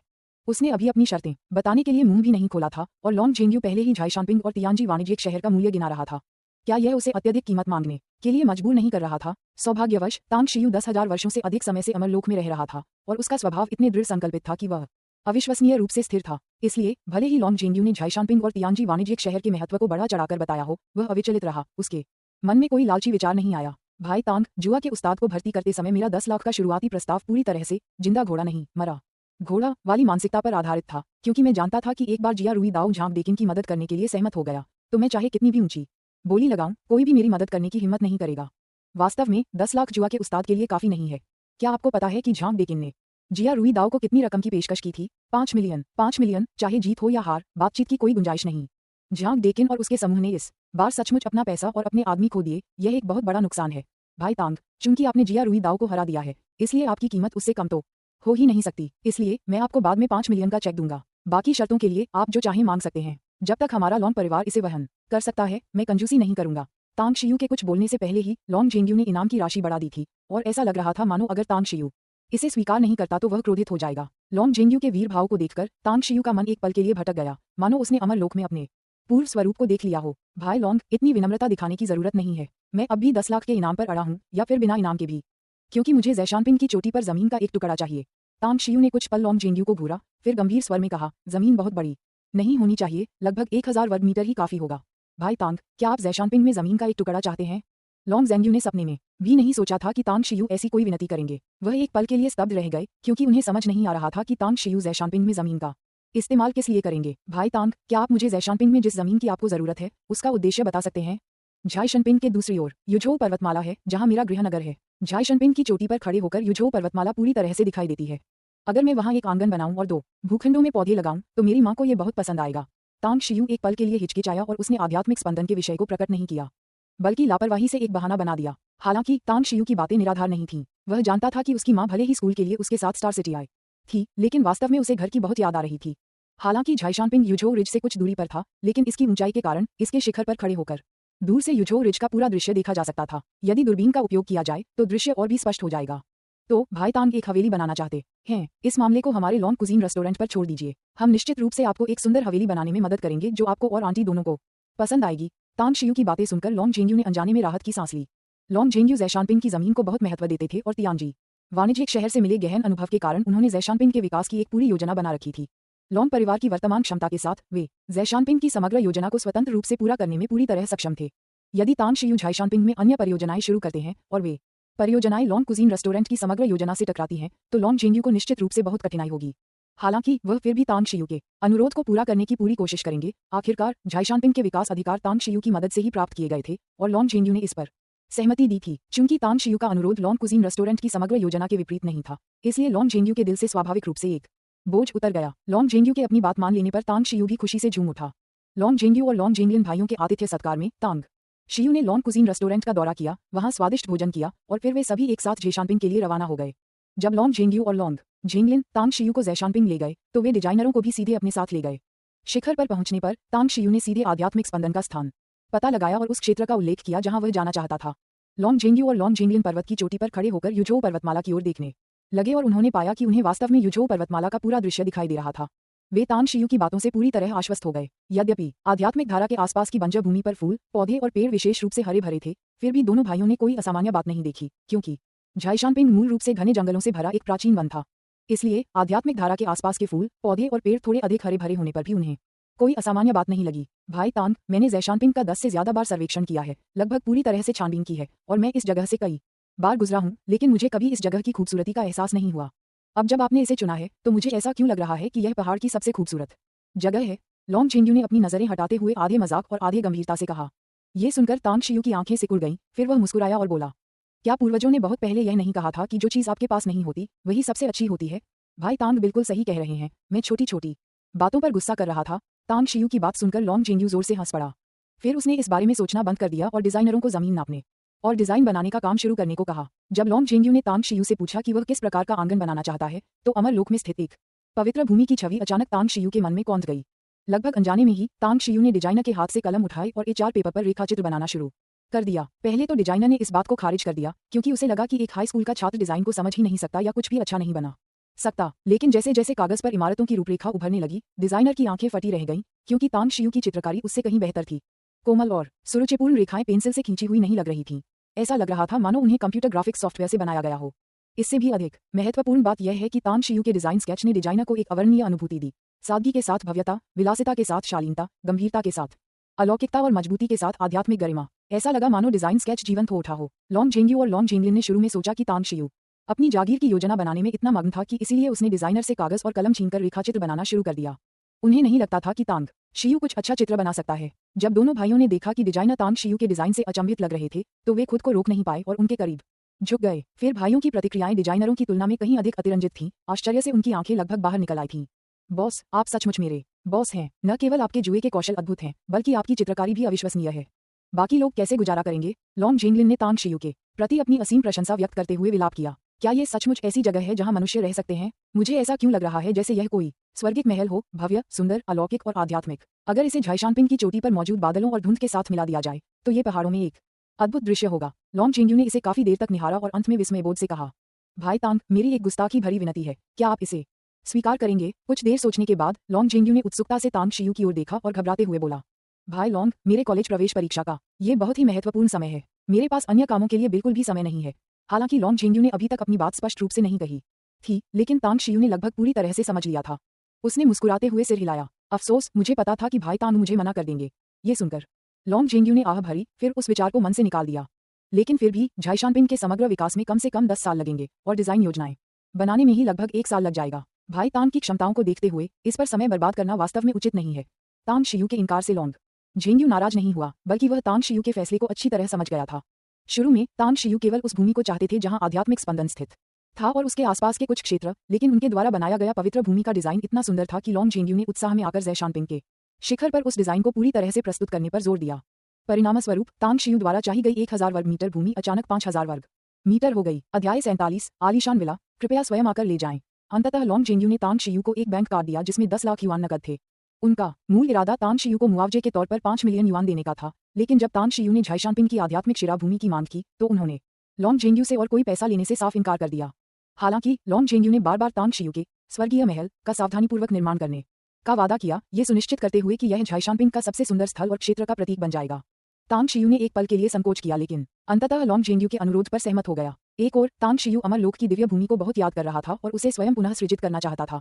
उसने अभी अपनी शर्तें बताने के लिए मुंह भी नहीं खोला था और लॉन्ग जेंग्यू पहले ही झाईशानपिंग और तियांजी वाणिज्यिक शहर का मूल्य गिना रहा था। क्या यह उसे अत्यधिक कीमत मांगने के लिए मजबूर नहीं कर रहा था? सौभाग्यवश तांग शियू 10,000 वर्षों से अधिक समय से अमरलोक में रह रहा था और उसका स्वभाव इतने दृढ़ संकल्पित था कि वह अविश्वसनीय रूप से स्थिर था। इसलिए भले ही लॉन्ग जेंग्यू ने झाईशानपिंग और तियांजी वाणिज्यिक शहर के महत्व को बढ़ा चढ़ाकर बताया हो, वह अविचलित रहा। उसके मन में कोई लालची विचार नहीं आया। भाई तांग, जुआ के उस्ताद को भर्ती करते समय मेरा 10 लाख का शुरुआती प्रस्ताव पूरी तरह से जिंदा घोड़ा नहीं मरा घोड़ा वाली मानसिकता पर आधारित था, क्योंकि मैं जानता था कि एक बार जिया रुई दाऊ झांग डेकिन की मदद करने के लिए सहमत हो गया तो मैं चाहे कितनी भी ऊंची बोली लगाऊं, कोई भी मेरी मदद करने की हिम्मत नहीं करेगा। वास्तव में 10 लाख जुआ के उस्ताद के लिए काफी नहीं है। क्या आपको पता है कि झांग डेकिन ने जिया रुई दाऊ को कितनी रकम की पेशकश की थी? 5 मिलियन। 5 मिलियन, चाहे जीत हो या हार, बातचीत की कोई गुंजाइश नहीं। झांग डेकिन और उसके समूह ने इस बार सचमुच अपना पैसा और अपने आदमी खो दिए। यह एक बहुत बड़ा नुकसान है भाई तांग। चूंकि आपने जिया रुई दाऊ को हरा दिया है, इसलिए आपकी कीमत उससे कम तो हो ही नहीं सकती। इसलिए मैं आपको बाद में 5 मिलियन का चेक दूंगा। बाकी शर्तों के लिए आप जो चाहें मांग सकते हैं। जब तक हमारा लॉन्ग परिवार इसे वहन कर सकता है, मैं कंजूसी नहीं करूंगा। तांग शियू के कुछ बोलने से पहले ही लॉन्ग जेंग्यू ने इनाम की राशि बढ़ा दी थी और ऐसा लग रहा था मानो अगर तांग शियू इसे स्वीकार नहीं करता तो वह क्रोधित हो जाएगा। लॉन्ग जेंग्यू के वीर भाव को देखकर तांग शियू का मन एक पल के लिए भटक गया, मानो उसने अमरलोक में अपने पूर्व स्वरूप को देख लिया हो। भाई लॉन्ग, इतनी विनम्रता दिखाने की जरूरत नहीं है। मैं अब भी 10 लाख के इनाम पर अड़ा हूं, या फिर बिना इनाम के भी, क्योंकि मुझे ज़ैशानपिंग की चोटी पर जमीन का एक टुकड़ा चाहिए। तांग शियू ने कुछ पल लॉन्ग जेंग्यू को घूरा, फिर गंभीर स्वर में कहा, जमीन बहुत बड़ी नहीं होनी चाहिए, लगभग 1000 वर्ग मीटर ही काफी होगा। भाई तांग, क्या आप ज़ैशानपिंग में जमीन का एक टुकड़ा चाहते हैं? लॉन्ग जेंग्यू ने सपने में भी नहीं सोचा था कि तांग शियू ऐसी कोई विनती करेंगे। वह एक पल के लिए स्तब्ध रह गए, क्योंकि उन्हें समझ नहीं आ रहा था कि तांग शियू ज़ैशानपिंग में जमीन का इस्तेमाल किस लिए करेंगे। भाई तांग, क्या आप मुझे ज़ैशानपिंग में जिस जमीन की आपको जरूरत है उसका उद्देश्य बता सकते हैं? झाईशनपिंग के दूसरी ओर युझोउ पर्वतमाला है, जहां मेरा गृहनगर है। झाईशनपिंग की चोटी पर खड़े होकर युझोउ पर्वतमाला पूरी तरह से दिखाई देती है। अगर मैं वहां एक आंगन बनाऊं और 2 भूखंडों में पौधे लगाऊं तो मेरी मां को यह बहुत पसंद आएगा। तांग शियू एक पल के लिए हिचकिचाया और उसने आध्यात्मिक स्पंदन के विषय को प्रकट नहीं किया, बल्कि लापरवाही से एक बहाना बना दिया। हालांकि तांग शियू की बातें निराधार नहीं थीं। वह जानता था कि उसकी मां भले ही स्कूल के लिए उसके साथ स्टार सिटी आई थी, लेकिन वास्तव में उसे घर की बहुत याद आ रही थी। हालांकि झाईशानपिंग युझोउ रिज से कुछ दूरी पर था, लेकिन इसकी ऊंचाई के कारण इसके शिखर पर खड़े होकर दूर से युझोउ रिज का पूरा दृश्य देखा जा सकता था। यदि दूरबीन का उपयोग किया जाए तो दृश्य और भी स्पष्ट हो जाएगा। तो भाई तांग एक हवेली बनाना चाहते हैं। इस मामले को हमारे लॉन्ग कुजीन रेस्टोरेंट पर छोड़ दीजिए। हम निश्चित रूप से आपको एक सुंदर हवेली बनाने में मदद करेंगे जो आपको और आंटी दोनों को पसंद आएगी। तांग शियू की बातें सुनकर लॉन्ग जेंग्यू ने अनजाने में राहत की सांस ली। लॉन्ग जेंग्यू ज़ैशानपिंग की जमीन को बहुत महत्व देते थे और तियांजी वाणिज्यिक शहर से मिले गहन अनुभव के कारण उन्होंने ज़ैशानपिंग के विकास की एक पूरी योजना बना रखी थी। लॉन्ग परिवार की वर्तमान क्षमता के साथ वे ज़ैशानपिंग की समग्र योजना को स्वतंत्र रूप से पूरा करने में पूरी तरह सक्षम थे। यदि तांग शियू झाईशानपिंग में अन्य परियोजनाएं शुरू करते हैं और वे परियोजनाएं लॉन्ग कुजीन रेस्टोरेंट की समग्र योजना से टकराती हैं तो लॉन्ग जेंग्यू को निश्चित रूप से बहुत कठिनाई होगी। हालांकि वह फिर भी तांग शियू के अनुरोध को पूरा करने की पूरी कोशिश करेंगे। आखिरकार झाईशानपिंग के विकास अधिकार तांग शियू की मदद से ही प्राप्त किए गए थे और लॉन्ग जेंग्यू ने इस पर सहमति दी थी। चूंकि तांग शियू का अनुरोध लॉन्ग कुजीन रेस्टोरेंट की समग्र योजना के विपरीत नहीं था, इसलिए लॉन्ग जेंग्यू के दिल से स्वाभाविक रूप से एक बोझ उतर गया। लॉन्ग जेंग्यू के अपनी बात मान लेने पर तांग शियू भी खुशी से झूम उठा। लॉन्ग जेंग्यू और लॉन्ग जेंगलिन भाइयों के आतिथ्य सत्कार में तांग शियू ने लॉन्ग कुजीन रेस्टोरेंट का दौरा किया, वहां स्वादिष्ट भोजन किया और फिर वे सभी एक साथ ज़ैशानपिंग के लिए रवाना हो गए। जब लॉन्ग जेंग्यू और लॉन्ग जेंगलिन तांग शियू को ज़ैशानपिंग ले गए तो वे डिजाइनरों को भी सीधे अपने साथ ले गए। शिखर पर पहुंचने पर तांग शियू ने सीधे आध्यात्मिक स्पंदन का स्थान पता लगाया और उस क्षेत्र का उल्लेख किया जहां वह जाना चाहता था। लॉन्ग जेंग्यू और लॉन्ग जेंगलिन पर्वत की चोटी पर खड़े होकर युझोउ पर्वतमाला की ओर देखने लगे और उन्होंने पाया कि उन्हें वास्तव में युझोउ पर्वतमाला का पूरा दृश्य दिखाई दे रहा था। वे तांग शियू की बातों से पूरी तरह आश्वस्त हो गए। यद्यपि आध्यात्मिक धारा के आसपास की बंजर भूमि पर फूल, पौधे और पेड़ विशेष रूप से हरे भरे थे, फिर भी दोनों भाइयों ने कोई असामान्य बात नहीं देखी, क्योंकि झाईशानपिंग मूल रूप से घने जंगलों से भरा एक प्राचीन वन था। इसलिए आध्यात्मिक धारा के आसपास के फूल, पौधे और पेड़ थोड़े अधिक हरे भरे होने पर भी उन्हें कोई असामान्य बात नहीं लगी। भाई तांग, मैंने ज़ैशानपिंग का 10 से ज्यादा बार सर्वेक्षण किया है, लगभग पूरी तरह से छानबीन की है और मैं इस जगह से कई बार गुजरा हूँ, लेकिन मुझे कभी इस जगह की खूबसूरती का एहसास नहीं हुआ। अब जब आपने इसे चुना है तो मुझे ऐसा क्यों लग रहा है कि यह पहाड़ की सबसे खूबसूरत जगह है? लॉन्ग जेंग्यू ने अपनी नजरें हटाते हुए आधे मजाक और आधे गंभीरता से कहा। यह सुनकर तांग शियू की आंखें सिकुड़ गईं, फिर वह मुस्कुराया और बोला, क्या पूर्वजों ने बहुत पहले यह नहीं कहा था कि जो चीज आपके पास नहीं होती वही सबसे अच्छी होती है? भाई तांग बिल्कुल सही कह रहे हैं, मैं छोटी छोटी बातों पर गुस्सा कर रहा था। तांग शियू की बात सुनकर लॉन्ग जेंग्यू जोर से हंस पड़ा। फिर उसने इस बारे में सोचना बंद कर दिया और डिजाइनरों को जमीन नापने और डिजाइन बनाने का काम शुरू करने को कहा। जब लॉन्ग जेंग्यू ने तांग शियू से पूछा कि वह किस प्रकार का आंगन बनाना चाहता है, तो अमर लोक में स्थित एक पवित्र भूमि की छवि अचानक तांग शियू के मन में कौंध गई। लगभग अनजाने में ही तांग शियू ने डिजाइनर के हाथ से कलम उठाई और A4 पेपर पर रेखाचित्र बनाना शुरू कर दिया। पहले तो डिजाइनर ने इस बात को खारिज कर दिया, क्योंकि उसे लगा कि एक हाई स्कूल का छात्र डिजाइन को समझ ही नहीं सकता या कुछ भी अच्छा नहीं बना सकता। लेकिन जैसे जैसे कागज पर इमारतों की रूपरेखा उभरने लगी, डिजाइनर की आंखें फटी रह गईं, क्योंकि तांग शियू की चित्रकारी उससे कहीं बेहतर थी। कोमल और सुरुचिपूर्ण रेखाएं पेंसिल से खींची हुई नहीं लग रही थीं। ऐसा लग रहा था मानो उन्हें कंप्यूटर ग्राफिक्स सॉफ्टवेयर से बनाया गया हो। इससे भी अधिक महत्वपूर्ण बात यह है कि तांग शियू के डिजाइन स्केच ने डिजाइनर को एक अवर्णनीय अनुभूति दी। सादगी के साथ भव्यता, विलासिता के साथ शालीनता, गंभीरता के साथ अलौकिकता और मजबूती के साथ आध्यात्मिक गरिमा। ऐसा लगा मानो डिजाइन स्केच जीवंत हो उठा हो। लॉन्ग जेंग्यू और लॉन्ग जेंगलिन ने शुरू में सोचा कि तांग शियू अपनी जागीर की योजना बनाने में इतना मग्न था कि इसीलिए उसने डिजाइनर से कागज और कलम छीनकर रेखाचित्र बनाना शुरू कर दिया। उन्हें नहीं लगता था कि तांग शियू कुछ अच्छा चित्र बना सकता है। जब दोनों भाइयों ने देखा कि डिजाइनर तांग शियू के डिजाइन से अचंभित लग रहे थे, तो वे खुद को रोक नहीं पाए और उनके करीब झुक गए। फिर भाइयों की प्रतिक्रियाएं डिजाइनरों की तुलना में कहीं अधिक अतिरंजित थीं। आश्चर्य से उनकी आंखें लगभग बाहर निकल आई थीं। बॉस, आप सचमुच मेरे बॉस हैं। न केवल आपके जुए के कौशल अद्भुत हैं, बल्कि आपकी चित्रकारी भी अविश्वसनीय है। बाकी लोग कैसे गुजारा करेंगे? लॉन्ग जेंगलिन ने तांग शियू के प्रति अपनी असीम प्रशंसा व्यक्त करते हुए विलाप किया। क्या ये सचमुच ऐसी जगह है जहां मनुष्य रह सकते हैं? मुझे ऐसा क्यों लग रहा है जैसे यह कोई स्वर्गिक महल हो, भव्य, सुंदर, अलौकिक और आध्यात्मिक। अगर इसे झाईशानपिंग की चोटी पर मौजूद बादलों और धुंध के साथ मिला दिया जाए, तो ये पहाड़ों में एक अद्भुत दृश्य होगा। लॉन्ग जेंग्यू ने इसे काफी देर तक निहारा और अंत में विस्मयबोध से कहा, भाई तांग, मेरी एक गुस्ताखी भरी विनती है, क्या आप इसे स्वीकार करेंगे? कुछ देर सोचने के बाद लॉन्ग जेंग्यू ने उत्सुकता से तांग शियू की ओर देखा और घबराते हुए बोला, भाई लॉन्ग, मेरे कॉलेज प्रवेश परीक्षा का ये बहुत ही महत्वपूर्ण समय है। मेरे पास अन्य कामों के लिए बिल्कुल भी समय नहीं है। हालांकि लॉन्ग जेंग्यू ने अभी तक अपनी बात स्पष्ट रूप से नहीं कही थी, लेकिन तांग शियू ने लगभग पूरी तरह से समझ लिया था। उसने मुस्कुराते हुए सिर हिलाया। अफसोस, मुझे पता था कि भाई तांग मुझे मना कर देंगे। ये सुनकर लॉन्ग जेंग्यू ने आह भरी, फिर उस विचार को मन से निकाल दिया। लेकिन फिर भी झाईशानपिंग के समग्र विकास में कम से कम 10 साल लगेंगे और डिजाइन योजनाएं बनाने में ही लगभग 1 साल लग जाएगा। भाई तांग की क्षमताओं को देखते हुए इस पर समय बर्बाद करना वास्तव में उचित नहीं है। तांग शियू के इनकार से लॉन्ग जेंग्यू नाराज नहीं हुआ, बल्कि वह तांग शियू के फैसले को अच्छी तरह समझ गया था। शुरू में तांग शियू केवल उस भूमि को चाहते थे जहां आध्यात्मिक स्पंदन स्थित था और उसके आसपास के कुछ क्षेत्र, लेकिन उनके द्वारा बनाया गया पवित्र भूमि का डिजाइन इतना सुंदर था कि लॉन्ग जेंग्यू ने उत्साह में आकर झाईशानपिंग के शिखर पर उस डिजाइन को पूरी तरह से प्रस्तुत करने पर जोर दिया। परिणामस्वरूप तांग शियू द्वारा चाही गई 1000 वर्ग मीटर भूमि अचानक 5000 वर्ग मीटर हो गई। अध्याय 47, आलीशान विला, कृपया स्वयं आकर ले जाएं। अंततः लॉन्ग जेंग्यू ने तांग शियू को एक बैंक कार्ड दिया जिसमें 10 लाख युआन नकद थे। उनका मूल इरादा तांग शियू को मुआवजे के तौर पर 5 मिलियन युआन देने का था, लेकिन जब तांग शियू ने झाईशानपिंग की आध्यात्मिक शिरा भूमि की मांग की, तो उन्होंने लॉन्ग जेंग्यू से और कोई पैसा लेने से साफ इनकार कर दिया। हालांकि लॉन्ग जेंग्यू ने बार बार तांग शियू के स्वर्गीय महल का सावधानीपूर्वक निर्माण करने का वादा किया, ये सुनिश्चित करते हुए कि यह झाईशानपिंग का सबसे सुंदर स्थल और क्षेत्र का प्रतीक बन जाएगा। तांग शियू ने एक पल के लिए संकोच किया, लेकिन अंततः लॉन्ग जेंग्यू के अनुरोध पर सहमत हो गया। एक ओर तांग शियू अमर लोक की दिव्य भूमि को बहुत याद कर रहा था और उसे स्वयं पुनः सृजित करना चाहता था।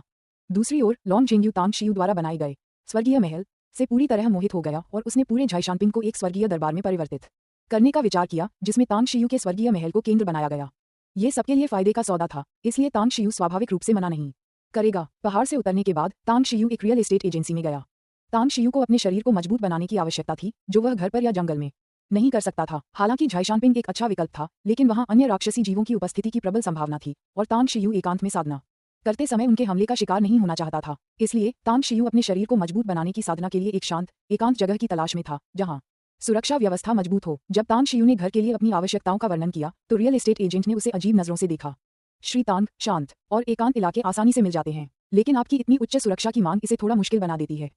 दूसरी ओर लॉन्ग जेंग्यू तांग शियू द्वारा बनाए गए स्वर्गीय महल से पूरी तरह मोहित हो गया और उसने पूरे झाईशानपिंग को एक स्वर्गीय दरबार में परिवर्तित करने का विचार किया, जिसमें तांग शियू के स्वर्गीय महल को केंद्र बनाया गया। ये सबके लिए फायदे का सौदा था, इसलिए तांग शियू स्वाभाविक रूप से मना नहीं करेगा। पहाड़ से उतरने के बाद तांग शियू एक रियल एस्टेट एजेंसी में गया। तांग शियू को अपने शरीर को मजबूत बनाने की आवश्यकता थी, जो वह घर पर या जंगल में नहीं कर सकता था। हालांकि झाईशानपिंग एक अच्छा विकल्प था, लेकिन वहां अन्य राक्षसी जीवों की उपस्थिति की प्रबल संभावना थी और तांग शियू एकांत में साधना करते समय उनके हमले का शिकार नहीं होना चाहता था। इसलिए तांग शियू अपने शरीर को मजबूत बनाने की साधना के लिए एक शांत, एकांत जगह की तलाश में था, जहां सुरक्षा व्यवस्था मजबूत हो। जब तांग शियू ने घर के लिए अपनी आवश्यकताओं का वर्णन किया, तो रियल एस्टेट एजेंट ने उसे अजीब नजरों से देखा। श्री तांग, शांत और एकांत इलाके आसानी से मिल जाते हैं, लेकिन आपकी इतनी उच्च सुरक्षा की मांग इसे थोड़ा मुश्किल बना देती है।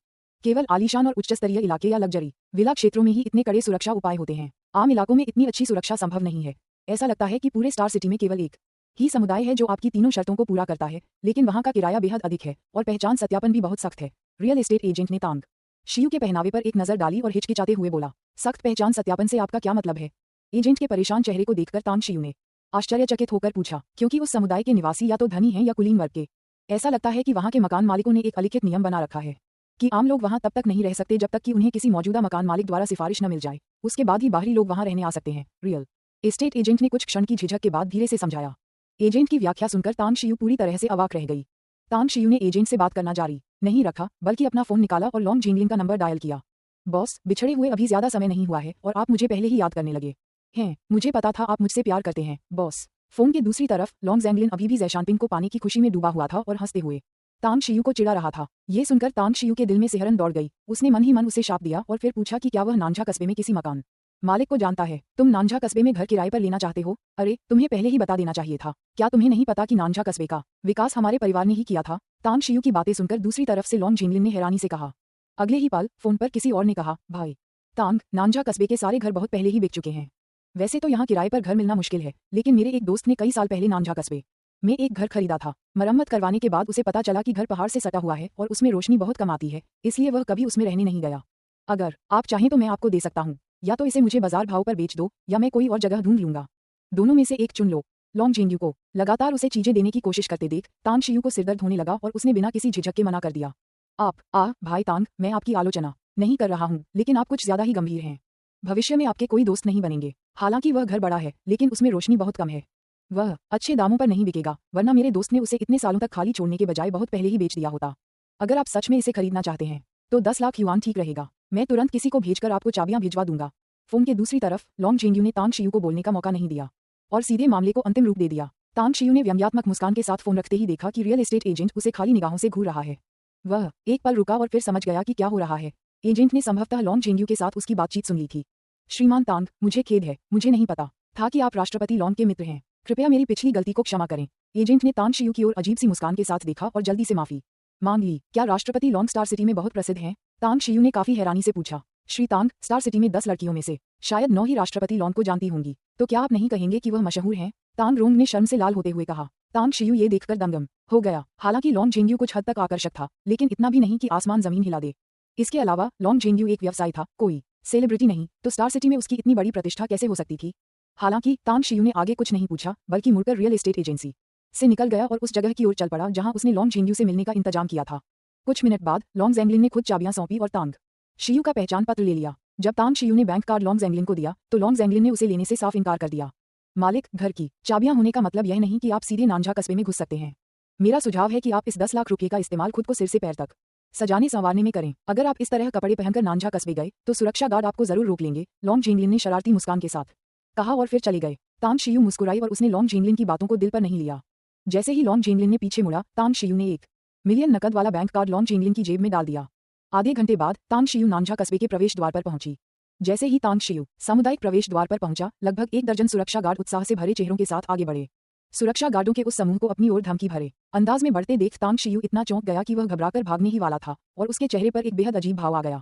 केवल आलीशान और उच्च स्तरीय इलाके या लग्जरी विला क्षेत्रों में ही इतने कड़े सुरक्षा उपाय होते हैं। आम इलाकों में इतनी अच्छी सुरक्षा संभव नहीं है। ऐसा लगता है कि पूरे स्टार सिटी में केवल एक ही समुदाय है जो आपकी तीनों शर्तों को पूरा करता है, लेकिन वहां का किराया बेहद अधिक है और पहचान सत्यापन भी बहुत सख्त है। रियल एस्टेट एजेंट ने तांग शियू के पहनावे पर एक नजर डाली और हिचकिचाते हुए बोला, सख्त पहचान सत्यापन से आपका क्या मतलब है? एजेंट के परेशान चेहरे को देखकर तांग शियू ने आश्चर्यचकित होकर पूछा, क्योंकि उस समुदाय के निवासी या तो धनी हैं या कुलीन वर्ग के। ऐसा लगता है कि वहां के मकान मालिकों ने एक अलिखित नियम बना रखा है कि आम लोग वहां तब तक नहीं रह सकते जब तक कि उन्हें किसी मौजूदा मकान मालिक द्वारा सिफारिश न मिल जाए। उसके बाद ही बाहरी लोग वहां रहने आ सकते हैं। रियल एस्टेट एजेंट ने कुछ क्षण की झिझक के बाद धीरे से समझाया। एजेंट की व्याख्या सुनकर तांग शियू पूरी तरह से अवाक रह गई। तांग शियू ने एजेंट से बात करना जारी नहीं रखा, बल्कि अपना फोन निकाला और लॉन्ग जेंगलिन का नंबर डायल किया। बॉस, बिछड़े हुए अभी ज्यादा समय नहीं हुआ है और आप मुझे पहले ही याद करने लगे हैं। मुझे पता था आप मुझसे प्यार करते हैं, बॉस। फोन के दूसरी तरफ लॉन्ग जेंगलिन अभी भी झाईशानपिंग को पाने की खुशी में डूबा हुआ था और हंसते हुए तांग शियू को चिढ़ा रहा था। ये सुनकर तांग शियू के दिल में सिहरन दौड़ गई। उसने मन ही मन उसे शाप दिया और फिर पूछा कि क्या वह नानझा कस्बे में किसी मकान मालिक को जानता है तुम नांझा कस्बे में घर किराए पर लेना चाहते हो। अरे तुम्हें पहले ही बता देना चाहिए था। क्या तुम्हें नहीं पता कि नांझा कस्बे का विकास हमारे परिवार ने ही किया था? तांग शियू की बातें सुनकर दूसरी तरफ से लॉन्ग जिंगलिन ने हैरानी से कहा। अगले ही पल फोन पर किसी और ने कहा, भाई तांग, नांझा कस्बे के सारे घर बहुत पहले ही बिक चुके हैं। वैसे तो यहाँ किराए पर घर मिलना मुश्किल है, लेकिन मेरे एक दोस्त ने कई साल पहले नांझा कस्बे में एक घर खरीदा था। मरम्मत करवाने के बाद उसे पता चला कि घर पहाड़ से सटा हुआ है और उसमें रोशनी बहुत कम आती है, इसलिए वह कभी उसमें रहने नहीं गया। अगर आप चाहें तो मैं आपको दे सकता हूँ, या तो इसे मुझे बाजार भाव पर बेच दो या मैं कोई और जगह ढूंढ लूंगा। दोनों में से एक चुन लो। लॉन्ग जिंगयू को लगातार उसे चीजें देने की कोशिश करते देख तांग शियू को सिरदर्द होने लगा और उसने बिना किसी झिझक के मना कर दिया। भाई तांग, मैं आपकी आलोचना नहीं कर रहा हूँ, लेकिन आप कुछ ज्यादा ही गंभीर हैं। भविष्य में आपके कोई दोस्त नहीं बनेंगे। हालांकि वह घर बड़ा है, लेकिन उसमें रोशनी बहुत कम है। वह अच्छे दामों पर नहीं बिकेगा, वरना मेरे दोस्त ने उसे इतने सालों तक खाली छोड़ने के बजाय बहुत पहले ही बेच दिया होता। अगर आप सच में इसे खरीदना चाहते हैं तो 10 लाख युआन ठीक रहेगा। मैं तुरंत किसी को भेजकर आपको चाबियां भिजवा दूंगा। फोन के दूसरी तरफ लॉन्ग जिंगयू ने तांग शियू को बोलने का मौका नहीं दिया और सीधे मामले को अंतिम रूप दे दिया। तांग शियू ने व्यंग्यात्मक मुस्कान के साथ फोन रखते ही देखा कि रियल एस्टेट एजेंट उसे खाली निगाहों से घूर रहा है। वह एक पल रुका और फिर समझ गया कि क्या हो रहा है। एजेंट ने संभवतः लॉन्ग जिंगयू के साथ उसकी बातचीत सुन ली थी। श्रीमान तांग, मुझे खेद है, मुझे नहीं पता था कि आप राष्ट्रपति लॉन्ग के मित्र हैं। कृपया मेरी पिछली गलती को क्षमा करें। एजेंट ने तांग शियू की ओर अजीब सी मुस्कान के साथ देखा और जल्दी से माफी मांग ली। क्या राष्ट्रपति लॉन्ग स्टार सिटी में बहुत प्रसिद्ध हैं? तांग शियू ने काफी हैरानी से पूछा। श्री तांग, स्टार सिटी में 10 लड़कियों में से शायद 9 ही राष्ट्रपति लॉन्ग को जानती होंगी, तो क्या आप नहीं कहेंगे कि वह मशहूर हैं? तांग रोंग ने शर्म से लाल होते हुए कहा। तांग शियू ये देखकर दंगम हो गया। हालांकि लॉन्ग जिंगयू कुछ हद तक आकर्षक था, लेकिन इतना भी नहीं कि आसमान जमीन हिला दे। इसके अलावा लॉन्ग जिंगयू एक व्यवसाय था, कोई सेलिब्रिटी नहीं, तो स्टार सिटी में उसकी इतनी बड़ी प्रतिष्ठा कैसे हो सकती थी? हालांकि तांग शियू ने आगे कुछ नहीं पूछा, बल्कि मुड़कर रियल एस्टेट एजेंसी से निकल गया और उस जगह की ओर चल पड़ा जहां उसने लॉन्ग जिंगयू से मिलने का इंतजाम किया था। कुछ मिनट बाद लॉन्ग जैंगलिन ने खुद चाबियां सौंपी और तांग शियू का पहचान पत्र ले लिया। जब तांग शियू ने बैंक कार्ड लॉन्ग जैंगलिन को दिया तो लॉन्ग जैंगलिन ने उसे लेने से साफ इनकार कर दिया। मालिक, घर की चाबियां होने का मतलब यह नहीं कि आप सीधे नांझा कस्बे में घुस सकते हैं। मेरा सुझाव है कि आप इस 10 लाख रुपये का इस्तेमाल खुद को सिर से पैर तक सजाने संवारने में करें। अगर आप इस तरह कपड़े पहनकर नांझा कस्बे गए तो सुरक्षा गार्ड आपको जरूर रोक लेंगे, लॉन्ग जिंगलिन ने शरारती मुस्कान के साथ कहा और फिर चले गए। तांग शियू मुस्कुराई और उसने लॉन्ग जिंगलिन की बातों को दिल पर नहीं लिया। जैसे ही लॉन्ग जिंगलिन ने पीछे मुड़ा, तांग शियू ने 1 मिलियन नकद वाला बैंक कार्ड लॉन्ग जिंगलिन की जेब में डाल दिया। आधे घंटे बाद तांग शियू नांझा कस्बे के प्रवेश द्वार पर पहुंची। जैसे ही तांग शियू सामुदायिक प्रवेश द्वार पर पहुंचा, लगभग 1 दर्जन सुरक्षा गार्ड उत्साह से भरे चेहरों के साथ आगे बढ़े। सुरक्षा गार्डों के उस समूह को अपनी ओर धमकी भरे अंदाज में बढ़ते देख तांग शियू इतना चौंक गया कि वह घबराकर भागने ही वाला था और उसके चेहरे पर एक बेहद अजीब भाव आ गया।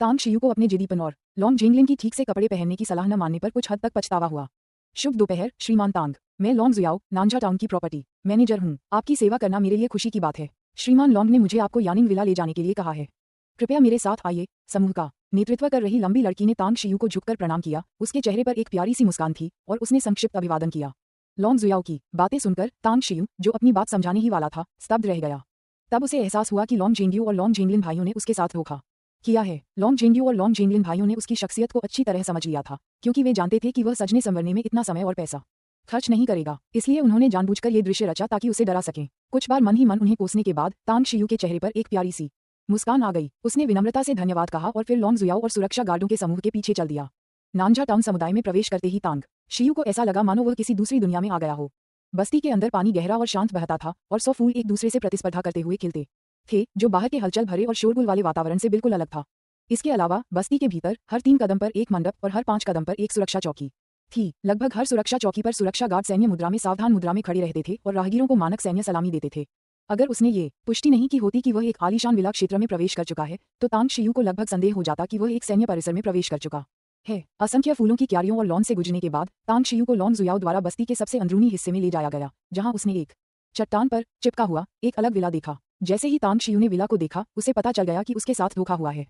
तांग शियू को अपने जिद्दीपन और लॉन्ग जिंगलिन की ठीक से कपड़े पहनने की सलाह न मानने पर कुछ हद तक पछतावा हुआ। शुभ दोपहर श्रीमान तांग, मैं लॉन्ग जुयाओ, नांझा टाउन की प्रॉपर्टी मैनेजर हूँ। आपकी सेवा करना मेरे लिए खुशी की बात है। श्रीमान लॉन्ग ने मुझे आपको यानिंग विला ले जाने के लिए कहा है। कृपया मेरे साथ आइए। समूह का नेतृत्व कर रही लंबी लड़की ने तांग शियू को झुककर प्रणाम किया। उसके चेहरे पर एक प्यारी सी मुस्कान थी और उसने संक्षिप्त अभिवादन किया। लॉन्ग जुयाओ की बातें सुनकर तांग शियू, जो अपनी बात समझाने ही वाला था, स्तब्ध रह गया। तब उसे एहसास हुआ कि लॉन्ग जिंगयू और लॉन्ग जिंगलिन भाइयों ने उसके साथ धोखा किया है। लॉन्ग जिंगयू और लॉन्ग जिंगलिन भाइयों ने उसकी शख्सियत को अच्छी तरह समझ लिया था, क्योंकि वे जानते थे कि वह सजने संवरने में इतना समय और पैसा खर्च नहीं करेगा। इसलिए उन्होंने जानबूझकर ये दृश्य रचा ताकि उसे डरा सकें। कुछ बार मन ही मन उन्हें कोसने के बाद तांग शियू के चेहरे पर एक प्यारी सी मुस्कान आ गई। उसने विनम्रता से धन्यवाद कहा और फिर लॉन्ग जुयाओ और सुरक्षा गार्डों के समूह के पीछे चल दिया। नांझा टाउन समुदाय में प्रवेश करते ही तांग शियू को ऐसा लगा मानो वह किसी दूसरी दुनिया में आ गया हो। बस्ती के अंदर पानी गहरा और शांत बहता था और 100 फूल एक दूसरे से प्रतिस्पर्धा करते हुए खिलते थे, जो बाहर के हलचल भरे और शोरगुल वाले वातावरण से बिल्कुल अलग था। इसके अलावा बस्ती के भीतर हर 3 कदम पर एक मंडप और हर 5 कदम पर एक सुरक्षा चौकी थी। लगभग हर सुरक्षा चौकी पर सुरक्षा गार्ड सैन्य मुद्रा में सावधान मुद्रा में खड़े रहते थे और राहगीरों को मानक सैन्य सलामी देते थे। अगर उसने ये पुष्टि नहीं की होती कि वह एक आलीशान विला क्षेत्र में प्रवेश कर चुका है, तो तांग शियू को लगभग संदेह हो जाता कि वह एक सैन्य परिसर में प्रवेश कर चुका है। असंख्य फूलों की क्यारियों और लॉन से गुजरने के बाद तांग शियू को लॉन्ग जुयाओ द्वारा बस्ती के सबसे अंदरूनी हिस्से में ले जाया गया, जहां उसने एक चट्टान पर चिपका हुआ एक अलग विला देखा। जैसे ही तांग शियू ने विला को देखा, उसे पता चल गया कि उसके साथ धोखा हुआ है।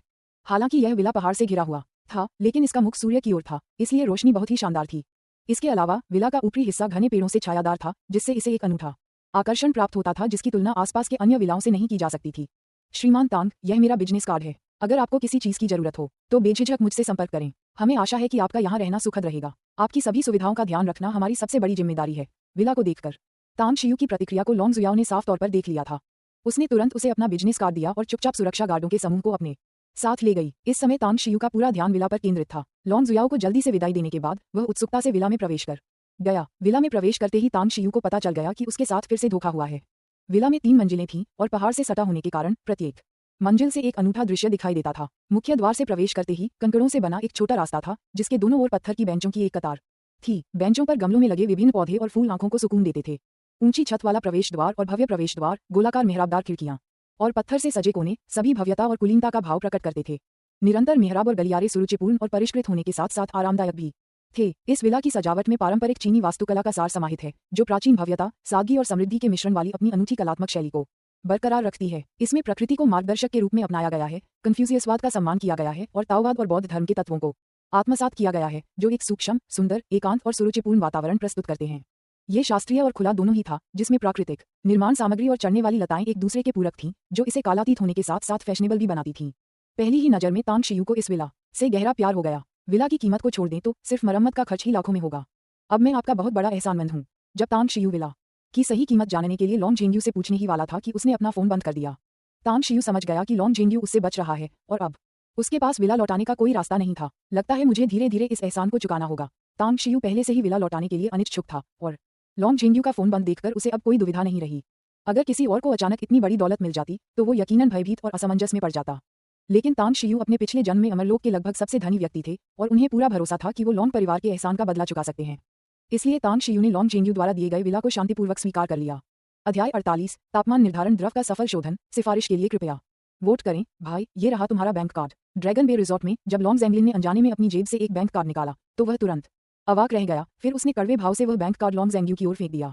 हालांकि यह विला पहाड़ से घिरा हुआ था, लेकिन इसका मुख सूर्य की ओर था, इसलिए रोशनी बहुत ही शानदार थी। इसके अलावा विला का ऊपरी हिस्सा घने पेड़ों से छायादार था, जिससे इसे एक अनूठा आकर्षण प्राप्त होता था जिसकी तुलना आसपास के अन्य विलाओं से नहीं की जा सकती थी। श्रीमान तांग, यह मेरा बिजनेस कार्ड है। अगर आपको किसी चीज की जरूरत हो तो बेझिझक मुझसे संपर्क करें। हमें आशा है कि आपका यहाँ रहना सुखद रहेगा। आपकी सभी सुविधाओं का ध्यान रखना हमारी सबसे बड़ी जिम्मेदारी है। विला को देखकर तांग शियू की प्रतिक्रिया को लॉन्ग जुयाओ ने साफ तौर पर देख लिया था। उसने तुरंत उसे अपना बिजनेस कार्ड दिया और चुपचाप सुरक्षा गार्डों के समूह को अपने साथ ले गई। इस समय तांग शियू का पूरा ध्यान विला पर केंद्रित था। लॉन्ग जुयाओ को जल्दी से विदाई देने के बाद वह उत्सुकता से विला में प्रवेश कर गया। विला में प्रवेश करते ही तांग शियू को पता चल गया कि उसके साथ फिर से धोखा हुआ है। विला में 3 मंजिलें थीं और पहाड़ से सटा होने के कारण प्रत्येक मंजिल से एक अनूठा दृश्य दिखाई देता था। मुख्य द्वार से प्रवेश करते ही कंकड़ों से बना एक छोटा रास्ता था, जिसके दोनों ओर पत्थर की बेंचों की एक कतार थी। बेंचों पर गमलों में लगे विभिन्न पौधे और फूल आंखों को सुकून देते थे। ऊंची छत वाला प्रवेश द्वार और भव्य प्रवेश द्वार, गोलाकार मेहराबदार खिड़कियां और पत्थर से सजे कोने सभी भव्यता और कुलीनता का भाव प्रकट करते थे। निरंतर मेहराब और गलियारे सुरुचिपूर्ण और परिष्कृत होने के साथ साथ आरामदायक भी थे। इस विला की सजावट में पारंपरिक चीनी वास्तुकला का सार समाहित है, जो प्राचीन भव्यता, सादगी और समृद्धि के मिश्रण वाली अपनी अनूठी कलात्मक शैली को बरकरार रखती है। इसमें प्रकृति को मार्गदर्शक के रूप में अपनाया गया है, कन्फ्यूशियसवाद का सम्मान किया गया है और ताओवाद और बौद्ध धर्म के तत्वों को आत्मसात किया गया है, जो एक सूक्ष्म, सुंदर, एकांत और सुरुचिपूर्ण वातावरण प्रस्तुत करते हैं। ये शास्त्रीय और खुला दोनों ही था, जिसमें प्राकृतिक निर्माण सामग्री और चढ़ने वाली लताएं एक दूसरे के पूरक थीं, जो इसे कालातीत होने के साथ साथ फैशनेबल भी बनाती थीं। पहली ही नज़र में तांग शियू को इस विला से गहरा प्यार हो गया। विला की कीमत को छोड़ दें तो सिर्फ मरम्मत का खर्च ही लाखों में होगा। अब मैं आपका बहुत बड़ा एहसानमंद हूँ। जब तांग शियू विला की सही कीमत जानने के लिए लॉन्ग जेंग्यू से पूछने ही वाला था कि उसने अपना फोन बंद कर दिया। तांग शियू समझ गया कि लॉन्ग जेंग्यू उससे बच रहा है और अब उसके पास विला लौटाने का कोई रास्ता नहीं था। लगता है मुझे धीरे धीरे इस एहसान को चुकाना होगा। तांग शियू पहले से ही विला लौटाने के लिए अनिच्छुक था और लॉन्ग जेंग्यू का फोन बंद देखकर उसे अब कोई दुविधा नहीं रही। अगर किसी और को अचानक इतनी बड़ी दौलत मिल जाती तो वो यकीनन भयभीत और असमंजस में पड़ जाता। लेकिन तांग शियू अपने पिछले जन्म में अमरलोक के लगभग सबसे धनी व्यक्ति थे और उन्हें पूरा भरोसा था कि वो लॉन्ग परिवार के एहसान का बदला चुका सकते हैं। इसलिए तांग शियू ने लॉन्ग जेंग्यू द्वारा दिए गए विला को शांतिपूर्वक स्वीकार कर लिया। अध्याय 48 तापमान निर्धारण द्रव का सफल शोधन। सिफारिश के लिए कृपया वोट करें। भाई, ये रहा तुम्हारा बैंक कार्ड। ड्रैगन बे रिजॉर्ट में जब लॉन्ग जैंगलिन ने अनजाने में अपनी जेब से एक बैंक कार्ड निकाला तो वह तुरंत अवाक रह गया। फिर उसने कड़वे भाव से वह बैंक कार्ड लॉन्ग जैंग्यू की ओर फेंक दिया।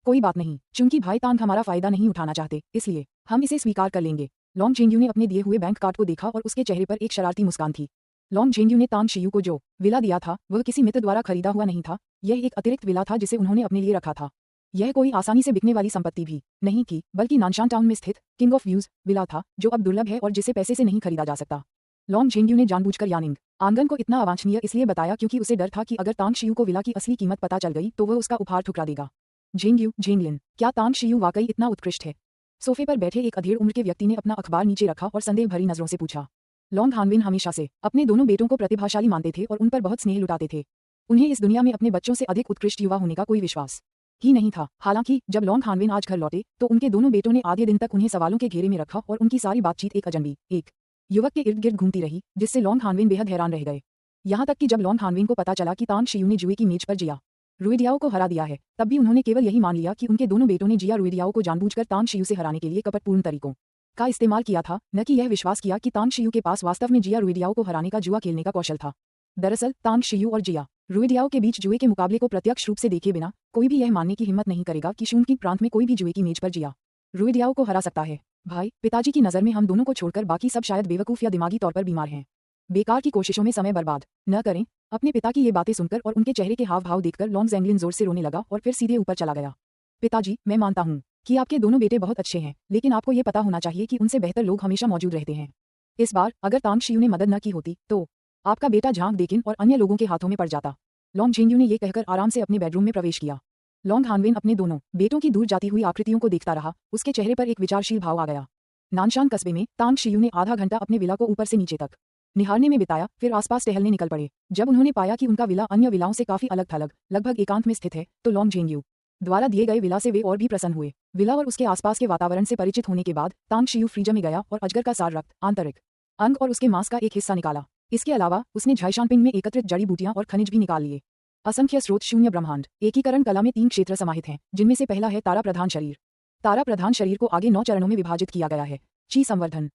कोई बात नहीं, चूंकि भाई तांग हमारा फायदा नहीं उठाना चाहते, इसलिए हम इसे स्वीकार कर लेंगे। लॉन्ग जेंग्यू ने अपने दिए हुए बैंक कार्ड को देखा और उसके चेहरे पर एक शरारती मुस्कान थी। लॉन्ग जेंग्यू ने तांग शियू को जो विला दिया था वह किसी मित्र द्वारा खरीदा हुआ नहीं था। यह एक अतिरिक्त विला था जिसे उन्होंने अपने लिए रखा था। यह कोई आसानी से बिकने वाली संपत्ति भी नहीं थी, बल्कि नानशान टाउन में स्थित किंग ऑफ व्यूज विला था, जो अब दुर्लभ है और जिसे पैसे से नहीं खरीदा जा सकता। लॉन्ग जेंग्यू ने जानबूझकर यानिंग आंगन को इतना अवांछनीय इसलिए बताया क्योंकि उसे डर था कि अगर तांग शियू को विला की असली कीमत पता चल गई तो वह उसका उपहार ठुकरा देगा। जेंग्यू जेंगलिन, क्या तांग शियू वाकई इतना उत्कृष्ट है? सोफे पर बैठे एक अधेड़ उम्र के व्यक्ति ने अपना अखबार नीचे रखा और संदेह भरी नजरों से पूछा। लॉन्ग हानविन हमेशा से अपने दोनों बेटों को प्रतिभाशाली मानते थे और उन पर बहुत स्नेह लुटाते थे। उन्हें इस दुनिया में अपने बच्चों से अधिक उत्कृष्ट युवा होने का कोई विश्वास ही नहीं था। हालांकि जब लॉन्ग हानविन आज घर लौटे तो उनके दोनों बेटों ने आधे दिन तक उन्हें सवालों के घेरे में रखा और उनकी सारी बातचीत एक अजनबी एक युवक के इर्द गिर्द घूमती रही, जिससे लॉन्ग हानविन बेहद हैरान रह गए। यहाँ तक कि जब लॉन्ग हानविन को पता चला कि तांग शियू ने जुए की मेज पर जिया रुइडियाओ को हरा दिया है, तब भी उन्होंने केवल यही मान लिया कि उनके दोनों बेटों ने जिया रुइडियाओ को जानबूझकर तांग शियू से हराने के लिए कपटपूर्ण तरीकों का इस्तेमाल किया था, न कि यह विश्वास किया कि तांग शियू के पास वास्तव में जिया रुइडियाओ को हराने का जुआ खेलने का कौशल था। दरअसल तांग शियू और जिया रुइडियाओ के बीच जुए के मुकाबले को प्रत्यक्ष रूप से देखे बिना कोई भी यह मानने की हिम्मत नहीं करेगा कि शून्य प्रांत में कोई भी जुए की मेज पर जिया रुइडियाओ को हरा सकता है। भाई, पिताजी की नज़र में हम दोनों को छोड़कर बाकी सब शायद बेवकूफ या दिमागी तौर पर बीमार हैं। बेकार की कोशिशों में समय बर्बाद न करें। अपने पिता की ये बातें सुनकर और उनके चेहरे के हाव भाव देखकर लॉन्ग जैंगलिन जोर से रोने लगा और फिर सीधे ऊपर चला गया। पिताजी, मैं मानता हूँ कि आपके दोनों बेटे बहुत अच्छे हैं, लेकिन आपको ये पता होना चाहिए कि उनसे बेहतर लोग हमेशा मौजूद रहते हैं। इस बार अगर तांग शियू ने मदद न की होती तो आपका बेटा झांक देकिन और अन्य लोगों के हाथों में पड़ जाता। लॉन्ग जेंग्यू ने यह कहकर आराम से अपने बेडरूम में प्रवेश किया। लॉन्ग हानविन अपने दोनों बेटों की दूर जाती हुई आकृतियों को देखता रहा। उसके चेहरे पर एक विचारशील भाव आ गया। नानशान कस्बे में तांग शियू ने आधा घंटा अपने विला को ऊपर से नीचे तक निहारने में बिताया, फिर आसपास टहलने निकल पड़े। जब उन्होंने पाया कि उनका विला अन्य विलाओं से काफी अलग थलग लगभग एकांत में स्थित है तो लॉन्ग जेंग्यू द्वारा दिए गए विला से वे और भी प्रसन्न हुए। विला और उसके आसपास के वातावरण से परिचित होने के बाद तांग शियू फ्रीजर में गया और अजगर का सार रक्त, आंतरिक अंग और उसके मांस का एक हिस्सा निकाला। इसके अलावा उसने झाइशानपिंग में एकत्रित जड़ी बूटियां और खनिज भी निकाल लिए। असंख्य स्रोत शून्य ब्रह्मांड। एकीकरण कला में 3 क्षेत्र समाहित हैं, जिनमें से पहला है तारा प्रधान शरीर। तारा प्रधान शरीर को आगे 9 चरणों में विभाजित किया गया है। ची संवर्धन,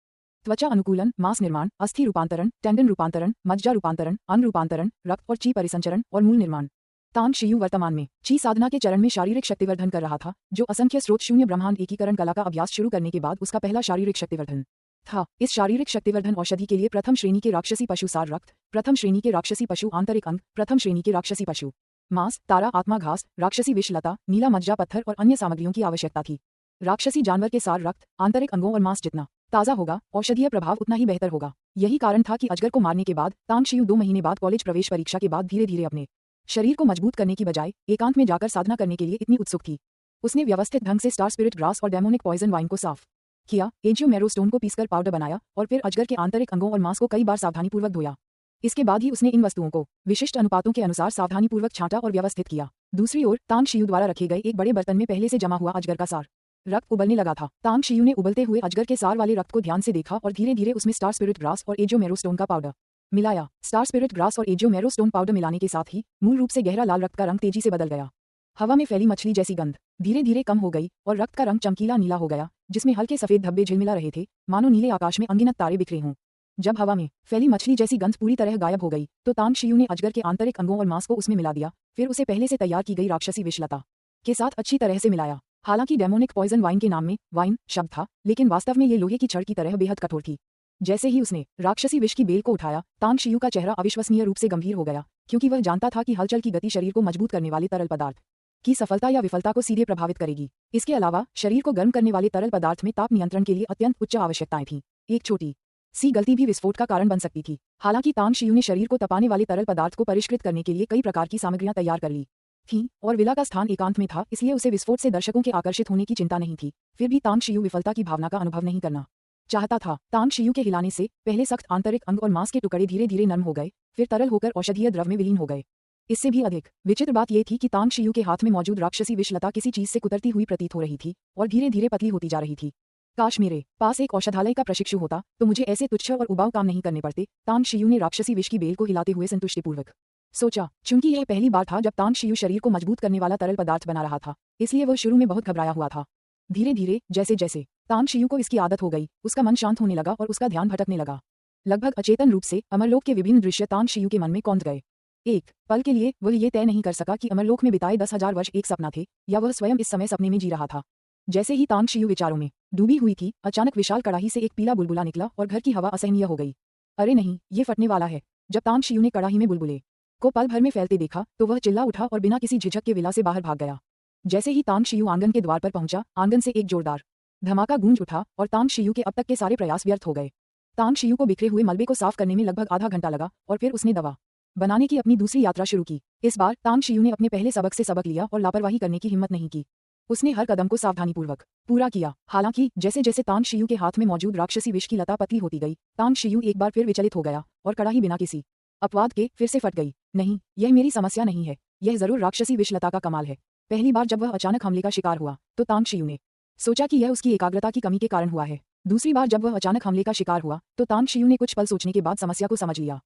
त्वचा अनुकूलन, मांस निर्माण, अस्थि रूपांतरण, टेंडन रूपांतरण, मज्जा रूपांतरण, अंग रूपांतरण, रक्त और ची परिसंचरण और मूल निर्माण। तांग शियू वर्तमान में ची साधना के चरण में शारीरिक शक्तिवर्धन कर रहा था, जो असंख्य स्रोत शून्य ब्रह्मांड एकीकरण कला का अभ्यास शुरू करने के बाद उसका पहला शारीरिक शक्तिवर्धन था। इस शारीरिक शक्तिवर्धन औषधि के लिए प्रथम श्रेणी के राक्षसी पशु सार रक्त, प्रथम श्रेणी के राक्षसी पशु आंतरिक अंग, प्रथम श्रेणी के राक्षसी पशु मांस, तारा आत्मा घास, राक्षसी विष लता, नीला मज्जा पत्थर और अन्य सामग्रियों की आवश्यकता थी। राक्षसी जानवर के सार रक्त, आंतरिक अंगों और मांस जितना ताज़ा होगा, औषधीय प्रभाव उतना ही बेहतर होगा। यही कारण था कि अजगर को मारने के बाद तांग शियू 2 महीने बाद कॉलेज प्रवेश परीक्षा के बाद धीरे धीरे अपने शरीर को मजबूत करने की बजाय एकांत में जाकर साधना करने के लिए इतनी उत्सुक थी। उसने व्यवस्थित ढंग से स्टार स्पिरिट ग्रास और डेमोनिक पॉइजन वाइन को साफ किया, एंजियोमेरोस्टोन को पीसकर पाउडर बनाया और फिर अजगर के आंतरिक अंगों और मांस को कई बार सावधानीपूर्वक धोया। इसके बाद ही उसने इन वस्तुओं को विशिष्ट अनुपातों के अनुसार सावधानीपूर्वक छांटा और व्यवस्थित किया। दूसरी ओर तांग शियू द्वारा रखे गए एक बड़े बर्तन में पहले से जमा हुआ अजगर का सार रक्त उबलने लगा था। तांग शियू ने उबलते हुए अजगर के सार वाले रक्त को ध्यान से देखा और धीरे धीरे उसमें स्टार स्पिरिट ग्रास और एजियोमेरो स्टोन का पाउडर मिलाया। स्टार स्पिरिट ग्रास और एजियोमेरो स्टोन पाउडर मिलाने के साथ ही मूल रूप से गहरा लाल रक्त का रंग तेजी से बदल गया। हवा में फैली मछली जैसी गंध धीरे धीरे कम हो गई और रक्त का रंग चमकीला नीला हो गया, जिसमें हल्के सफेद धब्बे झिलमिला रहे थे, मानो नीले आकाश में अनगिनत तारे बिखरे हों। जब हवा में फैली मछली जैसी गंध पूरी तरह गायब हो गई तो तांग शियू ने अजगर के आंतरिक अंगों और मांस को उसमें मिला दिया। फिर उसे पहले से तैयार की गई राक्षसी विषलता के साथ अच्छी तरह से मिलाया। हालांकि डेमोनिक पॉइजन वाइन के नाम में वाइन शब्द था, लेकिन वास्तव में ये लोहे की छड़ की तरह बेहद कठोर थी। जैसे ही उसने राक्षसी विष की बेल को उठाया, तांग शियू का चेहरा अविश्वसनीय रूप से गंभीर हो गया, क्योंकि वह जानता था कि हलचल की गति शरीर को मजबूत करने वाले तरल पदार्थ की सफलता या विफलता को सीधे प्रभावित करेगी। इसके अलावा शरीर को गर्म करने वाले तरल पदार्थ में ताप नियंत्रण के लिए अत्यंत उच्च आवश्यकताएं थीं। एक छोटी सी गलती भी विस्फोट का कारण बन सकती थी। हालांकि तांग शियू ने शरीर को तपाने वाले तरल पदार्थ को परिष्कृत करने के लिए कई प्रकार की सामग्रियां तैयार कर ली थीं और विला का स्थान एकांत में था, इसलिए उसे विस्फोट से दर्शकों के आकर्षित होने की चिंता नहीं थी। फिर भी तांग शियू विफलता की भावना का अनुभव नहीं करना चाहता था। तांग शियू के हिलाने से पहले सख्त आंतरिक अंग और मांस के टुकड़े धीरे धीरे नरम हो गए, फिर तरल होकर औषधीय द्रव में विलीन हो गए। इससे भी अधिक विचित्र बात यह थी कि तांग शियू के हाथ में मौजूद राक्षसी विषलता किसी चीज से कुतरती हुई प्रतीत हो रही थी और धीरे धीरे पतली होती जा रही थी। काश मेरे पास एक औषधालय का प्रशिक्षु होता तो मुझे ऐसे तुच्छ और उबाऊ काम नहीं करने पड़ते। तांग शियू ने राक्षसी विष की बेल को हिलाते हुए संतुष्टिपूर्वक सोचा। चूंकि यह पहली बार था जब तांग शियू शरीर को मजबूत करने वाला तरल पदार्थ बना रहा था, इसलिए वह शुरू में बहुत घबराया हुआ था। धीरे धीरे जैसे जैसे तांग शियू को इसकी आदत हो गई, उसका मन शांत होने लगा और उसका ध्यान भटकने लगा। लगभग अचेतन रूप से अमरलोक के विभिन्न दृश्य तांग शियू के मन में कौंध गए। एक पल के लिए वह ये तय नहीं कर सका कि अमरलोक में बिताए 10,000 वर्ष एक सपना थे या वह स्वयं इस समय सपने में जी रहा था। जैसे ही तांग शियू विचारों में डूबी हुई थी, अचानक विशाल कड़ाही से एक पीला बुलबुला निकला और घर की हवा असहनीय हो गई। अरे नहीं, ये फटने वाला है। जब तांग शियू ने कड़ाही में बुलबुले को पल भर में फैलते देखा तो वह चिल्ला उठा और बिना किसी झिझक के विला से बाहर भाग गया। जैसे ही तांग शियू आंगन के द्वार पर पहुंचा, आंगन से एक जोरदार धमाका गूंज उठा और तांग शियू के अब तक के सारे प्रयास व्यर्थ हो गए। तांग शियू को बिखरे हुए मलबे को साफ करने में लगभग आधा घंटा लगा और फिर उसने दवा बनाने की अपनी दूसरी यात्रा शुरू की। इस बार तांग शियू ने अपने पहले सबक से सबक लिया और लापरवाही करने की हिम्मत नहीं की। उसने हर कदम को सावधानीपूर्वक पूरा किया। हालांकि जैसे जैसे तांग शियू के हाथ में मौजूद राक्षसी विष की लता पतली होती गई, तांग शियू एक बार फिर विचलित हो गया और कड़ाही बिना किसी अपवाद के फिर से फट गई। नहीं, यह मेरी समस्या नहीं है, यह जरूर राक्षसी विषलता का कमाल है। पहली बार जब वह अचानक हमले का शिकार हुआ तो तांग शियू ने सोचा कि यह उसकी एकाग्रता की कमी के कारण हुआ है। दूसरी बार जब वह अचानक हमले का शिकार हुआ तो तांग शियू ने कुछ पल सोचने के बाद समस्या को समझ लिया।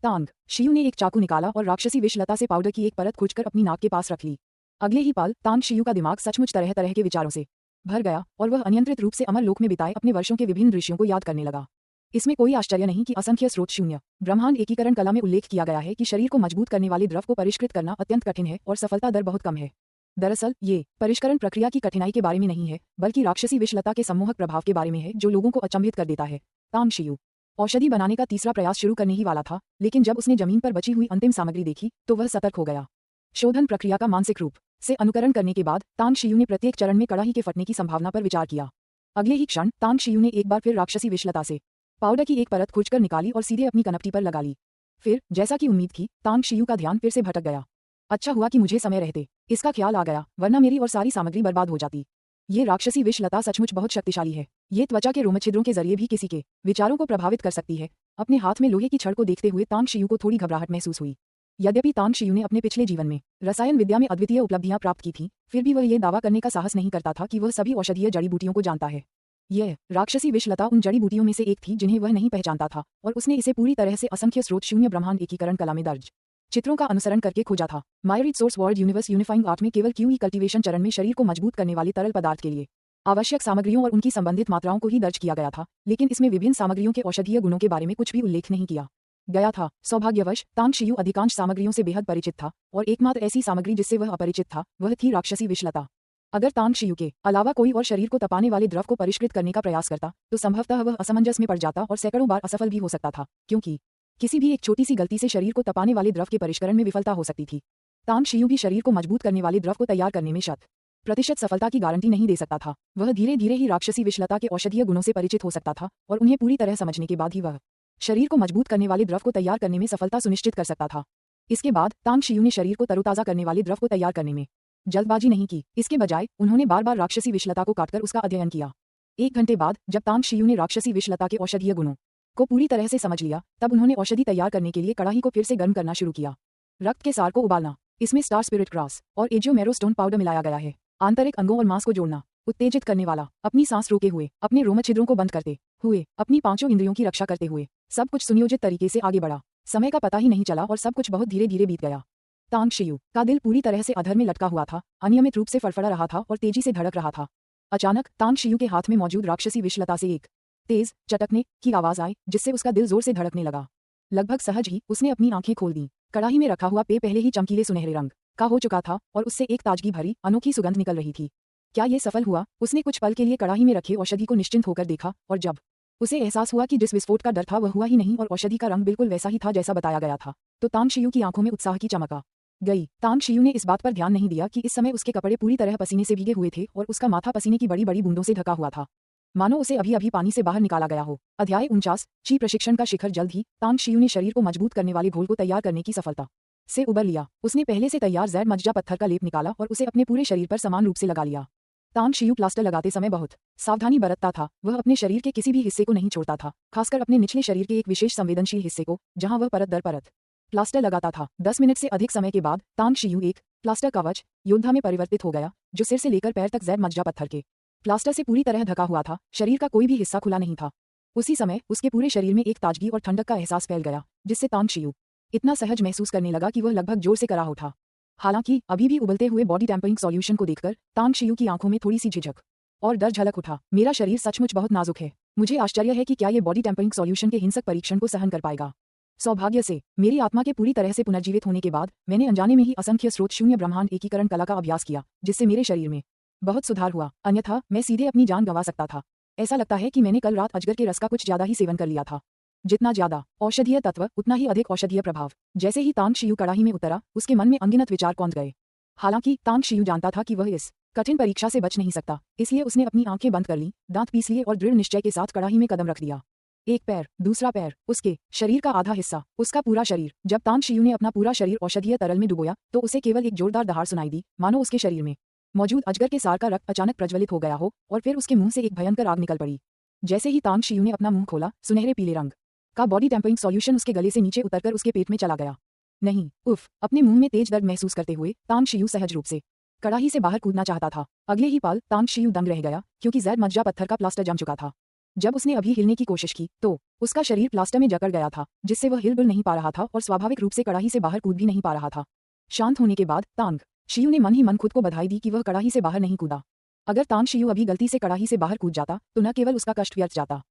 तांग शियू ने एक चाकू निकाला और राक्षसी विषलता से पाउडर की एक परत खींचकर अपनी नाक के पास रख ली। अगले ही पल तांग शियू का दिमाग सचमुच तरह तरह के विचारों से भर गया और वह अनियंत्रित रूप से अमरलोक में बिताए अपने वर्षों के विभिन्न दृश्यों को याद करने लगा। इसमें कोई आश्चर्य नहीं कि असंख्य स्रोत शून्य ब्रह्मांड एकीकरण कला में उल्लेख किया गया है कि शरीर को मजबूत करने वाले द्रव को परिष्कृत करना अत्यंत कठिन है और सफलता दर बहुत कम है। दरअसल ये परिष्करण प्रक्रिया की कठिनाई के बारे में नहीं है, बल्कि राक्षसी विषलता के सम्मोहक प्रभाव के बारे में है जो लोगों को अचंभित कर देता है। तांग शियू औषधि बनाने का तीसरा प्रयास शुरू करने ही वाला था, लेकिन जब उसने जमीन पर बची हुई अंतिम सामग्री देखी तो वह सतर्क हो गया। शोधन प्रक्रिया का मानसिक रूप से अनुकरण करने के बाद तांग शियू ने प्रत्येक चरण में कड़ाही के फटने की संभावना पर विचार किया। अगले ही क्षण तांग शियू ने एक बार फिर राक्षसी विषलता से पाउडर की एक परत खींचकर निकाली और सीधे अपनी कनपटी पर लगा ली। फिर जैसा कि उम्मीद थी, तांग शियू का ध्यान फिर से भटक गया। अच्छा हुआ कि मुझे समय रहते इसका ख्याल आ गया, वरना मेरी और सारी सामग्री बर्बाद हो जाती। ये राक्षसी विषलता सचमुच बहुत शक्तिशाली है। ये त्वचा के रोमछिद्रों के जरिए भी किसी के विचारों को प्रभावित कर सकती है। अपने हाथ में लोहे की छड़ को देखते हुए तांग शियू को थोड़ी घबराहट महसूस हुई। यद्यपि तांग शियू ने अपने पिछले जीवन में रसायन विद्या में अद्वितीय उपलब्धियां प्राप्त की थीं, फिर भी वह ये दावा करने का साहस नहीं करता था कि वह सभी औषधीय जड़ी बूटियों को जानता है। यह राक्षसी विषलता उन जड़ी बूटियों में से एक थी जिन्हें वह नहीं पहचानता था, और उसने इसे पूरी तरह से असंख्य स्रोत शून्य ब्रह्मांड एकीकरण कला में दर्ज चित्रों का अनुसरण करके खोजा था। Myriad source world universe unifying art में केवल क्यूई कल्टीवेशन चरण में शरीर को मजबूत करने वाले तरल पदार्थ के लिए आवश्यक सामग्रियों और उनकी संबंधित मात्राओं को ही दर्ज किया गया था, लेकिन इसमें विभिन्न सामग्रियों के औषधीय गुणों के बारे में कुछ भी उल्लेख नहीं किया गया था। सौभाग्यवश तांग शियू अधिकांश सामग्रियों से बेहद परिचित था, और एकमात्र ऐसी सामग्री जिससे वह अपरिचित था वह थी राक्षसी विषलता। अगर तांग शियू के अलावा कोई और शरीर को तपाने वाले द्रव को परिष्कृत करने का प्रयास करता तो संभवतः वह असमंजस में पड़ जाता और सैकड़ों बार असफल भी हो सकता था, क्योंकि किसी भी एक छोटी सी गलती से शरीर को तपाने वाले द्रव के परिष्करण में विफलता हो सकती थी। तांग शियू भी शरीर को मजबूत करने वाले द्रव को तैयार करने में 100% सफलता की गारंटी नहीं दे सकता था। वह धीरे धीरे ही राक्षसी विषलता के औषधीय गुणों से परिचित हो सकता था, और उन्हें पूरी तरह समझने के बाद ही वह शरीर को मजबूत करने वाले द्रव को तैयार करने में सफलता सुनिश्चित कर सकता था। इसके बाद तांग शियू ने शरीर को तरोताजा करने वाले द्रव को तैयार करने में जल्दबाजी नहीं की। इसके बजाय उन्होंने बार बार राक्षसी विषलता को काटकर उसका अध्ययन किया। 1 घंटे बाद जब तांग शियू ने राक्षसी विषलता के औषधीय गुणों को पूरी तरह से समझ लिया, तब उन्होंने औषधि तैयार करने के लिए कड़ाही को फिर से गर्म करना शुरू किया। रक्त के सार को उबालना, इसमें स्टार स्पिरिट ग्रास और एजियोमेरो स्टोन पाउडर मिलाया गया है। आंतरिक अंगों और मांस को जोड़ना, उत्तेजित करने वाला, अपनी सांस रोके हुए, अपने रोमछिद्रों को बंद करते हुए, अपनी पांचों इंद्रियों की रक्षा करते हुए सब कुछ सुनियोजित तरीके से आगे बढ़ा। समय का पता ही नहीं चला और सब कुछ बहुत धीरे धीरे बीत गया। तांग शियू का दिल पूरी तरह से अधर में लटका हुआ था, अनियमित रूप से फड़फड़ा रहा था और तेजी से धड़क रहा था। अचानक तांग शियू के हाथ में मौजूद राक्षसी विषलता से एक तेज चटकने की आवाज आई, जिससे उसका दिल जोर से धड़कने लगा। लगभग सहज ही उसने अपनी आंखें खोल दी। कड़ाही में रखा हुआ पेय पहले ही चमकीले सुनहरे रंग का हो चुका था और उससे एक ताजगी भरी अनोखी सुगंध निकल रही थी। क्या ये सफल हुआ? उसने कुछ पल के लिए कड़ाही में रखे औषधि को निश्चिंत होकर देखा और जब उसे एहसास हुआ कि जिस विस्फोट का डर था वह हुआ ही नहीं और औषधि का रंग बिल्कुल वैसा ही था जैसा बताया गया था, तो तांग शियू की आंखों में उत्साह की चमक आ गई। तांग शियू ने इस बात पर ध्यान नहीं दिया कि इस समय उसके कपड़े पूरी तरह पसीने से भीगे हुए थे और उसका माथा पसीने की बड़ी बड़ी बूंदों से ढका हुआ था, मानो उसे अभी अभी पानी से बाहर निकाला गया हो। अध्याय 49 ची प्रशिक्षण का शिखर। जल्द ही तांग शियू ने शरीर को मजबूत करने वाले घोल को तैयार करने की सफलता से उबर लिया। उसने पहले से तैयार जैड मज्जा पत्थर का लेप निकाला और उसे अपने पूरे शरीर पर समान रूप से लगा लिया। तांग शियू प्लास्टर लगाते समय बहुत सावधानी बरतता था। वह अपने शरीर के किसी भी हिस्से को नहीं छोड़ता था, खासकर अपने निचले शरीर के एक विशेष संवेदनशील हिस्से को, जहां वह परत दर परत प्लास्टर लगाता था। 10 मिनट से अधिक समय के बाद तांग शियू एक प्लास्टर कवच योद्धा में परिवर्तित हो गया, जो सिर से लेकर पैर तक जैड मज्जा पत्थर के प्लास्टर से पूरी तरह ढका हुआ था। शरीर का कोई भी हिस्सा खुला नहीं था। उसी समय उसके पूरे शरीर में एक ताजगी और ठंडक का एहसास फैल गया, जिससे तांग शियू इतना सहज महसूस करने लगा कि वह लगभग जोर से करा उठा। हालांकि अभी भी उबलते हुए बॉडी टेम्परिंग सॉल्यूशन को देखकर तांग शियू की आंखों में थोड़ी सी झिझक और डर झलक उठा। मेरा शरीर सचमुच बहुत नाजुक है। मुझे आश्चर्य है कि क्या ये बॉडी टेम्परिंग सॉल्यूशन के हिंसक परीक्षण को सहन कर पाएगा। सौभाग्य से मेरी आत्मा के पूरी तरह से पुनर्जीवित होने के बाद मैंने अनजाने में ही असंख्य स्रोत शून्य ब्रह्मांड एकीकरण कला का अभ्यास किया, जिससे मेरे शरीर में बहुत सुधार हुआ। अन्यथा मैं सीधे अपनी जान गंवा सकता था। ऐसा लगता है कि मैंने कल रात अजगर के रस का कुछ ज्यादा ही सेवन कर लिया था। जितना ज्यादा औषधीय तत्व उतना ही अधिक औषधीय प्रभाव। जैसे ही तांग शियू कड़ाही में उतरा, उसके मन में अनगिनत विचार कौंध गए। हालांकि तांग शियू जानता था कि वह इस कठिन परीक्षा से बच नहीं सकता, इसलिए उसने अपनी आंखें बंद कर ली, दांत पीस लिए और दृढ़ निश्चय के साथ कड़ाही में कदम रख दिया। एक पैर, दूसरा पैर, उसके शरीर का आधा हिस्सा, उसका पूरा शरीर। जब तांग शियू ने अपना पूरा शरीर औषधीय तरल में डुबोया, तो उसे केवल एक जोरदार दहाड़ सुनाई दी, मानो उसके शरीर में मौजूद अजगर के सार का रक्त अचानक प्रज्वलित हो गया हो और फिर उसके मुंह से एक भयंकर आग निकल पड़ी। जैसे ही तांग शियू ने अपना मुंह खोला, सुनहरे पीले रंग का बॉडी टेम्परिंग सॉल्यूशन उसके गले से नीचे उतरकर उसके पेट में चला गया। नहीं, उफ! अपने मुंह में तेज दर्द महसूस करते हुए तांग शियू सहज रूप से कड़ाही से बाहर कूदना चाहता था। अगले ही पल तांग शियू दंग रह गया, क्योंकि जैड मज्जा पत्थर का प्लास्टर जम चुका था। जब उसने अभी हिलने की कोशिश की, तो उसका शरीर प्लास्टर में जकड़ गया था, जिससे वह हिल डुल नहीं पा रहा था और स्वाभाविक रूप से कड़ाही से बाहर कूद भी नहीं पा रहा था। शांत होने के बाद तांग शियू ने मन ही मन खुद को बधाई दी कि वह कड़ाही से बाहर नहीं कूदा। अगर तांग शियू अभी गलती से कड़ाही से बाहर कूद जाता, तो न केवल उसका कष्ट व्यर्थ जाता,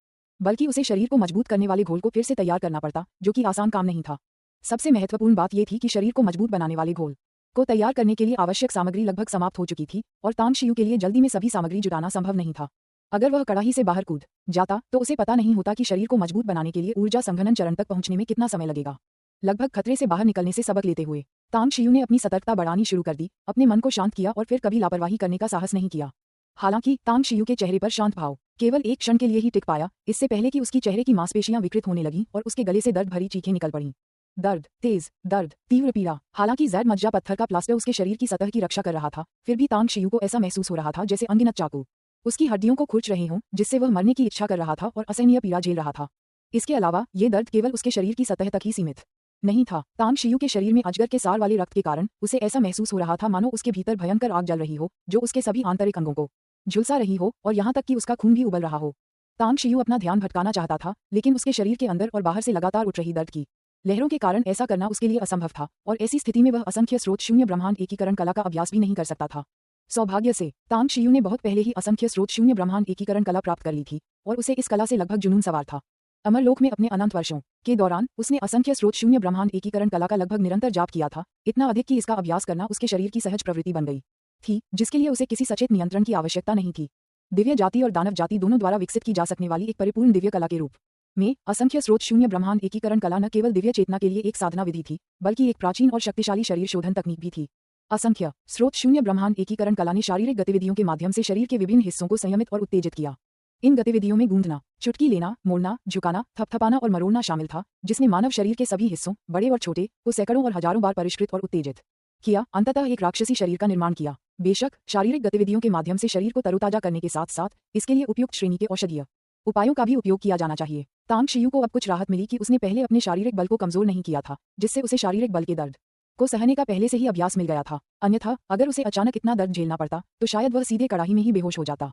बल्कि उसे शरीर को मजबूत करने वाले घोल को फिर से तैयार करना पड़ता, जो कि आसान काम नहीं था। सबसे महत्वपूर्ण बात यह थी कि शरीर को मजबूत बनाने वाले घोल को तैयार करने के लिए आवश्यक सामग्री लगभग समाप्त हो चुकी थी और तांग शियू के लिए जल्दी में सभी सामग्री जुटाना संभव नहीं था। अगर वह कड़ाही से बाहर कूद जाता, तो उसे पता नहीं होता कि शरीर को मजबूत बनाने के लिए ऊर्जा संघनन चरण तक पहुंचने में कितना समय लगेगा। लगभग खतरे से बाहर निकलने से सबक लेते हुए तांग शियू ने अपनी सतर्कता बढ़ानी शुरू कर दी, अपने मन को शांत किया और फिर कभी लापरवाही करने का साहस नहीं किया। हालांकि तांग शियू के चेहरे पर शांत भाव केवल एक क्षण के लिए ही टिक पाया, इससे पहले कि उसकी चेहरे की मांसपेशियां विकृत होने लगीं और उसके गले से दर्द भरी चीखें निकल पड़ीं। दर्द, तेज दर्द, तीव्र पीड़ा। हालांकि जैड मज्जा पत्थर का प्लास्टर उसके शरीर की सतह की रक्षा कर रहा था, फिर भी तांग शियू को ऐसा महसूस हो रहा था जैसे अनगिनत चाकू उसकी हड्डियों को खुरच रहे हों, जिससे वह मरने की इच्छा कर रहा था और असहनीय पीड़ा झेल रहा था। इसके अलावा ये दर्द केवल उसके शरीर की सतह तक ही सीमित नहीं था। तांग शियू के शरीर में अजगर के सार वाले रक्त के कारण उसे ऐसा महसूस हो रहा था मानो उसके भीतर भयंकर आग जल रही हो, जो उसके सभी आंतरिक अंगों को झुलसा रही हो और यहाँ तक कि उसका खून भी उबल रहा हो। तांग शियू अपना ध्यान भटकाना चाहता था, लेकिन उसके शरीर के अंदर और बाहर से लगातार उठ रही दर्द की लहरों के कारण ऐसा करना उसके लिए असंभव था और ऐसी स्थिति में वह असंख्य स्रोत शून्य ब्रह्मांड एकीकरण कला का अभ्यास भी नहीं कर सकता था। सौभाग्य से तांग शियू ने बहुत पहले ही असंख्य स्रोत शून्य ब्रह्मांड एकीकरण कला प्राप्त कर ली थी और उसे इस कला से लगभग जुनून सवार था। अमरलोक में अपने अनंत वर्षों के दौरान उसने असंख्य स्रोत शून्य ब्रह्मांड एकीकरण कला का लगभग निरंतर जाप किया था, इतना अधिक कि इसका अभ्यास करना उसके शरीर की सहज प्रवृत्ति बन गई थी, जिसके लिए उसे किसी सचेत नियंत्रण की आवश्यकता नहीं थी। दिव्य जाति और दानव जाति दोनों द्वारा विकसित की जा सकने वाली एक परिपूर्ण दिव्य कला के रूप में असंख्य स्रोत शून्य ब्रह्मांड एकीकरण कला न केवल दिव्य चेतना के लिए एक साधना विधि थी, बल्कि एक प्राचीन और शक्तिशाली शरीर शोधन तकनीक भी थी। असंख्य स्रोत शून्य ब्रह्मांड एकीकरण कला ने शारीरिक गतिविधियों के माध्यम से शरीर के विभिन्न हिस्सों को संयमित और उत्तेजित किया। इन गतिविधियों में गूंदना, चुटकी लेना, मोड़ना, झुकाना, थपथपाना और मरोड़ना शामिल था, जिसने मानव शरीर के सभी हिस्सों, बड़े और छोटे, को सैकड़ों और हजारों बार परिष्कृत और उत्तेजित किया, अंततः एक राक्षसी शरीर का निर्माण किया। बेशक शारीरिक गतिविधियों के माध्यम से शरीर को तरोताजा करने के साथ साथ इसके लिए उपयुक्त श्रेणी के औषधीय उपायों का भी उपयोग किया जाना चाहिए। तांग शियू को अब कुछ राहत मिली कि उसने पहले अपने शारीरिक बल को कमजोर नहीं किया था, जिससे उसे शारीरिक बल के दर्द को सहने का पहले से ही अभ्यास मिल गया था, अन्यथा अगर उसे अचानक इतना दर्द झेलना पड़ता तो शायद वह सीधे कड़ाही में ही बेहोश हो जाता।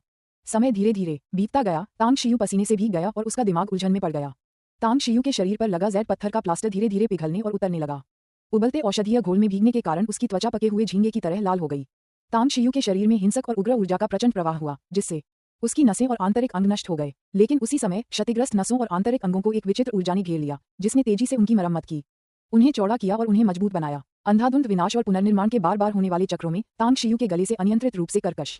समय धीरे धीरे बीतता गया। तांग शियू पसीने से भीग गया और उसका दिमाग उलझन में पड़ गया। तांग शियू के शरीर पर लगा जेड पत्थर का प्लास्टर धीरे धीरे पिघलने और उतरने लगा। उबलते औषधीय घोल में भीगने के कारण उसकी त्वचा पके हुए झींगे की तरह लाल हो गई। तांग शियू के शरीर में हिंसक और उग्र ऊर्जा का प्रचंड प्रवाह हुआ, जिससे उसकी नसें और आंतरिक अंग नष्ट हो गए। लेकिन उसी समय क्षतिग्रस्त नसों और आंतरिक अंगों को एक विचित्र ऊर्जा ने घेर लिया, जिसने तेजी से उनकी मरम्मत की, उन्हें चौड़ा किया और उन्हें मजबूत बनाया। अंधाधुंध विनाश और पुनर्निर्माण के बार बार होने वाले चक्रों में तांग शियू के गले से अनियंत्रित रूप से कर्कश,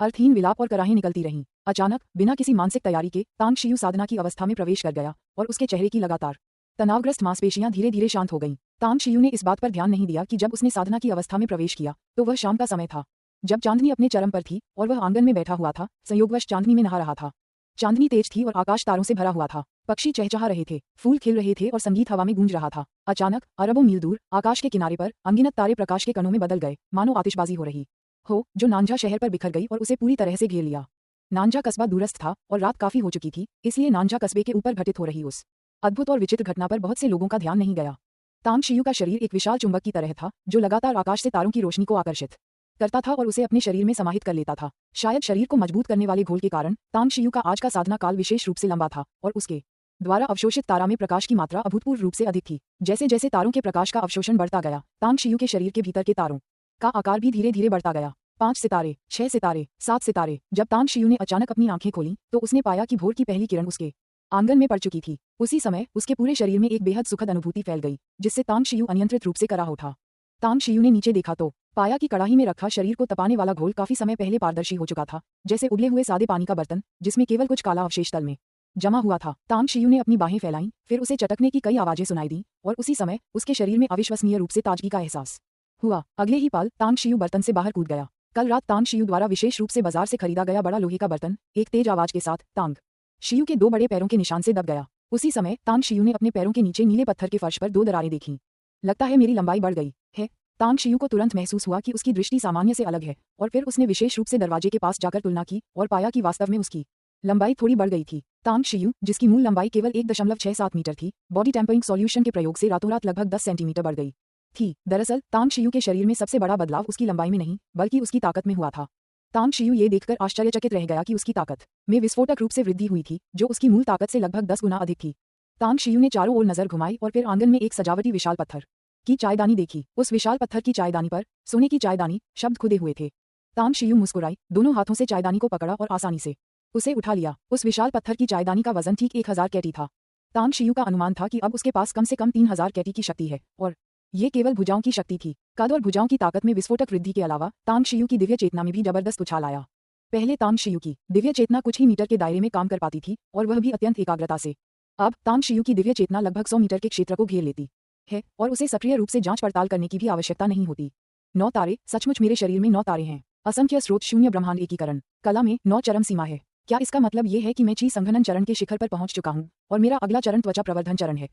अर्थहीन विलाप और कराहें निकलती रहीं। अचानक बिना किसी मानसिक तैयारी के तांग शियू साधना की अवस्था में प्रवेश कर गया और उसके चेहरे की लगातार तनावग्रस्त मांसपेशियां धीरे धीरे शांत हो गईं। तांग शियू ने इस बात पर ध्यान नहीं दिया कि जब उसने साधना की अवस्था में प्रवेश किया तो वह शाम का समय था, जब चांदनी अपने चरम पर थी और वह आंगन में बैठा हुआ था, संयोगवश चांदनी में नहा रहा था। चांदनी तेज थी और आकाश तारों से भरा हुआ था। पक्षी चहचहा रहे थे, फूल खिल रहे थे और संगीत हवा में गूंज रहा था। अचानक अरबों मील दूर आकाश के किनारे पर अनगिनत तारे प्रकाश के कणों में बदल गए, मानो आतिशबाजी हो रही हो जो नांझा शहर पर बिखर गई और उसे पूरी तरह से घेर लिया। नांझा कस्बा दूरस्थ था और रात काफी हो चुकी थी, इसलिए नांझा कस्बे के ऊपर घटित हो रही उस अद्भुत और विचित्र घटना पर बहुत से लोगों का ध्यान नहीं गया। तांग शियू का शरीर एक विशाल चुंबक की तरह था, जो लगातार आकाश से तारों की रोशनी को आकर्षित करता था और उसे अपने शरीर में समाहित कर लेता था। शायद शरीर को मजबूत करने वाले घोल के कारण तांग शियू का आज का साधना काल विशेष रूप से लंबा था और उसके द्वारा अवशोषित तारा में प्रकाश की मात्रा अभूतपूर्व रूप से अधिक थी। जैसे जैसे तारों के प्रकाश का अवशोषण बढ़ता गया, तांग शियू के शरीर के भीतर के तारों का आकार भी धीरे धीरे बढ़ता गया। 5 सितारे, 6 सितारे, 7 सितारे। जब तांग शियू ने अचानक अपनी आंखें खोलीं तो उसने पाया कि भोर की पहली किरण उसके आंगन में पड़ चुकी थी। उसी समय उसके पूरे शरीर में एक बेहद सुखद अनुभूति फैल गई, जिससे तांग शियू अनियंत्रित रूप से कराह उठा। तांग शियू ने नीचे देखा तो पाया कि कड़ाही में रखा शरीर को तपाने वाला घोल काफी समय पहले पारदर्शी हो चुका था, जैसे उबले हुए सादे पानी का बर्तन जिसमें केवल कुछ काला अवशेष तल में जमा हुआ था। तांग शियू ने अपनी बाहें फैलाईं, फिर उसे चटकने की कई आवाजें सुनाई दी और उसी समय उसके शरीर में अविश्वसनीय रूप से ताजगी का एहसास हुआ। अगले ही पल तांग शियू बर्तन से बाहर कूद गया। कल रात तांग शियू द्वारा विशेष रूप से बाजार से खरीदा गया बड़ा लोहे का बर्तन एक तेज आवाज के साथ तांग शियू के 2 बड़े पैरों के निशान से दब गया। उसी समय तांग शियू ने अपने पैरों के नीचे नीले पत्थर के फर्श पर 2 दरारें देखीं। लगता है मेरी लंबाई बढ़ गई है। तांग शियू को तुरंत महसूस हुआ कि उसकी दृष्टि सामान्य से अलग है और फिर उसने विशेष रूप से दरवाजे के पास जाकर तुलना की और पाया कि वास्तव में उसकी लंबाई थोड़ी बढ़ गई थी। तांग शियू, जिसकी मूल लंबाई केवल 1.67 मीटर थी, बॉडी टेम्परिंग सॉल्यूशन के प्रयोग से रातों रात लगभग 10 सेंटीमीटर बढ़ गई थी। दरअसल तांग शियू के शरीर में सबसे बड़ा बदलाव उसकी लंबाई में नहीं बल्कि उसकी ताकत में हुआ था। तांग शियू ये देखकर आश्चर्यचकित रह गया कि उसकी ताकत में विस्फोटक रूप से वृद्धि हुई थी, जो उसकी मूल ताकत से लगभग 10 गुना अधिक थी। तांग शियू ने चारों ओर नजर घुमाई और फिर आंगन में एक सजावटी विशाल पत्थर की चायदानी देखी। उस विशाल पत्थर की चायदानी पर सोने की चायदानी शब्द खुदे हुए थे। तांग शियू मुस्कुराई, दोनों हाथों से चायदानी को पकड़ा और आसानी से उसे उठा लिया। उस विशाल पत्थर की चायदानी का वजन ठीक 1000 कैटी था। तांग शियू का अनुमान था कि अब उसके पास कम से कम 3000 कैटी की शक्ति है और ये केवल भुजाओं की शक्ति थी। कद और भुजाओं की ताकत में विस्फोटक वृद्धि के अलावा तांग शियू की दिव्य चेतना में भी जबरदस्त उछाल आया। पहले तांग शियू की दिव्य चेतना कुछ ही मीटर के दायरे में काम कर पाती थी और वह भी अत्यंत एकाग्रता से। अब तांग शियू की दिव्य चेतना लगभग 100 मीटर के क्षेत्र को घेर लेती है और उसे सक्रिय रूप से जांच पड़ताल करने की भी आवश्यकता नहीं होती। 9 तारे, सचमुच मेरे शरीर में 9 तारे हैं। असंख्य स्रोत, शून्य ब्रह्मांड, एकीकरण। कला में 9 चरम सीमा है। क्या इसका मतलब ये है कि मैं ची संघनन चरण के शिखर पर पहुंच चुका हूं और मेरा अगला चरण त्वचा प्रवर्धन चरण है?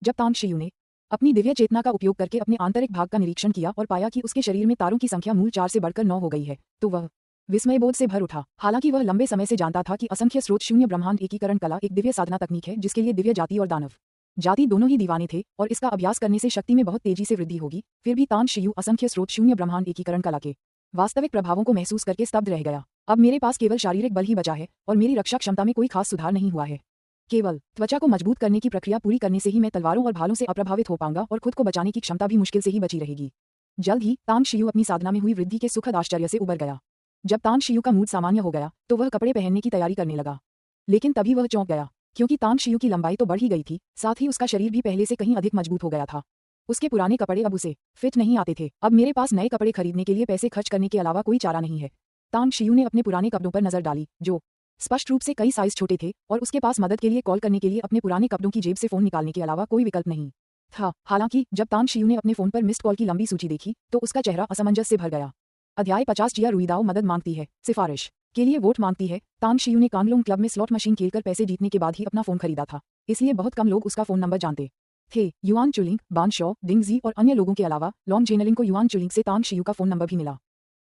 जब तांग शियू ने अपनी दिव्य चेतना का उपयोग करके अपने आंतरिक भाग का निरीक्षण किया और पाया कि उसके शरीर में तारों की संख्या मूल 4 से बढ़कर 9 हो गई है, तो वह विस्मयबोध से भर उठा। हालांकि वह लंबे समय से जानता था कि असंख्य स्रोत, शून्य ब्रह्मांड, एकीकरण कला एक दिव्य साधना तकनीक है जिसके लिए दिव्य जाति और दानव जाति दोनों ही दीवाने थे और इसका अभ्यास करने से शक्ति में बहुत तेजी से वृद्धि होगी। फिर भी तांग शियू असंख्य स्रोत, शून्य ब्रह्मांड, एकीकरण कला के वास्तविक प्रभावों को महसूस करके स्तब्ध रह गया। अब मेरे पास केवल शारीरिक बल ही बचा है और मेरी रक्षा क्षमता में कोई खास सुधार नहीं हुआ है। केवल त्वचा को मजबूत करने की प्रक्रिया पूरी करने से ही मैं तलवारों और भालों से अप्रभावित हो पाऊंगा और खुद को बचाने की क्षमता भी मुश्किल से ही बची रहेगी। जल्द ही तांग शियू अपनी साधना में हुई वृद्धि के सुखद आश्चर्य से उबर गया। जब तांग शियू का मूड सामान्य हो गया तो वह कपड़े पहनने की तैयारी करने लगा, लेकिन तभी वह चौंक गया क्योंकि तांग शियू की लंबाई तो बढ़ ही गई थी, साथ ही उसका शरीर भी पहले से कहीं अधिक मजबूत हो गया था। उसके पुराने कपड़े अब उसे फिट नहीं आते थे। अब मेरे पास नए कपड़े खरीदने के लिए पैसे खर्च करने के अलावा कोई चारा नहीं है। तांग शियू ने अपने पुराने कपड़ों पर नजर डाली, जो स्पष्ट रूप से कई साइज छोटे थे और उसके पास मदद के लिए कॉल करने के लिए अपने पुराने कपड़ों की जेब से फोन निकालने के अलावा कोई विकल्प नहीं था। हालांकि जब तांग शियू ने अपने फोन पर मिस्ड कॉल की लंबी सूची देखी तो उसका चेहरा असमंजस से भर गया। अध्याय 50 जिया रुईदाओ मदद मांगती है, सिफारिश के लिए वोट मांगती है। तांग शियू ने कांगलोंग क्लब में स्लॉट मशीन खेलकर पैसे जीतने के बाद ही अपना फोन खरीदा था, इसलिए बहुत कम लोग उसका फोन नंबर जानते थे। युआन चुलिंग, बान शॉ, डिंगजी और अन्य लोगों के अलावा लॉन्ग जेनलिंग को युआन चुलिंग से तांग शियू का फोन नंबर भी मिला।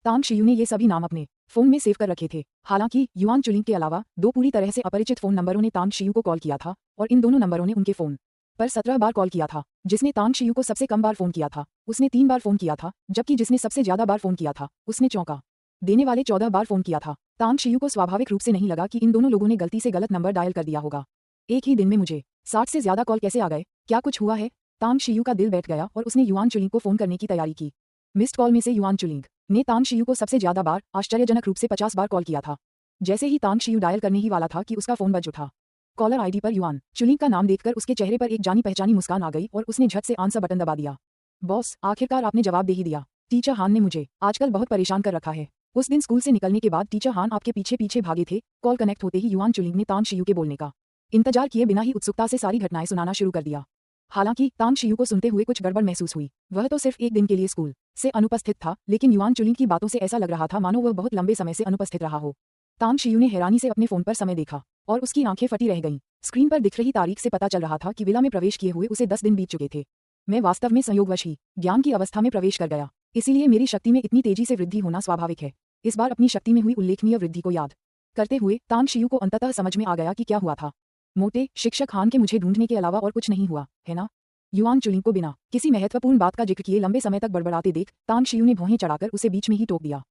तांग शियू ने ये सभी नाम अपने फोन में सेव कर रखे थे। हालांकि युआन चुलिंग के अलावा 2 पूरी तरह से अपरिचित फोन नंबरों ने तांग शियू को कॉल किया था और इन दोनों नंबरों ने उनके फोन पर 17 बार कॉल किया था। जिसने तांग शियू को सबसे कम बार फोन किया था उसने 3 बार फोन किया था, जबकि जिसने सबसे ज्यादा बार फोन किया था उसने चौंका देने वाले 14 बार फोन किया था। तांग शियू को स्वाभाविक रूप से नहीं लगा कि इन दोनों लोगों ने गलती से गलत नंबर डायल कर दिया होगा। एक ही दिन में मुझे 60 से ज्यादा कॉल कैसे आ गए? क्या कुछ हुआ है? तांग शियू का दिल बैठ गया और उसने युआन चुलिंग को फोन करने की तैयारी की। मिस्ड कॉल में से युआन चुलिंग ने तांग शियू को सबसे ज्यादा बार, आश्चर्यजनक रूप से 50 बार कॉल किया था। जैसे ही तांग शियू डायल करने ही वाला था कि उसका फोन बज उठा। कॉलर आईडी पर युआन चुलिंग का नाम देखकर उसके चेहरे पर एक जानी पहचानी मुस्कान आ गई और उसने झट से आंसर बटन दबा दिया। बॉस, आखिरकार आपने जवाब दे ही दिया। टीचर हान ने मुझे आजकल बहुत परेशान कर रखा है। उस दिन स्कूल से निकलने के बाद टीचर हान आपके पीछे पीछे भागे थे। कॉल कनेक्ट होते ही युआन चुलिंग ने तांग शियू के बोलने का इंतजार किए बिना ही उत्सुकता से सारी घटनाएं सुनाना शुरू कर दिया। हालांकि तांग शियू को सुनते हुए कुछ गड़बड़ महसूस हुई। वह तो सिर्फ एक दिन के लिए स्कूल से अनुपस्थित था, लेकिन युआन चुलिंग की बातों से ऐसा लग रहा था मानो वह बहुत लंबे समय से अनुपस्थित रहा हो। तांग शियू ने हैरानी से अपने फोन पर समय देखा और उसकी आंखें फटी रह गईं। स्क्रीन पर दिख रही तारीख से पता चल रहा था कि विला में प्रवेश किए हुए उसे 10 दिन बीत चुके थे। मैं वास्तव में संयोगवश ही ज्ञान की अवस्था में प्रवेश कर गया, इसीलिए मेरी शक्ति में इतनी तेजी से वृद्धि होना स्वाभाविक है। इस बार अपनी शक्ति में हुई उल्लेखनीय वृद्धि को याद करते हुए तांग शियू को अंततः समझ में आ गया कि क्या हुआ था। मोटे शिक्षक हान के मुझे ढूंढने के अलावा और कुछ नहीं हुआ, है ना? युआन चुलिंग को बिना किसी महत्वपूर्ण बात का जिक्र किए लंबे समय तक बड़बड़ाते देख तांग शियू ने भौहें चढ़ाकर उसे बीच में ही टोक दिया।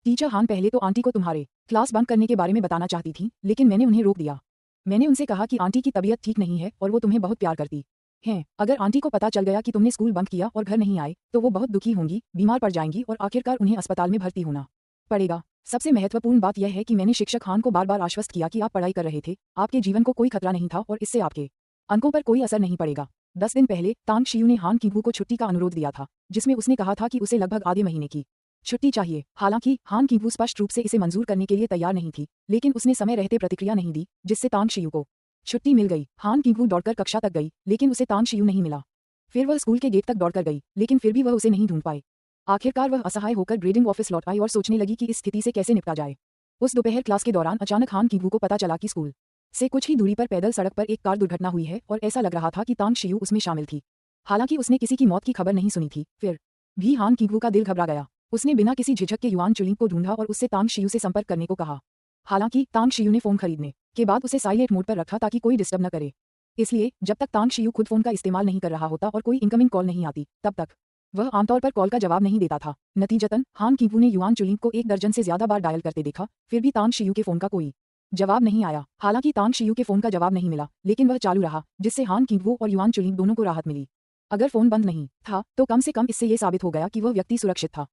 टीचर हान पहले तो आंटी को तुम्हारे क्लास बंक करने के बारे में बताना चाहती थी, लेकिन मैंने उन्हें रोक दिया। मैंने उनसे कहा कि आंटी की तबीयत ठीक नहीं है और वो तुम्हें बहुत प्यार करती हैं। अगर आंटी को पता चल गया कि तुमने स्कूल बंक किया और घर नहीं आए तो वो बहुत दुखी होंगी, बीमार पड़ जाएंगी और आखिरकार उन्हें अस्पताल में भर्ती होना पड़ेगा। सबसे महत्वपूर्ण बात यह है कि मैंने शिक्षक हान को बार बार आश्वस्त किया कि आप पढ़ाई कर रहे थे, आपके जीवन को कोई खतरा नहीं था और इससे आपके अंकों पर कोई असर नहीं पड़ेगा। 10 दिन पहले तांग शियू ने हान किंगवू को छुट्टी का अनुरोध दिया था, जिसमें उसने कहा था कि उसे लगभग आधे महीने की छुट्टी चाहिए। हालांकि हान किंगवू स्पष्ट रूप से इसे मंजूर करने के लिए तैयार नहीं थी, लेकिन उसने समय रहते प्रतिक्रिया नहीं दी, जिससे तांग शियू को छुट्टी मिल गई। हान किंगवू दौड़कर कक्षा तक गई, लेकिन उसे तांग शियू नहीं मिला। फिर वह स्कूल के गेट तक दौड़कर गई, लेकिन फिर भी वह उसे नहीं ढूंढ पाए। आखिरकार वह असहाय होकर ग्रेडिंग ऑफिस लौट आई और सोचने लगी कि इस स्थिति से कैसे निपटा जाए। उस दोपहर क्लास के दौरान अचानक हान किंगवू को पता चला कि स्कूल से कुछ ही दूरी पर पैदल सड़क पर एक कार दुर्घटना हुई है और ऐसा लग रहा था कि तांग शियू उसमें शामिल थी। हालांकि उसने किसी की मौत की खबर नहीं सुनी थी, फिर भी हान किंगवू का दिल घबरा गया। उसने बिना किसी झिझक के युआन चुलिंग को ढूंढा और उससे तांग शियू से संपर्क करने को कहा। हालांकि तांग शियू ने फोन खरीदने के बाद उसे साइलेंट मोड पर रखा ताकि कोई डिस्टर्ब न करे। इसलिए जब तक तांग शियू खुद फोन का इस्तेमाल नहीं कर रहा होता और कोई इनकमिंग कॉल नहीं आती, तब तक वह आमतौर पर कॉल का जवाब नहीं देता था। नतीजतन हान किंगवू ने युआन चुलिंग को 1 दर्जन से ज्यादा बार डायल करते देखा, फिर भी तांग शियू के फोन का कोई जवाब नहीं आया। हालांकि तांग शियू के फोन का जवाब नहीं मिला, लेकिन वह चालू रहा, जिससे हान किंगवू और युआन चुलिंग दोनों को राहत मिली। अगर फोन बंद नहीं था तो कम से कम इससे ये साबित हो गया कि वह व्यक्ति सुरक्षित था।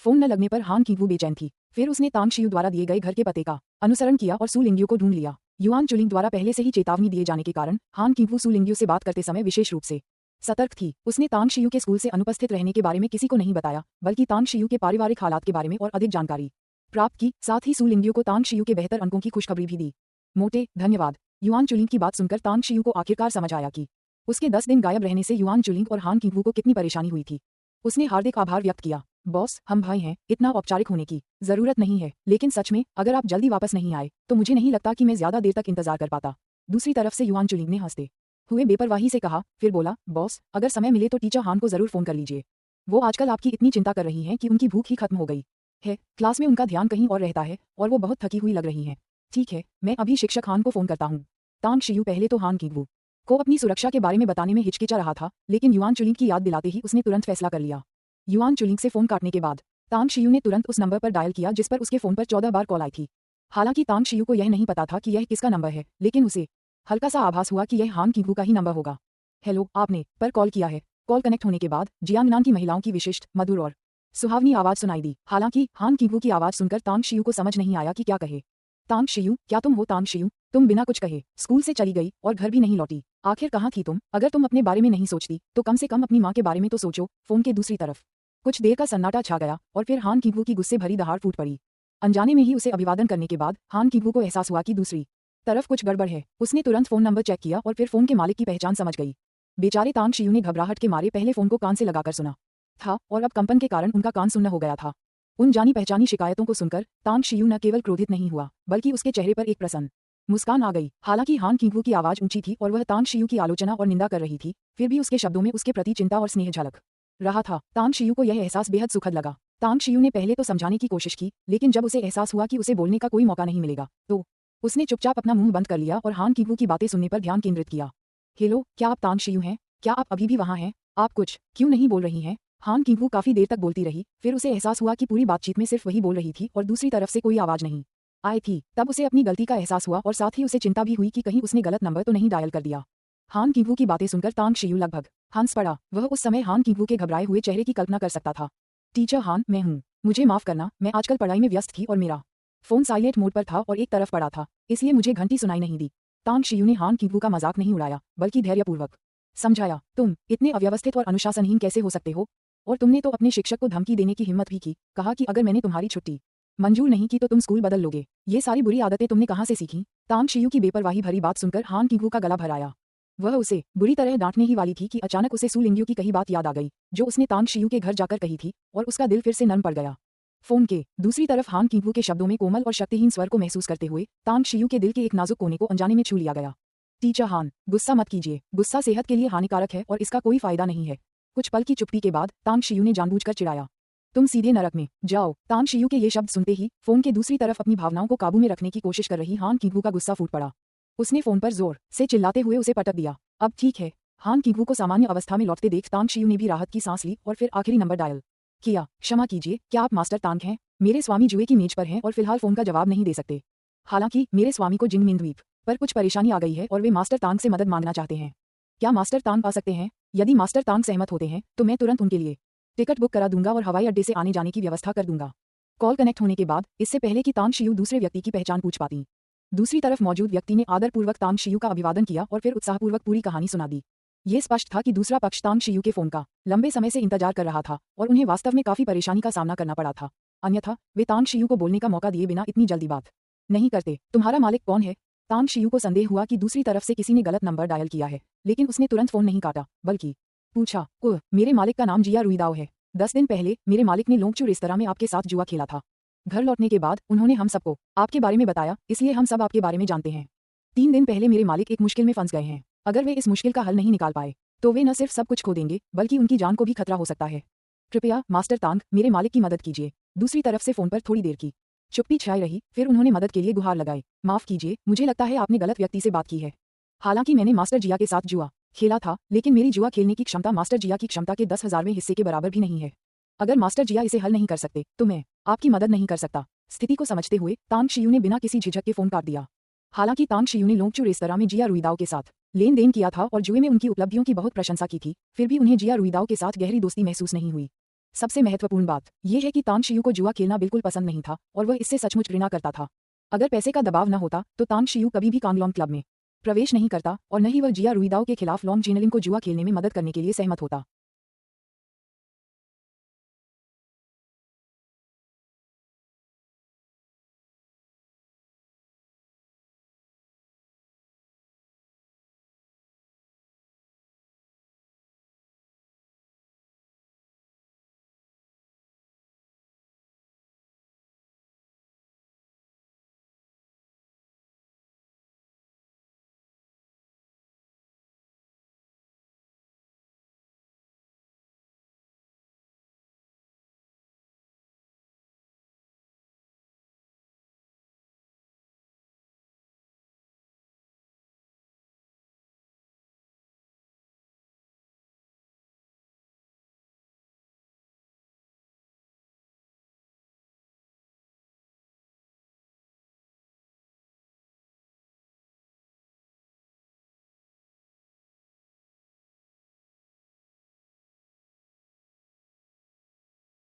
फोन न लगने पर हान किंगवू बेचैन थी। फिर उसने तांग शियू द्वारा दिए गए घर के पते का अनुसरण किया और सू लिंग्यू को ढूंढ लिया। युआन चुलिंग द्वारा पहले से ही चेतावनी दिए जाने के कारण हान किंगवू सू लिंग्यू से बात करते समय विशेष रूप से सतर्क थी। उसने तांग शियू के स्कूल से अनुपस्थित रहने के बारे में किसी को नहीं बताया, बल्कि तांग शियू के पारिवारिक हालात के बारे में और अधिक जानकारी प्राप्त की। साथ ही सू लिंग्यू को तांग शियू के बेहतर अंकों की खुशखबरी भी दी। मोटे धन्यवाद। युआन चुलिंग की बात सुनकर तांग शियू को आखिरकार समझ आया कि उसके 10 दिन गायब रहने से युआन चुलिंग और हान किंगवू को कितनी परेशानी हुई थी। उसने हार्दिक आभार व्यक्त किया। बॉस, हम भाई हैं, इतना औपचारिक होने की जरूरत नहीं है, लेकिन सच में अगर आप जल्दी वापस नहीं आए तो मुझे नहीं लगता कि मैं ज्यादा देर तक इंतजार कर पाता। दूसरी तरफ से युआन चुलिंग ने हंसते हुए बेपरवाही से कहा, फिर बोला, बॉस, अगर समय मिले तो टीचर हान को जरूर फोन कर लीजिए। वो आजकल आपकी इतनी चिंता कर रही हैं कि उनकी भूख ही खत्म हो गई है। क्लास में उनका ध्यान कहीं और रहता है और वो बहुत थकी हुई लग रही हैं। ठीक है, मैं अभी शिक्षक हान को फोन करता हूँ। तांग शियू पहले तो हान किंगवू को अपनी सुरक्षा के बारे में बताने में हिचकिचा रहा था, लेकिन युआन चुलिंग की याद दिलाते ही उसने तुरंत फैसला कर लिया। युआन चुलिंग से फोन काटने के बाद तांग शियू ने तुरंत उस नंबर पर डायल किया जिस पर उसके फोन पर 14 बार कॉल आई थी। हालांकि तांग शियू को यह नहीं पता था कि यह किसका नंबर है, लेकिन उसे हल्का सा आभास हुआ कि यह हान किंगवू का ही नंबर होगा। हेलो, आपने पर कॉल किया है। कॉल कनेक्ट होने के बाद जियांगनान की महिलाओं की विशिष्ट, मधुर और सुहावनी आवाज सुनाई दी। हालांकि हान किंगवू की आवाज सुनकर तांग शियू को समझ नहीं आया कि क्या कहे। तांग शियू, क्या तुम हो? तांग शियू, तुम बिना कुछ कहे स्कूल से चली गई और घर भी नहीं लौटी। आखिर कहाँ थी तुम? अगर तुम अपने बारे में नहीं सोचती तो कम से कम अपनी माँ के बारे में तो सोचो। फोन के दूसरी तरफ कुछ देर का सन्नाटा छा गया और फिर हान किंगवू की गुस्से भरी दहाड़ फूट पड़ी। अनजाने में ही उसे अभिवादन करने के बाद हान किंगवू को एहसास हुआ कि दूसरी तरफ कुछ गड़बड़ है। उसने तुरंत फोन नंबर चेक किया और फिर फोन के मालिक की पहचान समझ गई। बेचारे तांग शियू ने घबराहट के मारे पहले फोन को कान से लगाकर सुना था और अब कंपन के कारण उनका कान सुन्न हो गया था। उन जानी पहचानी शिकायतों को सुनकर तांग शियू न केवल क्रोधित नहीं हुआ, बल्कि उसके चेहरे पर एक प्रसन्न मुस्कान आ गई। हालांकि हान किंगवू की आवाज ऊंची थी और वह तांग शियू की आलोचना और निंदा कर रही थी, फिर भी उसके शब्दों में उसके प्रति चिंता और स्नेह झलक रहा था। तांग शियू को यह एहसास बेहद सुखद लगा। तांग शियू ने पहले तो समझाने की कोशिश की, लेकिन जब उसे एहसास हुआ कि उसे बोलने का कोई मौका नहीं मिलेगा तो उसने चुपचाप अपना मुंह बंद कर लिया और हान किंगवू की बातें सुनने पर ध्यान केंद्रित किया। हेलो, क्या आप तांग शियू हैं? क्या आप अभी भी वहाँ हैं? आप कुछ क्यों नहीं बोल रही हैं? हान किंगवू काफी देर तक बोलती रही, फिर उसे एहसास हुआ कि पूरी बातचीत में सिर्फ वही बोल रही थी और दूसरी तरफ से कोई आवाज नहीं आई थी। तब उसे अपनी गलती का एहसास हुआ और साथ ही उसे चिंता भी हुई कि कहीं उसने गलत नंबर तो नहीं डायल कर दिया। हान किंगवू की बातें सुनकर तांग शियू लगभग हंस पड़ा। वह उस समय हान किंगवू के घबराए हुए चेहरे की कल्पना कर सकता था। टीचर हान, मैं हूँ। मुझे माफ करना, मैं आजकल पढ़ाई में व्यस्त थी और मेरा फोन साइलेंट मोड पर था और एक तरफ पड़ा था, इसलिए मुझे घंटी सुनाई नहीं दी। तांग शियू ने हान किंगवू का मजाक नहीं उड़ाया, बल्कि धैर्यपूर्वक समझाया, तुम इतने अव्यवस्थित और अनुशासनहीन कैसे हो सकते हो? और तुमने तो अपने शिक्षक को धमकी देने की हिम्मत भी की, कहा कि अगर मैंने तुम्हारी छुट्टी मंजूर नहीं की तो तुम स्कूल बदल लोगे। ये सारी बुरी आदतें तुमने कहाँ से सीखी? तांग शियू की बेपरवाही भरी बात सुनकर हान किंगवू का गला भर आया। वह उसे बुरी तरह डांटने ही वाली थी कि अचानक उसे सू लिंग्यू की कही बात याद आ गई, जो उसने तांग शियू के घर जाकर कही थी, और उसका दिल फिर से नर्म पड़ गया। फोन के दूसरी तरफ हान किंगवू के शब्दों में कोमल और शक्तिहीन स्वर को महसूस करते हुए तांग शियू के दिल के एक नाजुक कोने को अनजाने में छू लिया गया। टीचर हान, गुस्सा मत कीजिए, गुस्सा सेहत के लिए हानिकारक है और इसका कोई फायदा नहीं है। कुछ पल की चुप्पी के बाद तांग शियू ने जानबूझकर चिढ़ाया, तुम सीधे नरक में जाओ। तांग शियू के ये शब्द सुनते ही फोन के दूसरी तरफ अपनी भावनाओं को काबू में रखने की कोशिश कर रही हान किंगवू का गुस्सा फूट पड़ा। उसने फोन पर जोर से चिल्लाते हुए उसे पटक दिया। अब ठीक है। हान किंगवू को सामान्य अवस्था में लौटते देख तांग शियू ने भी राहत की सांस ली और फिर आखिरी नंबर डायल किया। क्षमा कीजिए, क्या आप मास्टर तांग हैं? मेरे स्वामी जुए की मेज पर हैं और फिलहाल फोन का जवाब नहीं दे सकते। हालांकि मेरे स्वामी को जिंगमिन द्वीप पर कुछ परेशानी आ गई है और वे मास्टर तांग से मदद मांगना चाहते हैं। क्या मास्टर तांग आ सकते हैं? यदि मास्टर तांग सहमत होते हैं तो मैं तुरंत उनके लिए टिकट बुक करा दूंगा और हवाई अड्डे से आने जाने की व्यवस्था कर दूंगा। कॉल कनेक्ट होने के बाद, इससे पहले कि तांग शियू दूसरे व्यक्ति की पहचान पूछ पाती, दूसरी तरफ मौजूद व्यक्ति ने आदरपूर्वक तांग शियू का अभिवादन किया और फिर उत्साहपूर्वक पूरी कहानी सुना दी। ये स्पष्ट था कि दूसरा पक्ष तांग शियू के फोन का लंबे समय से इंतजार कर रहा था और उन्हें वास्तव में काफी परेशानी का सामना करना पड़ा था। अन्यथा वे तांग शियू को बोलने का मौका दिए बिना इतनी जल्दी बात नहीं करते। तुम्हारा मालिक कौन है? तांग शियू को संदेह हुआ कि दूसरी तरफ से किसी ने गलत नंबर डायल किया है, लेकिन उसने तुरंत फोन नहीं काटा, बल्कि पूछा, मेरे मालिक का नाम जिया रुईदाओ है। 10 दिन पहले मेरे मालिक ने लोंगचू रेस्तरां में आपके साथ जुआ खेला था। घर लौटने के बाद उन्होंने हम सबको आपके बारे में बताया, इसलिए हम सब आपके बारे में जानते हैं। 3 दिन पहले मेरे मालिक एक मुश्किल में फंस गए हैं। अगर वे इस मुश्किल का हल नहीं निकाल पाए तो वे न सिर्फ सब कुछ खो देंगे, बल्कि उनकी जान को भी खतरा हो सकता है। कृपया मास्टर तांग, मेरे मालिक की मदद कीजिए। दूसरी तरफ से फोन पर थोड़ी देर की चुप्पी छाई रही, फिर उन्होंने मदद के लिए गुहार लगाई। माफ कीजिए, मुझे लगता है आपने गलत व्यक्ति से बात की है। हालांकि मैंने मास्टर जिया के साथ जुआ खेला था, लेकिन मेरी जुआ खेलने की क्षमता मास्टर जिया की क्षमता के 10,000वें हिस्से के बराबर भी नहीं है। अगर मास्टर जिया इसे हल नहीं कर सकते तो मैं आपकी मदद नहीं कर सकता। स्थिति को समझते हुए तांग शियू ने बिना किसी झिझक के फोन काट दिया। हालांकि तांग शियू ने लोंगचू रेस्तरां में जिया रुईदाओ के साथ लेन देन किया था और जुए में उनकी उपलब्धियों की बहुत प्रशंसा की थी, फिर भी उन्हें जिया रुईदाओ के साथ गहरी दोस्ती महसूस नहीं हुई। सबसे महत्वपूर्ण बात यह है कि तांग शियू को जुआ खेलना बिल्कुल पसंद नहीं था और वह इससे सचमुच घृणा करता था। अगर पैसे का दबाव न होता तो तांग शियू कभी भी कांगलोंग क्लब में प्रवेश नहीं करता और न ही वह जिया रुईदाओ के खिलाफ लॉन्ग जेनलिन को जुआ खेलने में मदद करने के लिए सहमत होता।